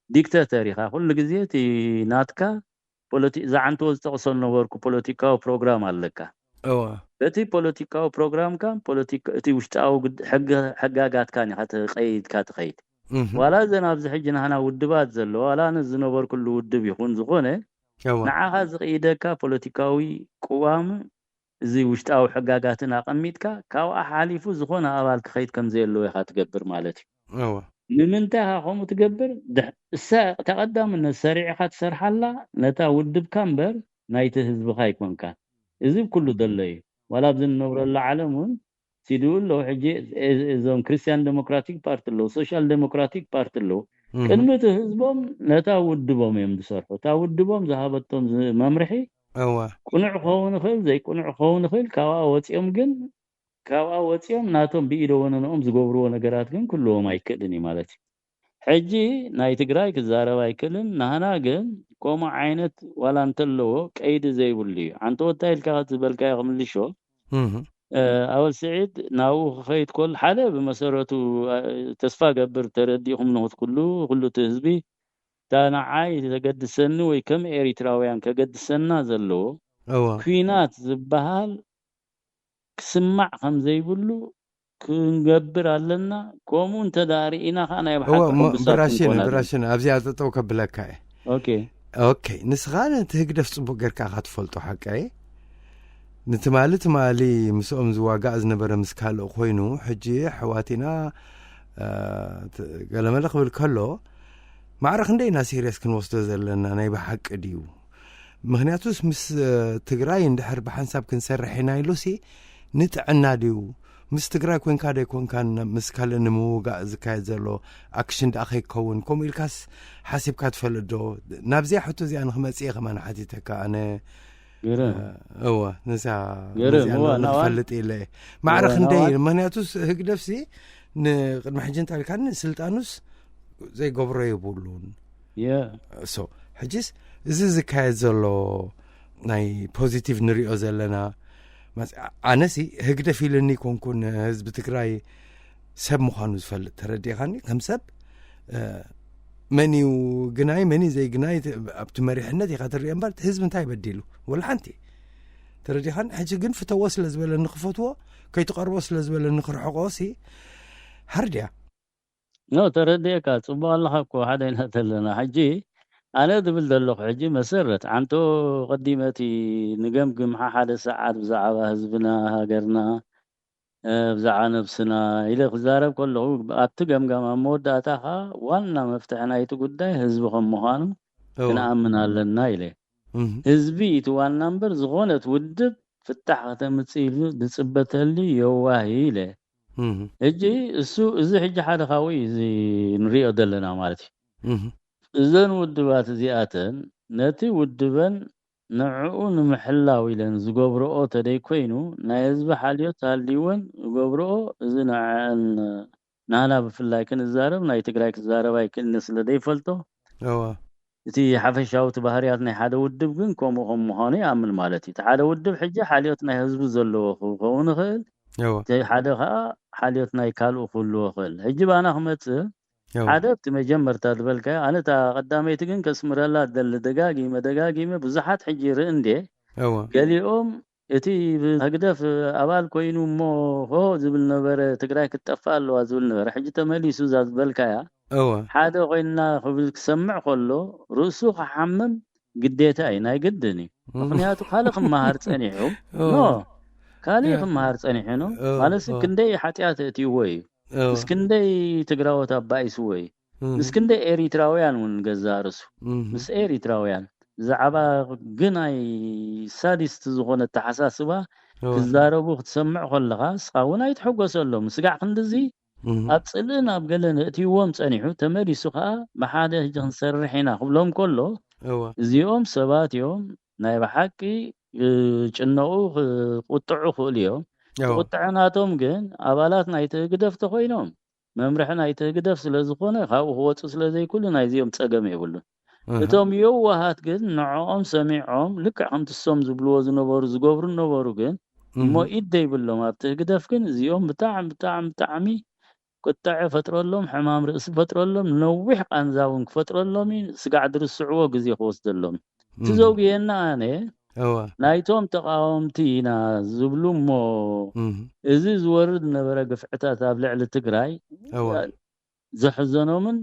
ديكتاتوري كل جزء تي ناتكا بوليتي زعنتو استقصلنا وركو بوليتيكا وبروغرام علىك تي بوليتيكا وبروغرام كان بوليتيكا تي وشتاو حقاقات كان حتى قيد كاتقيد ولا زي نابز حجنا هنا ودبات زلو ولا نزنور كل ودب يكون زغونة نعها زقيدكا بوليتيكاوي قوام زي وشتاو حقاقاتنا قميتكا كاو أحاليفو زغونة أبالك خيط كم زي اللو يخا تقبر مالتي من انتهى خمو تقبر تقدم ان السريع خات سرحلا نتا ودب كامبر نايته حزب خاي كون كان إذا كله دلي ولا بزن نور العالمون سيدول لو حجي زوم كريستيان ديموكراتيك بارت لو سوشيال ديموكراتيك بارت لو كلمة حزبهم نتا ودبهم يمدسرحو تا ودبهم ذهبتهم ممرحي كنع خون خل زي كنع خون خل كوا وصيم جن كوا وصيم ناتهم بيدونهم زغبرو ነገራት ግን كلهم አይከድኒ ማለት حجي ناي تግራይ كزارባ አይከልን ናና ግን ቆማ አይነት ወላ እንተለው ቀይድ ዘይብልዩ አንተ ወታይል ካት በልካ ይምልሾ اول سعيد ناو خيت كل حاله بمسرته تسفا قبر ترديهم نوت كله تهزبي تانا عاي تقد سنه وي كم اريتراويان كقد سنه زلو كوينات زبحال كسمع خم زيبلو كنقبر علنا كومون تدارينا انا يبحث براشين ابزي اتو كبلكاي اوكي نسخان تهقدف صبو غيركا خاتفلطو حقاي نتمالت مالي مسوم زواقا ازنبر مسكالو خوينو حجي حواتنا قال ملخ بالكلو معرخ ندينا سيريس كنوصدو زلنا انا بحق ديو مغنياتوس مس تግራይ እንደحر بحنساب كنسرحينا يلوسي نتعنا ديو مس تግራይ كون كاده كون كان مسكال نموغا زكاي زلو اكشن اخي كون كوم الكاس حاسب كاتفلدو نابزي حتو زي انا خمصي كمان حديتك انا نسا هو نفلت إليه معرخ ندي مهنياتوس هيك نفسي قد ما حجنت على كان سلطانوس زي قبره يبولون سو حجس زكاي زلو ناي بوزيتيف نريو زلنا أنسي هيك دفيلني كون حزب تግራይ سب مخانو زفلت تردي خاني كم سب منيو جناي مني زي جناي بتمريحنتي خاطر ينبر حزب نتاي بديلو ولا حنتي تردي خان حاجه جن في تواصل زبل نخفتوا كي تقرب وصل زبل نخرح قوسي هرديا نو تردي كاتب الله كو حدا ينهتلنا حجي انا دبل دلخ حجي مسرت عنتو قديمتي نجمجم حدا ساعات بزعبه حزبنا هاجرنا بزعا نفسنا إلى خزارب كله أتجمع موداتها وانا مفتحنا يتقدّي حزبهم مهانم كنا أمنا لنا إليه حزبي توان نمبر زغونة ودب فتحت متصيل دصبت لي يواهي إليه እጂ እሱ እዚ ሕጂ ሓደ ኻዊ እዚ ንሪኦ ዘለና ማለት እዩ እዘን ውድባት እዚኣተን ነቲ ውድበን ንዕኡ ንምሕላው ኢለን ዝገብርኦ ተደይኮይኑ ናይ ህዝቢ ሓልዮት ሃልይወን ዝገብርኦ እዚ ናና ብፍላይ ክንዛረብ ናይ ትግራይ ክዛረብ ኣይክእልኒ ስለ ዘይፈልጦ እቲ ሓፈሻዊ ባህርያት ናይ ሓደ ውድብ ግን ከምኡ ከም ምዃኑ ይኣምን ማለት እዩ። እቲ ሓደ ውድብ ሕጂ ሓልዮት ናይ ህዝቢ ዘለዎ ክኸውን ይኽእል ሓደ ከዓ ሓልዮት ናይ ካልኡ ክህልዎ ይኽእል። ሕጂ ባና ክመፅእ ሓደ እቲ መጀመርታ ዝበልካዮ ኣነ እታ ቀዳመይቲ ግን ከስምረላ ደሊ ደጋጊመ ብዙሓት ሕጂ ርእንዴ ገሊኦም እቲ ብህግደፍ ኣባል ኮይኑ እሞ ዝብል ነበረ ትግራይ ክትጠፍእ ኣለዋ ዝብል ነበረ ሕጂ ተመሊሱ እዛ ዝበልካያ ሓደ ኮይንና ክብል ክሰምዕ ከሎ ርእሱ ክሓምም ግዴታ እዩ ናይ ግድን እዩ። ምክንያቱ ካልእ ክመሃር ፀኒሑ ካልእ ክመሃር ፀኒሑ ነው ማለት ክንደይ ሓጢኣት እትይዎ እዩ ምስክንደይ ትግራዎት ኣባኢስዎ እዩ ምስክንደይ ኤሪትራውያን እውን ገዛ ርእሱ ምስ ኤሪትራውያን ዛዕባ ግናይ ሳዲስቲ ዝኾነ ተሓሳስባ ክዛረቡ ክትሰምዕ ከለኻ ንስኻ እውን ኣይትሐጎሰሎም ስጋዕ ክንድዚ ኣብ ፅልእን ኣብ ገለን እትይዎም ፀኒሑ ተመሊሱ ከዓ ብሓደ ሕጂ ክንሰርሕ ኢና ክብሎም ከሎ እዚኦም ሰባት እዮም ናይ ብሓቂ ጭነቑ ክቁጥዑ ክእሉ እዮም ቁጥዕናቶም ግን ኣባላት ናይቲ ህግደፍ ተኮይኖም መምርሒ ናይቲ ህግደፍ ስለ ዝኾነ ካብኡ ክወፁ ስለ ዘይክእሉ ናይዚኦም ፀገም የብሉን። እቶም የዋሃት ግን ንዕኦም ሰሚዖም ልክዕ ከምቲ እሶም ዝብልዎ ዝነበሩ ዝገብሩ ነበሩ ግን እሞ ኢድ ዘይብሎም ኣብቲ ህግደፍ ግን እዚኦም ብጣዕሚ ቁጣዕ ፈጥረሎም ሕማም ርእሲ ፈጥረሎም ነዊሕ ቃንዛ እውን ክፈጥረሎም ስጋዕ ድርስዕዎ ግዜ ክወስደሎም እቲ ዘውግየና ኣነ ናይቶም ተቃወምቲ ኢና ዝብሉ እሞ እዚ ዝወርድ ነበረ ግፍዕታት ኣብ ልዕሊ ትግራይ ዘሕዘኖምን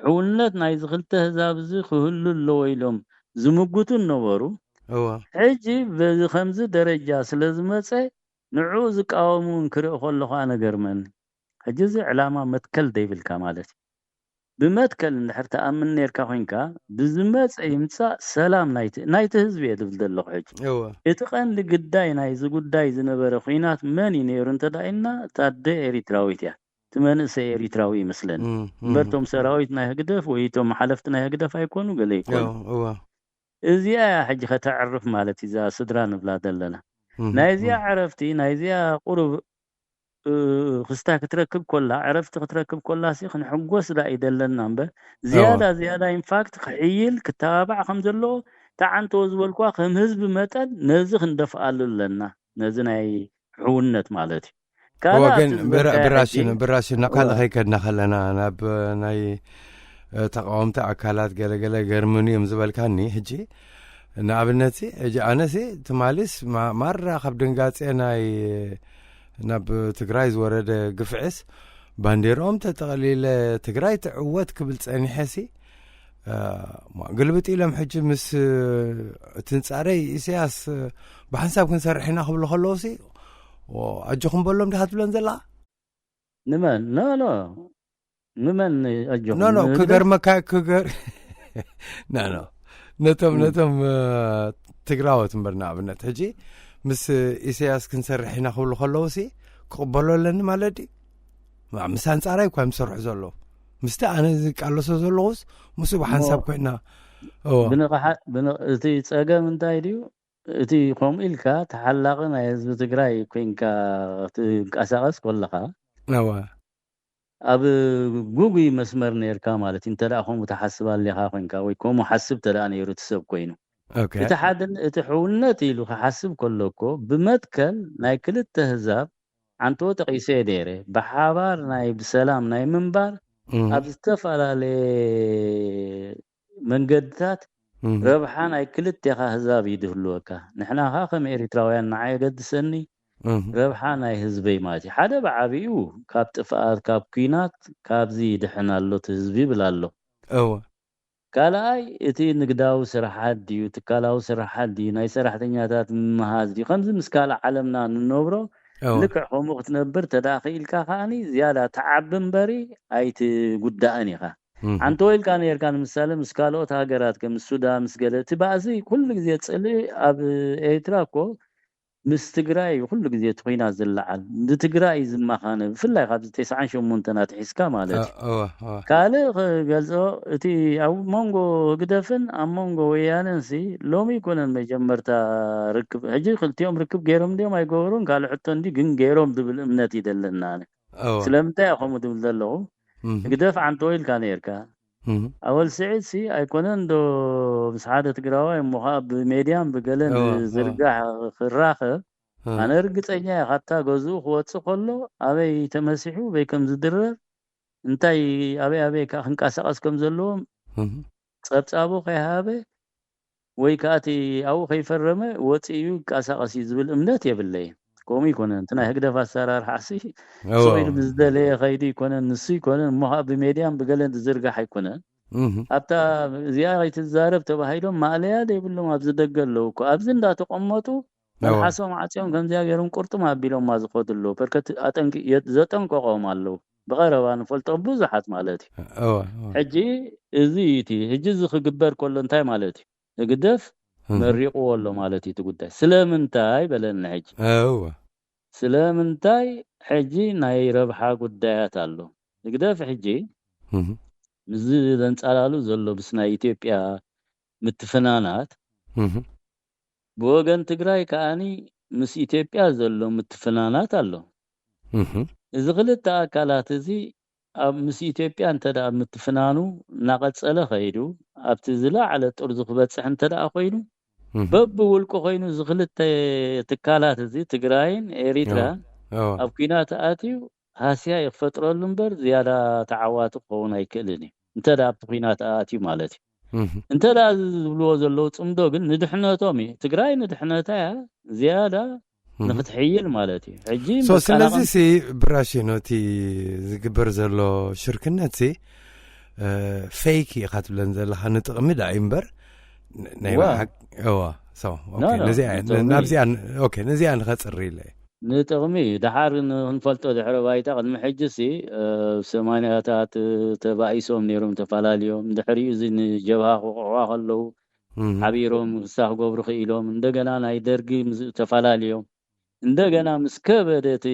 ሕውነት ናይ ዝክልተ ህዛብ እዚ ክህሉ ኣለዎ ኢሎም ዝምግቱ ነበሩ ሕጂ በዚ ከምዚ ደረጃ ስለ ዝመፀ ንዑ ዝቃወሙን ክርኢ ከለኹ ኣነ ገርመኒ ሕጂ እዚ ዕላማ መትከል ዘይብልካ ማለት ብመትከል እንድሕር ተኣምን ነርካ ኮይንካ ብዝመፀ ይምፃእ ሰላም ናይቲ ህዝቢ እየ ዝብል ዘለኹ ሕጂ እቲ ቀንዲ ግዳይ ናይዚ ጉዳይ ዝነበረ ኩናት መን እዩ ነይሩ እንተዳኢልና ታደ ኤሪትራዊት እያ እቲ መንእሰይ ኤሪትራዊ ይመስለኒ እምበርቶም ሰራዊት ናይ ህግደፍ ወይ እቶም ሓለፍቲ ናይ ህግደፍ ኣይኮኑ ገለ ይኮኑ እዚኣ ሕጂ ከተዕርፍ ማለት እዛ ስድራ ንብላ ዘለና ናይዚኣ ዕረፍቲ ናይዚኣ ቁሩብ ክስታ ክትረክብ ኮላ ዕረፍቲ ክትረክብ ኮላ ሲ ክንሕጎስ ዳ ይደለና እምበር ዝያዳ ኢንፋክት ክዕይል ክተባባዕ ከም ዘለዎ ተዓንቶ ዝበልኳ ከም ህዝቢ መጠን ነዚ ክንደፍኣሉ ኣለና ነዚ ናይ ሕውነት ማለት እዩ ወገን ብራሽን ናቃል ኸይከድና ከለና ናብ ናይ ተቃወምቲ ኣካላት ገለገለ ገርምኑ እዮም ዝበልካኒ ሕጂ ንኣብነት ሕጂ ኣነሲ ትማሊስ ማራ ካብ ድንጋፄ ናይ ናብ ትግራይ ዝወረደ ግፍዕስ ባንዴሮም ተጠቕሊለ ትግራይ ትዕወት ክብል ፀኒሐሲ ግልብጥ ኢሎም ሕጂ ምስ ትንፃረይ ኢሳያስ ብሓንሳብ ክንሰርሕ ኢና ክብሉ ከለውሲ ኣጆኹም በሎም ዲኻ ትብለን ዘላ ንመን ንመን ኣጆኹም ኖ ክገርመካ ነቶም ትግራዎት እምበር ንኣብነት ሕጂ ምስ ኢሳያስ ክንሰርሕ ኢና ክብሉ ከለውሲ ክቕበሎ ኣለኒ ማለት ዲ ምስ ኣንፃራይ እኳ ምሰርሑ ዘለዉ ምስቲ ኣነ ዝቃለሶ ዘለኹስ ምስ ብሓንሳብ ኮይና እቲ ፀገም እንታይ ድዩ እቲ ከምኡ ኢልካ ተሓላቂ ናይ ህዝቢ ትግራይ ኮይንካ ትንቀሳቀስ ከለካ ኣብ ጉጉይ መስመር ነርካ ማለት እንተዳ ከምኡ ተሓስብ ኣለካ ኮይንካ ወይ ከምኡ ሓስብ ተዳ ነይሩ ትሰብ ኮይኑ እቲ ሕውነት ኢሉ ክሓስብ ከለኮ ብመትከል ናይ ክልተ ህዛብ ዓንቶ ተቂሰ ነይረ ብሓባር ናይ ብሰላም ናይ ምንባር ኣብ ዝተፈላለየ መንገድታት ረብሓ ናይ ክልተኻ ህዛብ ይድህልወካ ንሕና ኸ ከም ኤሪትራውያን ንዓይ ገድሰኒ ረብሓ ናይ ህዝበይ ማለት እዩ ሓደ ብዓብዩ ካብ ጥፍኣት ካብ ኩናት ካብዚ ድሕናሎ እቲ ህዝቢ ይብል ኣሎ ካልኣይ እቲ ንግዳዊ ስራሓት ድዩ ትካላዊ ስራሓት ድዩ ናይ ሰራሕተኛታት ምምሃዝ ድዩ ከምዚ ምስ ካልእ ዓለምና ንነብሮ ልክዕ ከምኡ ክትነብር ተዳኺልካ ከዓኒ ዝያዳ ተዓቢ እምበሪ ኣይትጉዳእን ኢኻ አንተ ወይል ካን የርካን ምሳሌ ምስ ካልኦት ሃገራት ከም ሱዳን ምስ ገለ እቲ ባእዚ ኩሉ ግዜ ጽልኢ ኣብ ኤርትራ እኮ مستقراي كل جزء تقينا زلعل نتقراي زمخانه بفلاي خاب 98 تنات حسكا مالتي كاله غزو تي او مونغو قدفن ام مونغو وياننسي لومي كونن مجمرتا ركب هجي خلتيهم ركب غيرهم دي ما يغورون قال حتى اندي جن غيرهم دبل امنتي يدلنا سلامتا يخمو دبل دلو قدف عن طويل كان يركا اول سعيد سي ايكونن دو بسعاده تقراوي مخاب ميديان بقلن زرقاح خراخه انا ارغطኛ حتى غزو خوص كله ابي تمسحو بكم زدرر انتي ابي كنقاسقس كم زلوم صبصابو خيهابه ወይ ካቲ አው ከይፈረመ ወጪዩ ቃሳቃሲ ዝብል እምነት የብለይ ቆሚ ኮነ እንትና ህግደፍ አሰራር ሐሲ ሶይል ብዝደለ ኸይዲ ኮነ ንሱ ኮነ መሃብ ሚዲያም በገለንት ዝርጋ ሃይኮነ አታ ዚያራይት ዛረብ ተባሂሎም ማለያ ደብሎም አብዝደገለው እኮ አብዝ እንዳተቆመጡ መልሐሶም አጽዮም ከምዚያ ገሩን ቁርጥም አቢሎም ማዝቆትሎ በርከት አጠንቅ ዘጠንቆቆም አለው በቀረባን ፈልጦ ብዙሓት ማለት ሕጂ እዚቲ ሕጂ ዝኽግበር ኮሎ እንታይ ማለት እግደፍ መሪቁ ወሎ ማለት ይትጉዳይ ስለምንታይ በለና ሕጂ ስለምንታይ ሕጂ ናይ ረብሓ ጉዳያት አሎ እግደፍ ሕጂ ምዝ ዘንጻላሉ ዘሎ ብስናይ ኢትዮጵያ ምትፈናናት በወገን ትግራይ ካኒ ምስ ኢትዮጵያ ዘሎ ምትፈናናት አሎ እዚ ክልተ አካላት እዚ ኣብ ምስ ኢትዮጵያ እንተዳ ምትፈናኑ ናቀጸለ ኸይዱ ኣብቲ ዝላዕለ ጦር ዝኽበጽሕ እንተዳ ኮይኑ በብ ውልቆ ኮይኑ ዝኽልተ ትካላት እዚ ትግራይን ኤሪትራ ኣብ ኩናት ኣትዩ ሃስያ ይፈጥረሉ እምበር ዝያዳ ተዓዋቲ ክኸውን ኣይክእልን እንተዳ ኣብ ኩናት ኣትዩ ማለት እዩ እንተዳ ዝብልዎ ዘለው ጽምዶ ግን ንድሕነቶም ትግራይ ንድሕነታ ዝያዳ ንኽትሕይል ማለት እዩ ሕጂ ስለዚ ሲ ብራሽኖቲ ዝግበር ዘሎ ሽርክነት ሲ ፌክ ይኻትብለን ዘለኻ ንጥቕሚ ዳ እምበር ናይ ባሓቅ ነዚኣ ንኸፅሪ ኢለ ንጥቕሚ ድሓር ንፈልጦ ድሕረ ባይታ ቅድሚ ሕጂ ሲ ሰማንያታት ተባኢሶም ነይሮም ተፈላለዮም ድሕሪኡ እዚ ንጀብሃ ክቑዕዋ ከለዉ ሓቢሮም ክሳኽ ገብሩ ክኢሎም እንደገና ናይ ደርጊ ተፈላለዮም እንደገና ምስከበደቲ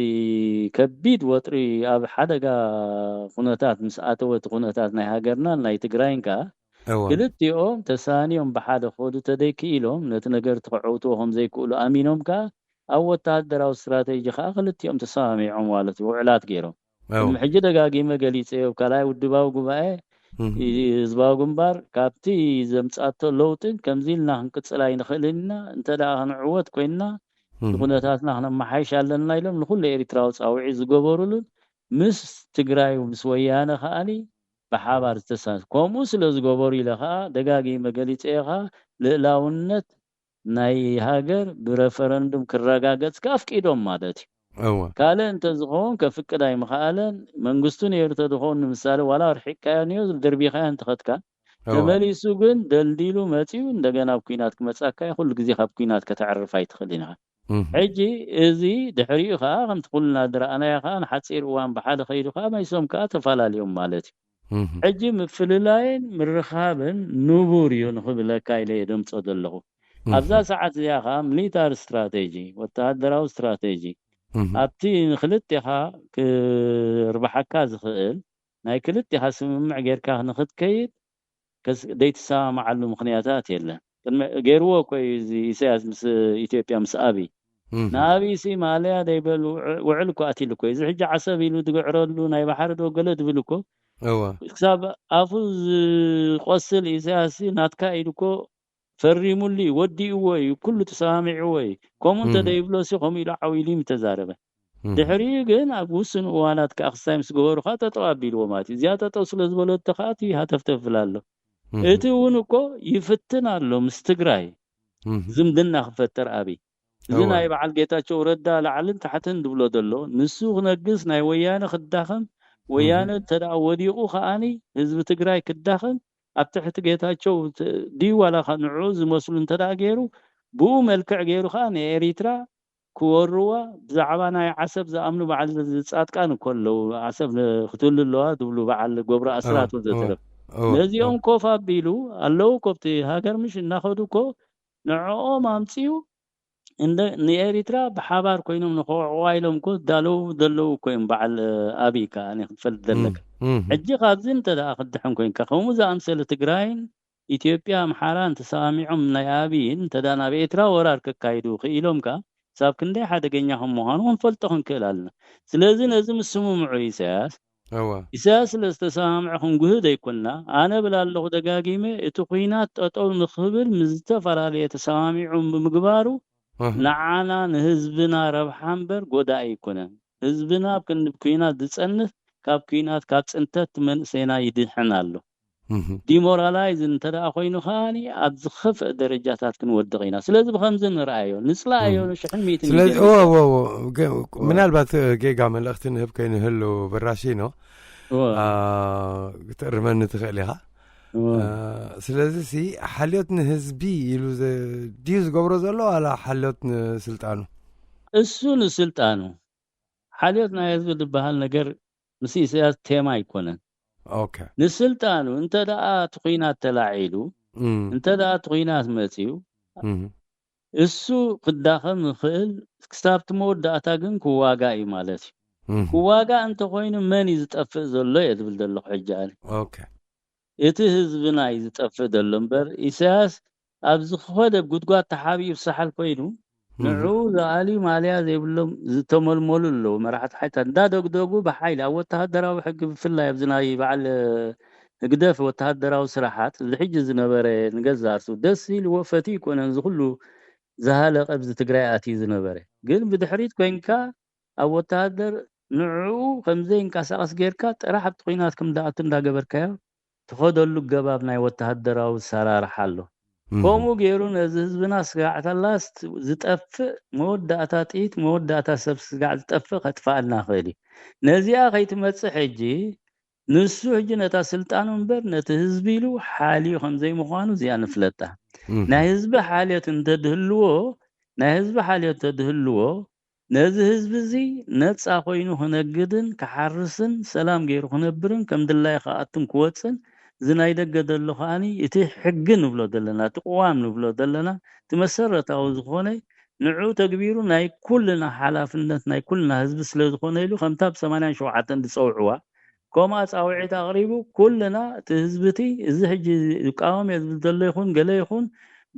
ከቢድ ወጥሪ ኣብ ሓደጋ ኩነታት ምስኣተወት ኩነታት ናይ ሃገርና ናይ ትግራይንካ ክልቲኦም ተሳኒዮም ብሓደ ኾዱ ተደይክኢሎም ነቲ ነገር ተኸዕውትዎ ከም ዘይክእሉ ኣሚኖም ከዓ ኣብ ወታደራዊ ስትራቴጂ ከዓ ክልቲኦም ተሰማሚዖም ማለት እዩ ውዕላት ገይሮም ሕጂ ደጋጊመ ገሊፀዮ ካልኣይ ውድባዊ ጉባኤ ህዝባዊ ግንባር ካብቲ ዘምጻቶ ለውጥን ከምዚ ኢልና ክንቅፅል ኣይንኽእልን እንተዳ ክንዕወት ኮይንና ኩነታትና ክነመሓይሽ ኣለና ኢሎም ንኩሉ ኤሪትራዊ ጻውዒ ዝገበሩሉን ምስ ትግራይ ምስ ወያነ ከኣኒ ብሓባር ዝተሳን ከምኡ ስለ ዝገበሩ ኢለ ከዓ ደጋጊመ ገሊፀዮ ከዓ ልእላውነት ናይ ሃገር ብረፈረንዱም ክረጋገጽ ካፍቂዶም ማለት እዩ ካልእ እንተዝኸውን ከፍቅድ ኣይምኽኣለን መንግስቱ ነይሩ ተድኸውን ንምሳሌ ዋላ ርሒቅካዮ ነዮ ደርቢኻዮ እንትኸትካ ተመሊሱ ግን ደልዲሉ መፂኡ እንደገና ኣብ ኩናት ክመጻካ ኩሉ ግዜ ካብ ኩናት ከተዕርፍ ኣይትኽእልን ኢኻ ሕጂ እዚ ድሕሪኡ ከዓ ከምቲ ኩልና ድረኣናዮ ከዓ ንሓፂር እዋን ብሓደ ኸይዱ ከዓ መይሶም ከዓ ተፈላለዮም ማለት እዩ ሕጂ ምፍልላይን ምርኻብን ንቡር እዩ ንኽብለካ ኢለ የደምፆ ዘለኹ ኣብዛ ሰዓት እዚኣ ከዓ ሚሊታሪ ስትራቴጂ ወተሃደራዊ ስትራቴጂ ኣብቲ ንክልቲኻ ክርባሓካ ዝኽእል ናይ ክልቲኻ ስምምዕ ጌርካ ንኽትከይድ ደይትሰማማዓሉ ምኽንያታት የለን ገይርዎ ኮይ እዚ ኢሳያስ ምስ ኢትዮጵያ ምስ ኣብይ ንኣብይ ሲ ማልያ ደይበሉ ውዕል እኮ ኣቲሉ ኮይ እዚ ሕጂ ዓሰብ ኢሉ ዝግዕረሉ ናይ ባሕሪ ዶ ገለ ድብል እኮ ክሳብ ኣፉ ዝቆስል ኢሳያስ ናትካ ኢሉ እኮ ፈሪሙሊ ወዲእዎ እዩ ኩሉ ተሰማሚዕዎ እዩ ከምኡ እንተደይብሎ ሲ ከምኡ ኢሉ ዓዊሉ ተዛረበ ድሕሪኡ ግን ኣብ ውስን እዋናት ከዓ ክሳይ ምስ ገበሩ ከዓ ጠጠው ኣቢልዎ ማለት እዩ እዚኣ ጠጠው ስለ ዝበለቶ ከዓ እቲ ሃተፍተፍል ኣሎ እቲ እውን እኮ ይፍትን ኣሎ ምስ ትግራይ ዝምድና ክፈጠር ኣብይ እዚ ናይ በዓል ጌታቸው ረዳ ላዕልን ታሕትን ድብሎ ዘሎ ንሱ ክነግስ ናይ ወያነ ክዳኸም ወያነ ተዳ ወዲቑ ከኣኒ ህዝቢ ትግራይ ክዳኸም ኣብ ትሕቲ ጌታቸው ዲዋላ ንዑ ዝመስሉ እንተዳ ገይሩ ብኡ መልክዕ ገይሩ ከዓ ንኤሪትራ ክወርዋ ብዛዕባ ናይ ዓሰብ ዝኣምኑ በዓል ዝጻጥቃን ከለው ዓሰብ ክትልለዋ ድብሉ በዓል ጎብራ ኣስራት ወዘተረፍ ነዚኦም ኮፍ ኣቢሉ ኣለው ኮብቲ ሃገር ምሽ እናኸዱ ኮ ንዕኦም ኣምፂኡ عند نيريترا بحبار كوينهم نخوعوايلهم كو دالو كوين بعل أبيكا يعني فلدلك حجي خابزين تدا أخدحهم كوين كخوموزا أمثلة تقراين إثيوبيا محاران تسامعهم نيابين تدا نابيترا ورار كايدو خيلهم كا ساب كندي حدا جنيهم مهانون فلتهم كلالنا سلازين لازم السمو معيساس إساس لاستسامعهم جهد يكوننا أنا بلا الله دقاقيمة اتقينات أطول نخبر مزتفر على تسامعهم بمقبارو نعانا نهزبنا ربحان بر قدا يكونن هزبنا بكن بكينات دسنت كاب كينات كاب سنتت من سينا يدحنا له ديمورالايز انت دا خوينو خاني ابزخف درجاتات كنودقينا سلاذ بخمزن رايو نصلايو شحن ميتين سلاذ من البات جيجا من الاخت نهب كاين هلو براشينو تقرمن تخليها سلاذ سي حاليتنا هزبي يلو ديوز قبرو زلو على حاليتنا سلطانو السون سلطانو حاليتنا هزبي دبهال نجر مسي سياس تيما يكونن اوكي نسلطانو انت دا تقينات تلاعيلو انت دا تقينات متيو السو قداخل نخل كتابت موداتا كن كواغاي مالتي كواغا انت خوين من يزطفق زلو يدبل دلو حجالي اوكي اتي حزبنا يزطفق دلمبر اساس ابز خود غدغا تحابيب سحل كوينو نعوذ علي ماليا زي بلهم زتململلو مرحت حتى دادوغدوغو بحيل او تهدراو حق في الله يبزناي بعل قداف وتهدراو سراحات الحج زنبره نغزارسو دسيل وفتي كون نزخلو زهاله قبز تقراياتي زنبره قل بدحريت كوينكا او تهدر نعو خمزين كاساس غيركا راح بتقيناتكم داعت اندا غبركايو تخدلو غباب ناي وتهدراو سرار حلو كومو غيرون حزبنا سقعت لاست زطف موداتا طيت موداتا سبس قاعد زطف خطفالنا خيلي نزيا خيتمص حجي نسو حجنتا سلطان منبر نت حزبيلو حالي خمزي مخانو زيان فلطا نا حزب حاليت انتدهلو نا حزب حاليت تدهلو نز حزب زي نصا خوينو هنگدن كحرسن سلام غير هنبرن كمدلاي خاطم كوصن زناي دغدلو خاني يتي حقن بلو دلنا تقوام بلو دلنا تمسرتاو زخوني نعو تكبيرو ناي كلنا حلافنت ناي كلنا حزب سلازخونه يلو 87 دصوعوا كوما صاوعي تقريبو كلنا تحزبتي እዚ ሕጂ قاوم يزدل يخون قال يخون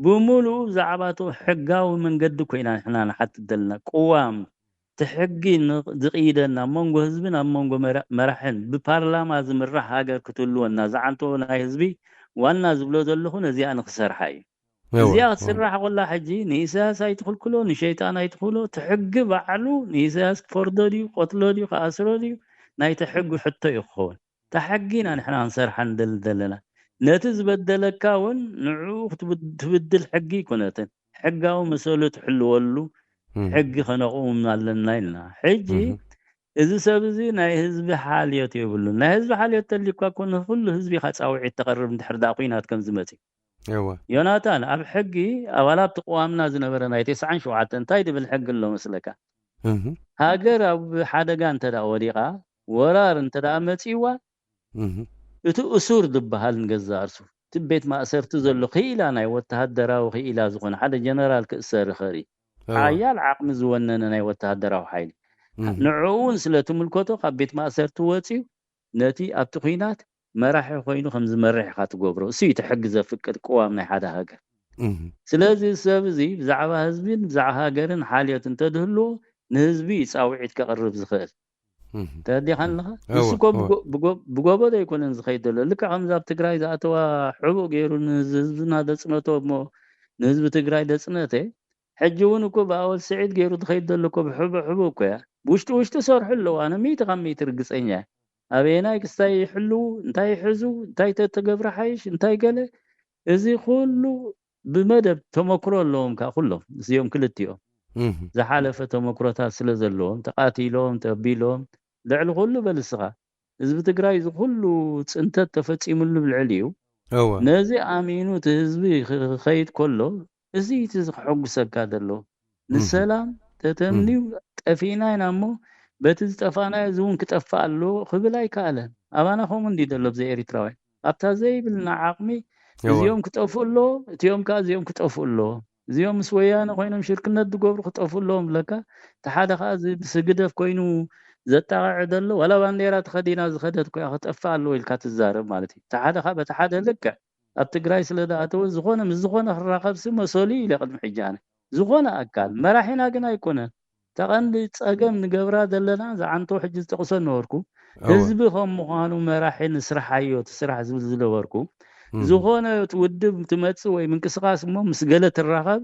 بمولو زعباتو حقاو منقد كوينا احنا حتى دلنا قوام تحقي زقيدنا مونغو حزبنا مونغو مرحن ببارلاما زمرح هاجر كتلونا زعنتو ناي حزبي وانا زبلو دلخون ازي انا خسر حي ازي خسرح والله حجي نيساس يدخل كلو نشيطان يدخلو تحق بعلو نيساس فردودي قتلودي خاسرودي ناي تحقو حتى يخون تحقينا نحن نصرح ندلدلنا نتز بدلكاون نعو تبدل حقي كنتن حقاو مسولو تحلولو حق خنقوم لنا لنا حجي اذا سبزي ناي حزب حاليت يبلو ناي حزب حاليت اللي كون كل حزب خاصاوعي تقرب ندحر داقينات كم زمتي ايوا يوناتان اب حقي اولا بتقوامنا زنبرنا 97 انتاي دبل حق له مسلكا هاجر اب حدغا انت دا وديقا ورار انت دا مصيوا እቱ እሱር ድበሃል ንገዛርሱ ትቤት ማእሰርቱ ዘሎ ኺላ ናይ ወተሃደራው ኺላ ዝኾነ ሓደ ጀነራል ክእሰር ኸሪ ሓያል ዓቅሚ ዝወነነ ናይ ወተሃደራው ሓይሊ ንዑውን ስለትምልከቶ ካብ ቤት ማእሰርቱ ወፂው ነቲ ኣብቲ ኺናት መራሒ ኮይኑ ከም ዝመርሕ ካትገብሮ እሱ ይተሕግዘ ፍቅድ قوام ናይ ሓደ ሃገር ስለዚ ሰብዚ ብዛዕባ ህዝብን ብዛዕባ ሃገርን ሓልዮት እንተድህልዎ ንህዝቢ ጻውዒት ከቅርብ ዝኽእል تدي خلها نسكو بغوبو دا يكون زخيدل لك عمزاب تግራይ زاتوا حبو غيرو نزبنا دصنتو مو نزب تግራይ دصنته حجون كو باول سعيد غيرو تخيدل كو بحبو كو يا وشتو سرحلو انا 100 متر رغصينيا ابينا كستاي يحلو انتاي يحزو انتاي تتغبر حيش انتاي قال ازي كله بمدب تمكرو لهم كلهم زيهم كلتيهم زحالفه تمكرتات سلازلهم تقاتيلهم تبيلهم لعل كله بلسغا حزب تግራይ كله صنتت تفصيملو بالعليو نزي امينو تحزبي خيط كله ازي تزحق سكادلو للسلام تتمنيو طفينا ينامو بتزطفانا زون كطفالو خبلاي كاله ابانا هم اندي دلو زي اريتراوي ابتا زي بالنا عقمي زيوم كطفولو تيوم كازيوم كطفولو እዚኦም ምስ ወያነ ኮይኖም ሽርክነት ዝገብሩ ክጠፍሎም ለካ ተሓደ ከዓ ብስግደፍ ኮይኑ ዘጣቃዕ ዘሎ ወላ ባንዴራ ተኸዲና ዝኸደት ኮይና ክጠፍእ ኣለዎ ኢልካ ትዛረብ ማለት እዩ ተሓደ ከዓ በቲ ሓደ ልክዕ ኣብ ትግራይ ስለዝኣተወ ዝኾነ ምስ ዝኾነ ክራኸብሲ መሰሉ ኢለ ቅድሚ ሕጂ ኣነ ዝኾነ ኣካል መራሒና ግን ኣይኮነን ተቐንዲ ፀገም ንገብራ ዘለና ዝዓንቶ ሕጂ ዝጠቕሶ ነበርኩ ህዝቢ ከም ምዃኑ መራሒ ንስራሓዮ ትስራሕ ዝብል ዝነበርኩ ዝኾነ ውድብ ትመጽእ ወይ ምንቅስቃስ እሞ ምስ ገለ ትራኸብ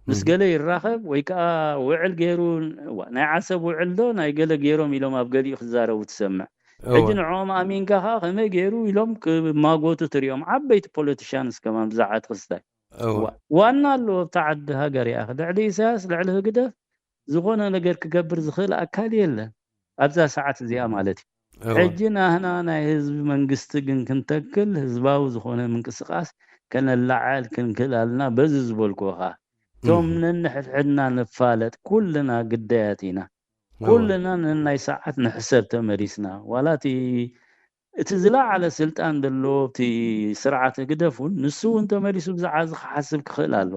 ምስ ገለ ይራኸብ ወይ ከዓ ውዕል ገይሩ ናይ ዓሰብ ውዕል ዶ ናይ ገለ ገይሮም ኢሎም ኣብ ገሊኡ ክዛረቡ ትሰምዕ ሕጂ ንዖም ኣሚንካ ከዓ ከመይ ገይሩ ኢሎም ማጎቱ ትሪኦም ዓበይቲ ፖለቲሽያንስ ከማን ብዛዕት ክስታይ ዋና ኣለዎ ኣብታ ዓዲ ሃገር እያ ልዕሊ ኢሳያስ ልዕሊ ህግደፍ ዝኾነ ነገር ክገብር ዝኽእል ኣካል የለን ኣብዛ ሰዓት እዚኣ ማለት እዩ ሕጂ ናህና ናይ ህዝቢ መንግስቲ ግን ክንተክል ህዝባዊ ዝኾነ ምንቅስቃስ ከነላዓል ክንክእል ኣለና በዚ ዝበልክዎ ከዓ ቶም ነንሕድሕድና ንፋለጥ ኩልና ግዳያት ኢና ኩልና ነናይ ሰዓት ንሕሰብ ተመሪስና ዋላቲ እቲ ዝለዓለ ስልጣን ዘለዎ እቲ ስርዓት ህግደፉን ንሱ እውን ተመሪሱ ብዛዕባ ዝሓስብ ክኽእል ኣሎ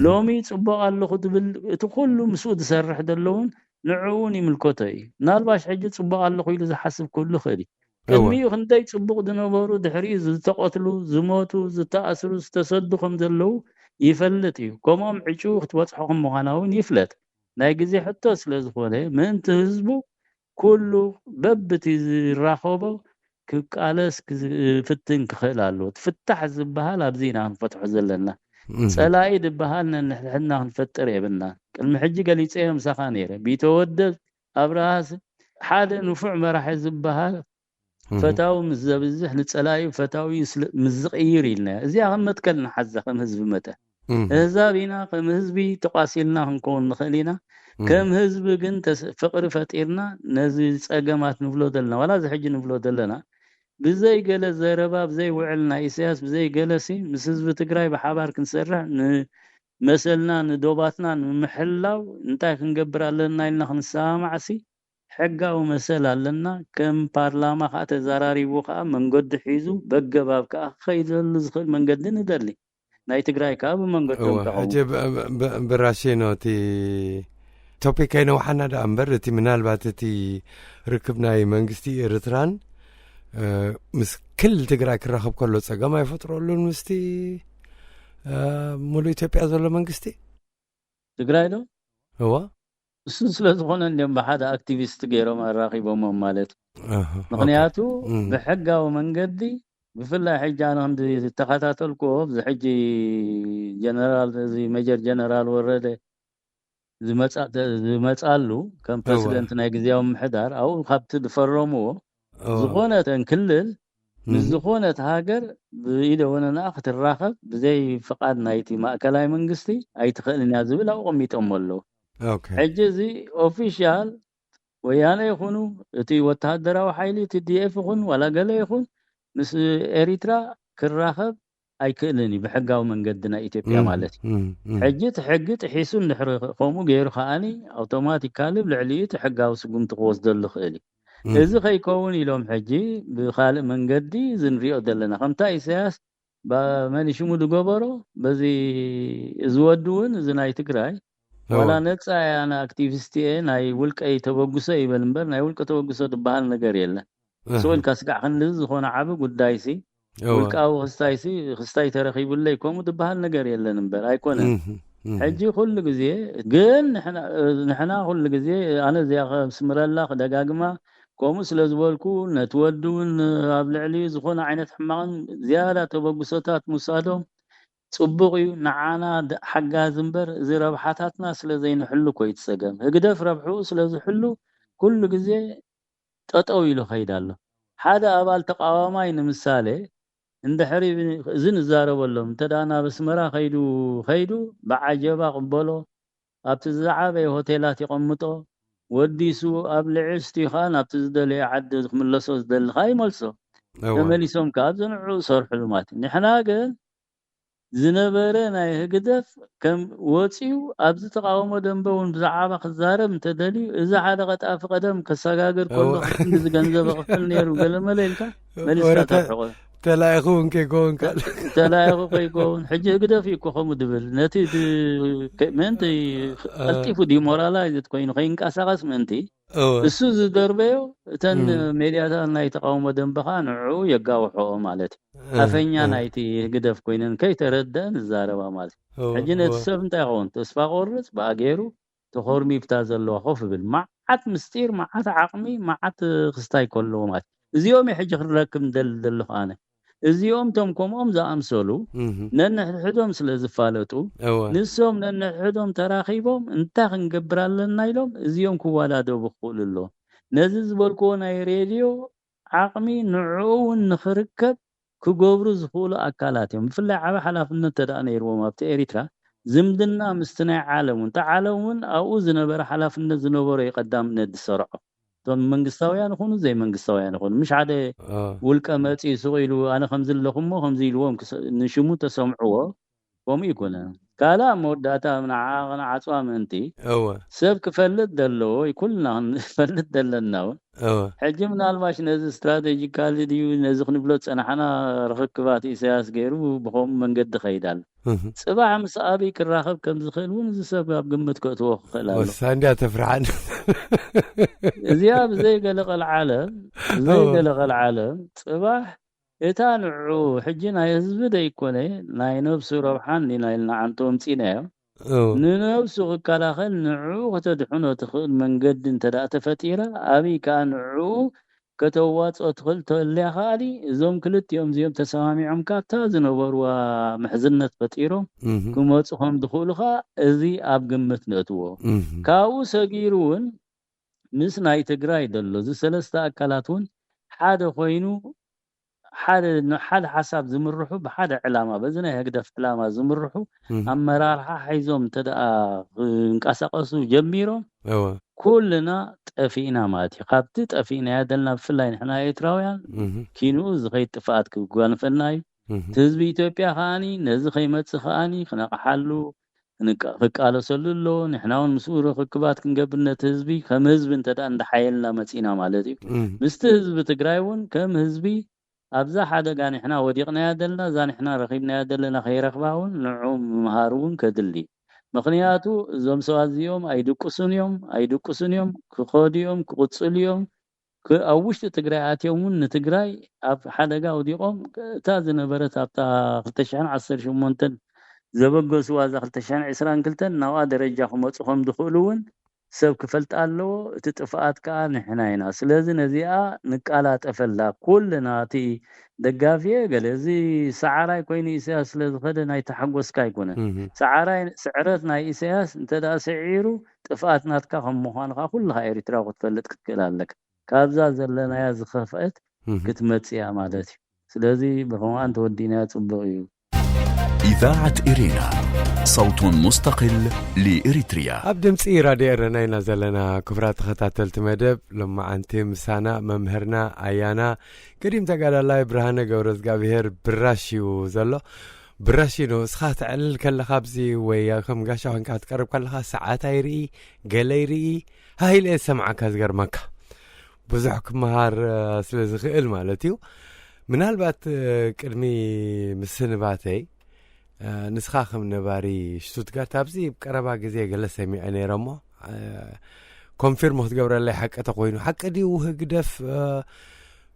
ሎሚ ጽቡቕ ኣለኹ ትብል እቲ ኩሉ ምስኡ ዝሰርሕ ዘለውን ንዕውን ይምልከቶ እዩ ናልባሽ ሕጂ ጽቡቕ ኣለኹ ኢሉ ዝሓስብ ኩሉ ኽእል ቅድሚኡ ክንደይ ጽቡቕ ዝነበሩ ድሕሪኡ ዝተቆትሉ ዝሞቱ ዝተኣስሩ ዝተሰዱ ከም ዘለዉ ይፈልጥ እዩ ከምኦም ዕጩ ክትበፅሑ ከም ምዃና እውን ይፍለጥ ናይ ግዜ ሕቶ ስለ ዝኾነ ምእንቲ ህዝቡ ኩሉ በብቲ ዝራኸቦ ክቃለስ ክፍትን ክኽእል ኣለዎ ትፍታሕ ዝበሃል ኣብዚ ኢና ክንፈትሖ ዘለና ጸላኢ ዝበሃል ነንሕድሕድና ክንፈጥር የብልና ቅድሚ ሕጂ ገሊፀ ምሳኻ ነይረ ቢተወደድ ኣብርሃስ ሓደ ንፉዕ መራሒ ዝበሃል ፈታዊ ምስ ዘብዝሕ ንጸላኢ ፈታዊ ምስ ዝቕይር ኢልና እዚኣ ከም መትከል ንሓዛ ከም ህዝቢ መጠ ህዛብ ኢና ከም ህዝቢ ተቋሲልና ክንከውን ንኽእል ኢና ከም ህዝቢ ግን ፍቕሪ ፈጢርና ነዚ ፀገማት ንብሎ ዘለና ዋላ ዝሕጂ ንብሎ ዘለና ብዘይ ገለ ዘረባ ብዘይ ውዕል ናይ ኢሳያስ ብዘይ ገለሲ ምስ ህዝቢ ትግራይ ብሓባር ክንሰርሕ ንመሰልና ንዶባትና ንምሕላው እንታይ ክንገብር ኣለና ኢልና ክንሰማማዕሲ ሕጋዊ መሰል ኣለና ከም ፓርላማ ከዓ ተዘራሪቡ ከዓ መንገዲ ሒዙ በገባብ ከዓ ከይዘሉ ዝኽእል መንገዲ ንደሊ ናይ ትግራይ ከዓ ብመንገዶም ሕጂ ብራሽኖ እቲ ቶፒክ ከይነውሓና ዳ እምበር እቲ ምናልባት እቲ ርክብ ናይ መንግስቲ ኤርትራን ምስ ክልል ትግራይ ክራኸብ ከሎ ፀገም ኣይፈጥረሉን ምስቲ ሙሉእ ኢትዮጵያ ዘሎ መንግስቲ ትግራይ ዶ እዋ እሱ ስለ ዝኾነ እንዲኦም ብሓደ ኣክቲቪስት ገይሮም ኣራኺቦሞም ማለት ምክንያቱ ብሕጋዊ መንገዲ ብፍላይ ሕጂ ኣነ ከምዚ ተኸታተልክዎ ብዚ ሕጂ ጀነራል እዚ ሜጀር ጀነራል ወረደ ዝመጻሉ ከም ፕሬዚደንት ናይ ግዜያዊ ምሕዳር ኣብኡ ካብቲ ዝፈረምዎ ዝኾነተን ክልል ምስ ዝኾነት ሃገር ብኢደ ወነና ክትራኸብ ብዘይ ፍቃድ ናይቲ ማእከላዊ መንግስቲ ኣይትኽእልን እያ ዝብል ኣብኡ ቀሚጦም ኣለዉ ሕጂ እዚ ኦፊሻል ወያነ ይኹኑ እቲ ወታደራዊ ሓይሊ እቲ ዲኤፍ ይኹን ዋላ ገለ ይኹን ምስ ኤሪትራ ክራኸብ ኣይክእልን እዩ ብሕጋዊ መንገዲ ናይ ኢትዮጵያ ማለት እዩ ሕጂ እቲ ሕጊ ጥሒሱ እንድሕሪ ከምኡ ገይሩ ከዓኒ ኣውቶማቲካሊ ብልዕሊኡ እቲ ሕጋዊ ስጉምቲ ክወስደሉ ክእል እዩ እዚ ከይከውን ኢሎም ሕጂ ብካልእ መንገዲ ዝንሪኦ ዘለና ከምታ ኢሳያስ መኒሽሙ ዝገበሮ በዚ ዝወዲ እውን እዚ ናይ ትግራይ ዋላ ነፃ ያነ ኣክቲቪስት እየ ናይ ውልቀይ ተበግሶ ይበል እምበር ናይ ውልቀ ተበግሶ ዝበሃል ነገር የለን ስኡልካ ስጋዕ ክንዲ ዝኾነ ዓብ ጉዳይሲ ውልቃዊ ክስታይ ተረኺቡለይ ከምኡ ዝበሃል ነገር የለን እምበር ኣይኮነን ሕጂ ኩሉ ግዜ ግን ንሕና ኩሉ ግዜ ኣነ እዚኣ ስምረላ ክደጋግማ ከምኡ ስለ ዝበልኩ ነቲ ወዲ እውን ኣብ ልዕሊኡ ዝኾነ ዓይነት ሕማቕን ዝያዳ ተበግሶታት ምውሳዶም ጽቡቕ እዩ ንዓና ሓጋዝ እምበር እዚ ረብሓታትና ስለ ዘይንሕሉ ኮይ ትሰገም ህግደፍ ረብሑ ስለ ዝሕሉ ኩሉ ግዜ ጠጠው ኢሉ ኸይድ ኣሎ ሓደ ኣባል ተቃዋማይ ንምሳሌ እንድሕሪ እዚ ንዛረበሎም እንተዳና በስመራ ኸይዱ ብዓጀባ ቅበሎ ኣብቲ ዝዓበየ ሆቴላት ይቐምጦ ወዲሱ ኣብ ልዕስቲ ከዓ ናብቲ ዝደለየ ዓዲ ክምለሶ ዝደሊ ከዓ ይመልሶ ተመሊሶም ከዓ ዝንዑ ሰርሑ ማለት ንሕና ግን ዝነበረ ናይ ህግደፍ ከም ወፂኡ ኣብዚ ተቃውሞ ደንበ እውን ብዛዕባ ክዛረብ እንተደልዩ እዚ ሓደ ቀጣፊ ቀደም ከሰጋግር ከሎ ክንዲ ዝገንዘብ ክፍል ነይሩ ገለ መለልካ መሊስካ ተሕቆ تلاقون كيكون كال تلاقي كيكون حجي قدا في كوخم دبل نتي منتي قلتيفو دي مورالايزد كوين كاساغاس منتي እሱ ዝደርበዮ እተን ሜድያታት ናይ ተቃውሞ ደንበኻ ንዑ የጋውሖ ማለት ኣፈኛ ናይቲ ግደፍ ኮይነን ከይተረድአን ዝዛረባ ማለት ሕጂ ነቲ ሰብ እንታይ ይኸውን ተስፋ ቆርፅ ብኣገይሩ ተኾርሚብታ ዘለዋ ኮፍ ብል መዓት ምስጢር መዓት ዓቕሚ መዓት ክስታይ ከለዎ ማለት እዚኦም ሕጂ ክረክብ እንደለኹ ኣነ እዚኦም ቶም ከምኦም ዝኣምሰሉ ነንሕድሕዶም ስለ ዝፋለጡ ንሶም ነንሕድሕዶም ተራኺቦም እንታይ ክንገብር ኣለና ኢሎም እዚኦም ክዋዳደው ብኽእሉ ኣሎ ነዚ ዝበልክዎ ናይ ሬድዮ ዓቕሚ ንዕኡን ንኽርከብ ክገብሩ ዝኽእሉ ኣካላት እዮም ብፍላይ ዓበ ሓላፍነት ተዳእ ነይርዎም ኣብቲ ኤሪትራ ዝምድና ምስቲ ናይ ዓለም እውን ዓለም እውን ኣብኡ ዝነበረ ሓላፍነት ዝነበሮ የቀዳምነት ዝሰርዖ ቶም መንግስታውያን ይኹኑ ዘይ መንግስታውያን ይኹኑ ምሽ ሓደ ውልቀ መፂ ስቑኢሉ ኣነ ከምዚ ኣለኹሞ ከምዚ ኢልዎም ንሽሙ ተሰምዕዎ ከምኡ ይኮነን ካልእ መወዳእታ ንዓፅዋ ምእንቲ ሰብ ክፈልጥ ዘለዎ ኩልና ክንፈልጥ ዘለና ሕጂ ምናልባሽ ነዚ ስትራቴጂካሊ ድዩ ነዚ ክንብሎ ፀናሕና ርክክባት ኢሳያስ ገይሩ ብከምኡ መንገዲ ከይዳል ፅባሕ ምስ ኣበይ ክራኸብ ከም ዝኽእል እውን እዚ ሰብ ኣብ ግምት ከእትዎ ክኽእል ኣሎ ወሳንድያ ተፍርሓን እዚኣ ብዘይገለ ቐልዓለም ፅባሕ እታ ንዑ ሕጂ ናይ ህዝቢ ደይኮነ ናይ ነብሱ ረብሓን ኢልና ዓንቶ ምፂናዮ ንነብሱ ክከላኸል ንዑ ከተድሕኖ ትኽእል መንገዲ እንተደኣ ተፈጢራ ኣብይ ከዓ ንዑ ከተዋፅኦ ትኽእል ተወልያ ከኣሊ እዞም ክልቲኦም እዚኦም ተሰማሚዖም ካብታ ዝነበርዋ ምሕዝነት ፈጢሮም ክመፁ ከም ዝኽእሉ ከዓ እዚ ኣብ ግምት ንእትዎ ካብኡ ሰጊሩ እውን ምስ ናይ ትግራይ ደሎ እዚ ሰለስተ ኣካላት እውን ሓደ ኮይኑ ሓደ ሓሳብ ዝምርሑ ብሓደ ዕላማ በዚ ናይ ህግደፍ ዕላማ ዝምርሑ ኣመራርሓ ሒዞም ተደኣ እንቀሳቀሱ ጀሚሮም ኩልና ጠፊእና ማለት እዩ ካብቲ ጠፊእና ያደልና ብፍላይ ንሕና ኤርትራውያን ኪንኡ ዝኸይድ ጥፍኣት ክጓንፈልና እዩ ህዝቢ ኢትዮጵያ ከዓኒ ነዚ ከይመፅእ ከዓኒ ክነቕሓሉ ክቃለሰሉ ኣሎ ንሕና እውን ምስኡ ርክክባት ክንገብር ነቲ ህዝቢ ከም ህዝቢ እንተደኣ እንዳሓየልና መፂና ማለት እዩ ምስቲ ህዝቢ ትግራይ እውን ከም ህዝቢ ኣብዛ ሓደጋ ንሕና ወዲቕናያ ዘለና እዛ ንሕና ረኺብናያ ዘለና ከይረኽባ እውን ንዑ ምምሃር እውን ከድሊ ምክንያቱ እዞም ሰባት እዚኦም ኣይድቁሱን እዮም ክኸዱ እዮም ክቕፅሉ እዮም ኣብ ውሽጢ ትግራይ ኣትዮም እውን ንትግራይ ኣብ ሓደጋ ወዲቖም እታ ዝነበረት ኣብታ 2018 ዘበገስዋ ዛ 2022 ናብኣ ደረጃ ክመፁ ከም ዝኽእሉ እውን ሰብ ክፈልጥ ኣለዎ እቲ ጥፍኣት ከዓ ንሕና ኢና ስለዚ ነዚኣ ንቃላጠፈላ ኩልና እቲ ደጋፊየ ገለ እዚ ሰዓራይ ኮይኑ ኢሳያስ ስለ ዝኸደ ናይ ተሓጎስካ ኣይኮነን ሰዓራይ ስዕረት ናይ ኢሳያስ እንተደኣ ስዒሩ ጥፍኣት ናትካ ከም ምዃንካ ኩልካ ኤርትራ ክትፈልጥ ክትክእል ኣለካ ካብዛ ዘለናያ ዝኸፍአት ክትመፅያ ማለት እዩ ስለዚ ብኸምኣን ተወዲናያ ፅቡቅ እዩ إذاعة إرينا صوت مستقل لإريتريا أب دمسي راديو إرنا زلنا كفرات خطاتلت مدب لما أنتي مسانا ممهرنا أيانا كريم تقال الله برهانة قورز قابهر براشي وزلو براشي نو سخات علل كلا خابزي وياكم قاشا وانك هتقرب كلا ساعات يري قليري هاي اللي سمعك هزقر مكا بزحكم مهار سلزخيل مالتيو من هالبات كلمي مسنباتي نسخاخم نباري شتوتغارت ابزي بقربا غزي غلا سمعنا رمو كونفيرم تغبر لي حق تقوينو حق دي وهغدف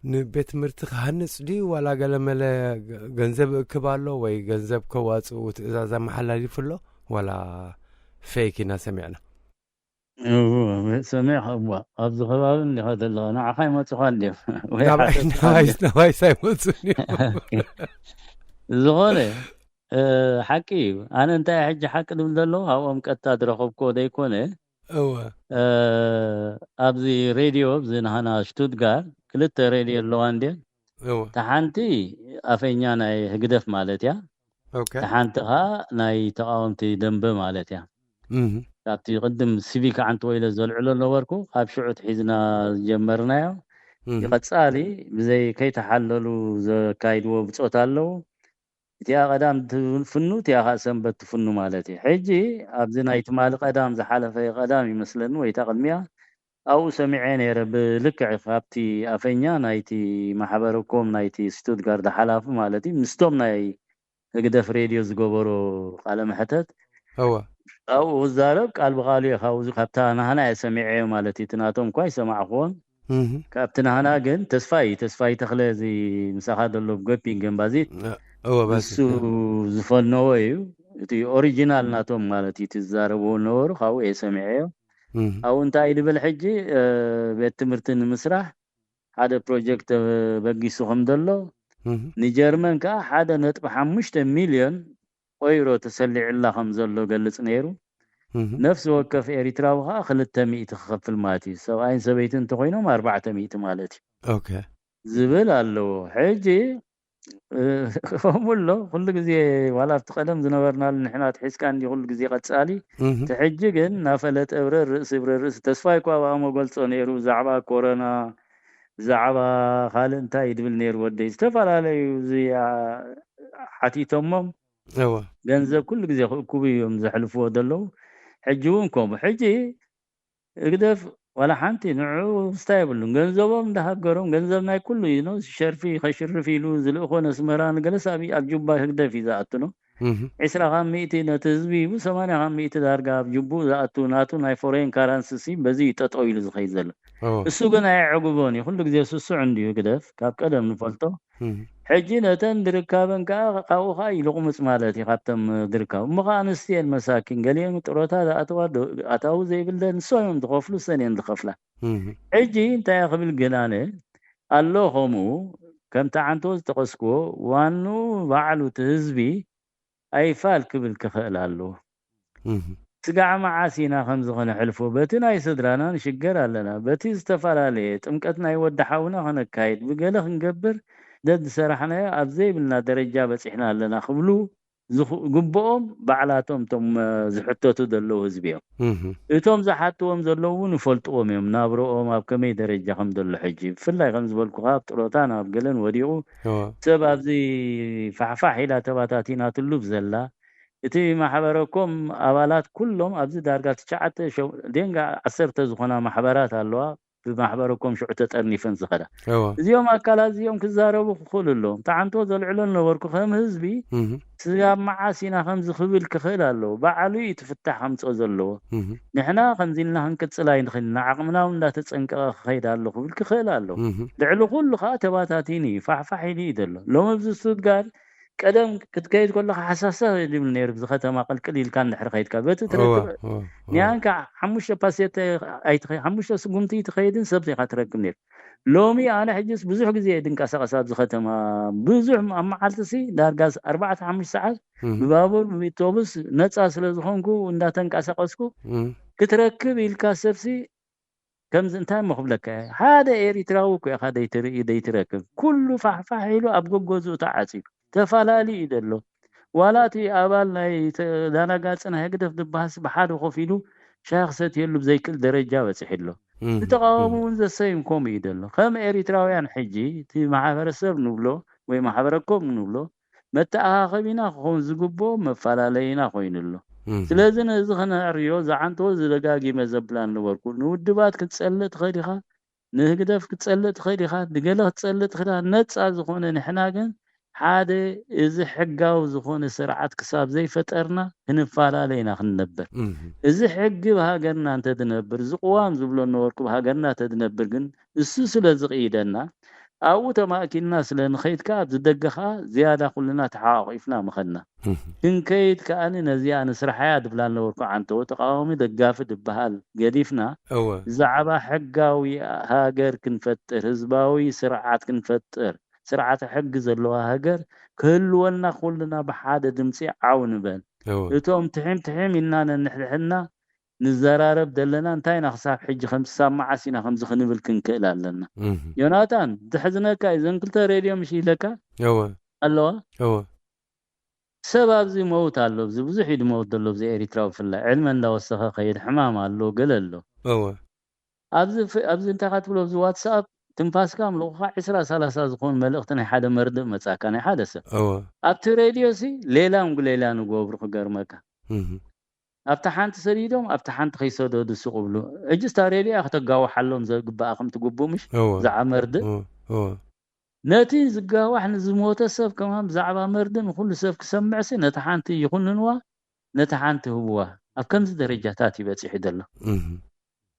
نبيت مرتخ هنص دي ولا غلمله ገንዘብ كبالو ወይ ገንዘብ ከዋጽኡ ትእዛዛ መሐላሊ ፍሎ ولا فيكنا سمعنا سمع هو ابز خباب هذا انا خاي ما تخلي نواي سايموتني زغله حكي انا انت حج حق دلو او مقطع درخبكو ديكونه ابزي راديو بزنهنا شتوتغارت كلت راديو لواندي تحنتي افينا ناي هغدف مالتيا تحنتها ناي تقاومتي دنب مالتيا كابتي قدم سيفيك عنت ويله زلعلو نوركو اب شعوت حزنا جمرنايو يقصالي بزي كيتحللو زكايدو بصوتالو تيا قدام تفنو تيا سنبت تفنو مالتي حجي ابزنا يتمال قدام زحلفه قدام يمسلن ويتقدميا أو سمعين يا رب لك عقابتي أفنيا نايتي محبركم نايتي ستوتغارد حلاف مالتي مستوم ناي هكذا في راديو زقبرو على محتت هو أو الزارب قال بغالي خاوز خبتانا هنا سمعي مالتي تناتهم كويس معهم كابتن هنا جن تسفاي تخلي زي مساحات اللي بقبين جنبازيت هو بس سو زفن نويو تي أوريجينال ناتهم مالتي تزاربو نور خاو سمعي أو أنت أيد بالحجي بيت تمرتن مسرح هذا بروجكت بقي سهم دلو نيجرمن كا هذا نطبع 5 مليون ايرو تسلع الله خمزلو قلص نيرو نفس وقف اريتراوها 300 تخفل ماتي سواء سبيتن تخوينهم 400 مالتي اوكي زبل الله حجي همولو كل غزي ولا تقدم زنبرنا نحنا تحس كان دي كل غزي قصالي تحجي جن نافلت ابرر رأس تسفاي كوا ما قلصو نيرو زعبا كورونا زعبا خال انت يدبل نير ودي استفعل زي حتيتهم هو ገንዘብ كل ጊዜ ኩብዮም ዘሕልፍዎ ደለው ሕጂውን ከምኡ ሕጂ እግደፍ ወላ ሓንቲ ንዑ ስታይብሉን ገንዘቦም እንዳሃገሮም ገንዘብ ናይ ኩሉ እዩ ነው ሸርፊ ከሽርፍ ኢሉ ዝልእኮ ነስመራ ንገለስ ኣብ ጁባ ህግደፍ እዩ ዝኣቱ ነው 20 ነቲ ህዝቢ ይቡ 80 ዳርጋ ኣብ ጅቡ ዝኣቱ ናቱ ናይ ፎሬን ካረንሲ በዚ ጠጠው ኢሉ ዝኸይድ ዘሎ እሱ ግን ኣይዕጉቦን እዩ ኩሉ ጊዜ ስሱዕ እንዲዩ ግደፍ ካብ ቀደም ንፈልጦ ሕጂ ነተን ድርካበን ካብኡኻ ይልቁምፅ ማለት እዩ ካብቶም ድርካብ እሞ ከዓ ኣንስትየን መሳኪን ገሊኦም ጥሮታ ዝኣተዋ ኣታዊ ዘይብለን ንሶም ዝኸፍሉ ሰነን ዝኸፍላ ሕጂ እንታይ ክብል ግን ኣነ ኣሎ ከምኡ ከምቲ ዓንቶ ዝተቐስክዎ ዋኑ ባዕሉ እቲ ህዝቢ ኣይፋል ክብል ክኽእል ኣለዎ ስጋዕ መዓሲና ከም ዝኾነ ሕልፎ በቲ ናይ ስድራና ንሽገር ኣለና በቲ ዝተፈላለየ ጥምቀት ናይ ወዲ ሓውና ክነካይድ ብገለ ክንገብር ደድ ሰራሕናዮ ኣብ ዘይብልና ደረጃ በፂሕና ኣለና ክብሉ ግቦኦም ባዕላቶም ቶም ዝሕተቱ ዘለዉ ህዝቢ እዮም እቶም ዝሓትዎም ዘለዉ ንፈልጥዎም እዮም ናብሮኦም ኣብ ከመይ ደረጃ ከም ዘሎ ሕጂ ብፍላይ ከም ዝበልኩ ካብ ጥሮታ ናብ ገለን ወዲቑ ሰብ ኣብዚ ፋሕፋሕ ኢላ ተባታቲናትሉ ብዘላ እቲ ማሕበረኮም ኣባላት ኩሎም ኣብዚ ዳርጋ 9 ደንጋ 10 ዝኾና ማሕበራት ኣለዋ ብማሕበረኮም ሽዑ ተጠርኒፈን ዝኸዳ እዚኦም ኣካላት እዚኦም ክዛረቡ ክኽእሉ ኣለዎም ተዓንቶ ዘልዕሎ ነበርኩ ከም ህዝቢ ስጋብ መዓሲና ከም ዝኽብል ክኽእል ኣለዎ ባዕሉ እዩ ትፍታሕ ከምፅኦ ዘለዎ ንሕና ከምዚልና ክንቅፅል ኣይንኽእልና ዓቕምና እንዳተፀንቀቐ ክኸይድ ኣሎ ክብል ክኽእል ኣለዎ ልዕሊ ኩሉ ከዓ ተባታቲኒ እዩ ፋሕፋሕ ኢሉ እዩ ዘሎ ሎሚ ኣብዚ ስትጋር ቀደም ክትከይድ ከለካ ሓሳሳ ይብል ነይሩ ብዝኸተማ ቅልቅል ኢልካ እንድሕር ከይድካ በቲ ትረክብ ኒያንካ 5 ፓሴት ኣይትኸይ 5 ስጉምቲ ትኸይድን ሰብ ዘይካ ትረክብ ነይሩ ሎሚ ኣነ ሕጂስ ብዙሕ ግዜ ድንቀሳቐስ ኣብዚ ከተማ ብዙሕ ኣብ መዓልቲ ዳርጋ 4-5 ሰዓት ብባቡር ብአውቶቡስ ነፃ ስለ ዝኾንኩ እንዳተንቀሳቐስኩ ክትረክብ ኢልካ ሰብሲ ከምዚ እንታይ መኽብለካ ሓደ ኤሪትራዊ እኮ ኢኻ ደይትረክብ ኩሉ ፋሕፋሕ ኢሉ ኣብ ጎጎዝኡ ተዓፂዩ ተፈላለዩ እዩ ዘሎ ዋላቲ ኣባል ናይ ዳናጋፅና ህግደፍ ድባስ ብሓደ ኮፍ ኢሉ ሻይ ክሰትየሉ ብዘይክእል ደረጃ በፂሑ ኣሎ ዝተቃወሙ እውን ዘሰይም ከምኡ እዩ ዘሎ ከም ኤሪትራውያን ሕጂ እቲ ማሕበረሰብ ንብሎ ወይ ማሕበረኮም ንብሎ መተኣኻኸቢና ክኸውን ዝግብኦ መፈላለይና ኮይኑ ኣሎ ስለዚ ነዚ ክነዕርዮ ዝዓንቶ ዝደጋጊመ ዘብላ ነበርኩ ንውድባት ክትፀልእ ትኸይድ ኢኻ ንህግደፍ ክትፀልእ ትኸይድ ኢኻ ንገለ ክትፀልእ ትኽእላ ነፃ ዝኾነ ንሕና ግን ሓደ እዚ ሕጋዊ ዝኾነ ስርዓት ክሳብ ዘይፈጠርና ክንፈላለይና ክንነብር እዚ ሕጊ ብሃገርና እንተድነብር ዝቕዋም ዝብሎ ነበርኩ ብሃገርና ተድነብር ግን እሱ ስለ ዝቕይደና ኣብኡ ተማእኪልና ስለ ንኸይድካ ኣብ ዝደገኻ ዝያዳ ኩልና ተሓቋቒፍና ምኸድና ክንከይድ ከኣነ ነዚኣ ንስራሕያ ድብላ ነበርኩ ዓንቶ ተቃዋሚ ደጋፊ ድበሃል ገዲፍና ዛዕባ ሕጋዊ ሃገር ክንፈጥር ህዝባዊ ስርዓት ክንፈጥር ስርዓት ሕጊ ዘለዋ ሃገር ክህልወና ኩልና ብሓደ ድምፂ ዓውንበን እቶም ትሕም ኢልና ነንሕድሕና ንዘራረብ ደለና እንታይና ክሳብ ሕጂ ከም ሰማዓሲና ከም ዝኽንብል ክንክእል ኣለና ዮናታን ዝሕዝነካ እዘን ክልተ ሬድዮ ምሽ ኢለካ ኣለዋ ሰብ ኣብዚ መውት ኣሎ ብዙሕ ኢድ መውት ዘሎ ብዚ ኤሪትራዊ ብፍላይ ዕልመ እንዳወሰኸ ከይድ ሕማም ኣሎ ገለ ኣሎ ኣብዚ እንታይ ትብሎ ብዚ ዋትስኣፕ ትንፋስካ ምልቑኻ 20-30 ዝኾን መልእኽቲ ናይ ሓደ መርድእ መጻካ ናይ ሓደ ሰብ ኣብቲ ሬድዮ ሲ ሌላ ንገብሩ ክገርመካ أفتحانت سريدهم أفتحانت خيسودو دسقبلو أجس تاريدي أختقاو حلهم زقباقم تقبو مش زعمرد ناتي زقاو إحنا زموت السف كمان زعبا مردن وكل سف كسمع سي نتحانت يخننوا نتحانت هو أكنز درجاتاتي بتصيح دلو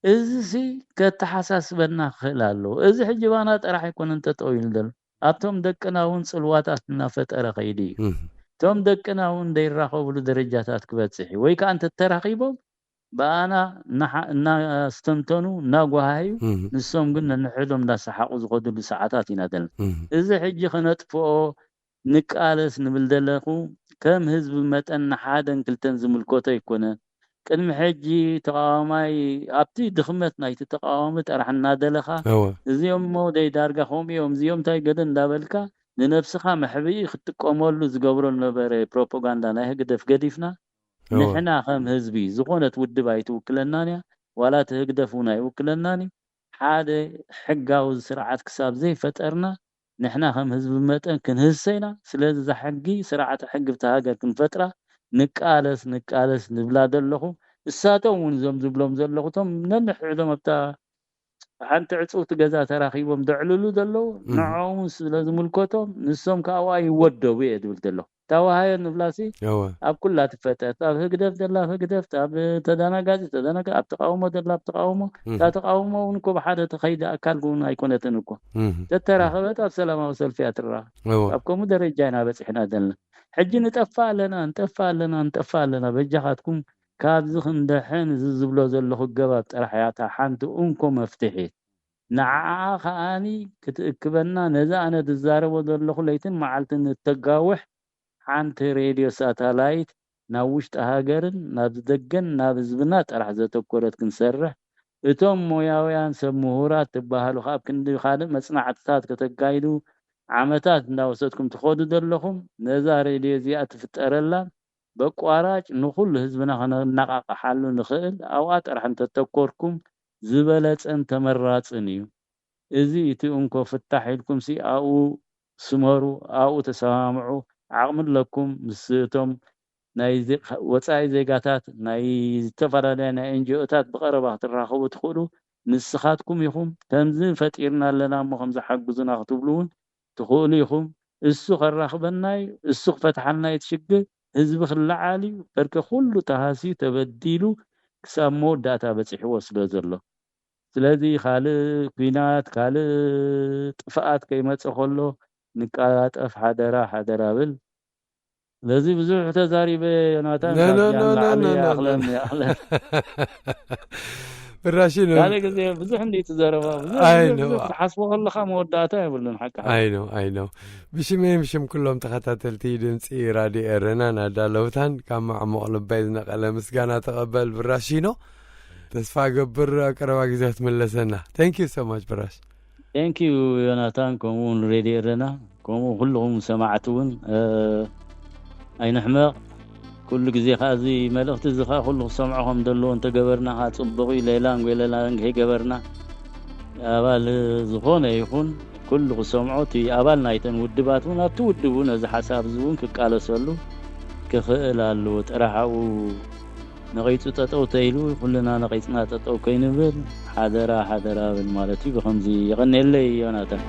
إزي كتحساس بنا خلالو إزي حجبانات راح يكون أنت طويل دل أبتم دكنا ونصلواتات نافت أرخيدي توم دكنا ون دير راخو بلو درجاتات كبتصحي ويك أنت تراقيبهم بأنا نا استمتنو ناقوهايو نسوم قلنا نحلهم دا سحاقو زغدو لساعتات ينادلن إذا حجي خنطفو نكالس نبلدلقو كم هزب متأن حادن كلتن زملكوتا يكونن كلم حجي تقاوماي أبتي دخمتنا يتقاومت أرح نادلخا زيوم مو دي دارقا خومي يوم زيوم تاي قدن دابلكا لنفسها محبي خطقومولو زقبرو نبري بروباغندا ناي قدف قديفنا نحنا خم هزبي زغونت ودبا يتوكلنانيا ولا تهقدفونا يوكلناني حاده حقاو سرعات كساب زي فترنا نحنا خم هزب متن كنهسينا سلاز حقي سرعات حق بتهاجر كنفتره نقالس نبلا دلخو الساتون زمزبلهم زلخوتم ننحدم بتا حنت عصوت غزا تراخيبهم دعللو دلو نعوم لازم الكوتم نسوم كاواي ودو بيد ولدلو تاواهاي نبلاسي اب كلها تفتت اب هقدف دلا هقدف اب تدانغاز اب تقاومو دلا بتقاومو تقاومو انكو بحاجه تخيد اكل كون ايكونتنكو تتراخبت اب سلامه وسلفيات الرا ابكم درجانا بس احنا دلنا حجي نطفى لنا بجحاتكم كابز خندحين زبلو زلخو غباب طرحياتا حانت انكم مفتحي نعا خاني كتكبنا نزا انا تزاربو زلخو ليتن معلتن تقاوح حانت راديو ساتلايت ناوشت هاجرن نابدغن نابزبنا طرح زتكورت كنسرح اتم موياويان سمهورات تباهلو خاب كندي خادم مصنعتات كتقايدو عمتات እንዳወሰድኩም ትخدو دلخم نزا راديو زيات تفطرلا بقواراጭ نخل ህዝብና ከነናቃቃሓሉ ንኽእል አዋት ራሕን ተተኮርኩም ዝበለጸን ተመራጽን እዩ እዚ እቲ እንኮ ፍታሕ ኢልኩም ሲ አኡ ስመሩ አኡ ተሰማምዑ ዓቅምለኩም ምስቶም ናይ ወጻይ ዜጋታት ናይ ዝተፈላልያ ናይ ኤንጂኦታት በቀረባ ትራኸቡ ትኽእሉ ንስኻትኩም ይኹም ከምዚ ፈጢርና ኣለና ሞ ከምዚ ሓግዙና ክትብሉን ትኽእሉ ይኹም እሱ ከራኽበናይ እሱ ፈትሐልና ይትሽግር ህዝብ خلعالي بركه كله تهاسي تبديلو كسام موداتا بصحي وسلو زلو ስለዚህ خالق ኩናት ካለ ጥፋት ከይመጽ ሆሎ ንቃጣፍ حدرا ብል ለዚህ ብዙ ተዛሪበ ዮናታን ያخلم براشينو قال كذا بزح عندي تزربا حسبه الله خا موداتا يقولون حق اي نو بشم كلهم تخاتلتي دمصي رادي ارنا نادالوتان كما عمقلب بايزنا قال مسغانا تقبل براشينو تسفا قبر قربا غزات ملسنا ثانك يو سو ماتش براش ثانك يو يوناتان كومون رادي ارنا كومو كلهم سمعتون اي نحمق كل جزء خازي ملخت زخا كله سمعهم دلو انت جبرنا هتصبغي ليلان هي جبرنا ابال زخونه يكون كل سمعوتي ابال نايتن ودباتون اتودبون از حساب زون كقالسلو كخلالو طرحو نقيت تطو تيلو كلنا نقيتنا تطو كينبل حدرا بالمالتي بخمزي يغني لي يوناتان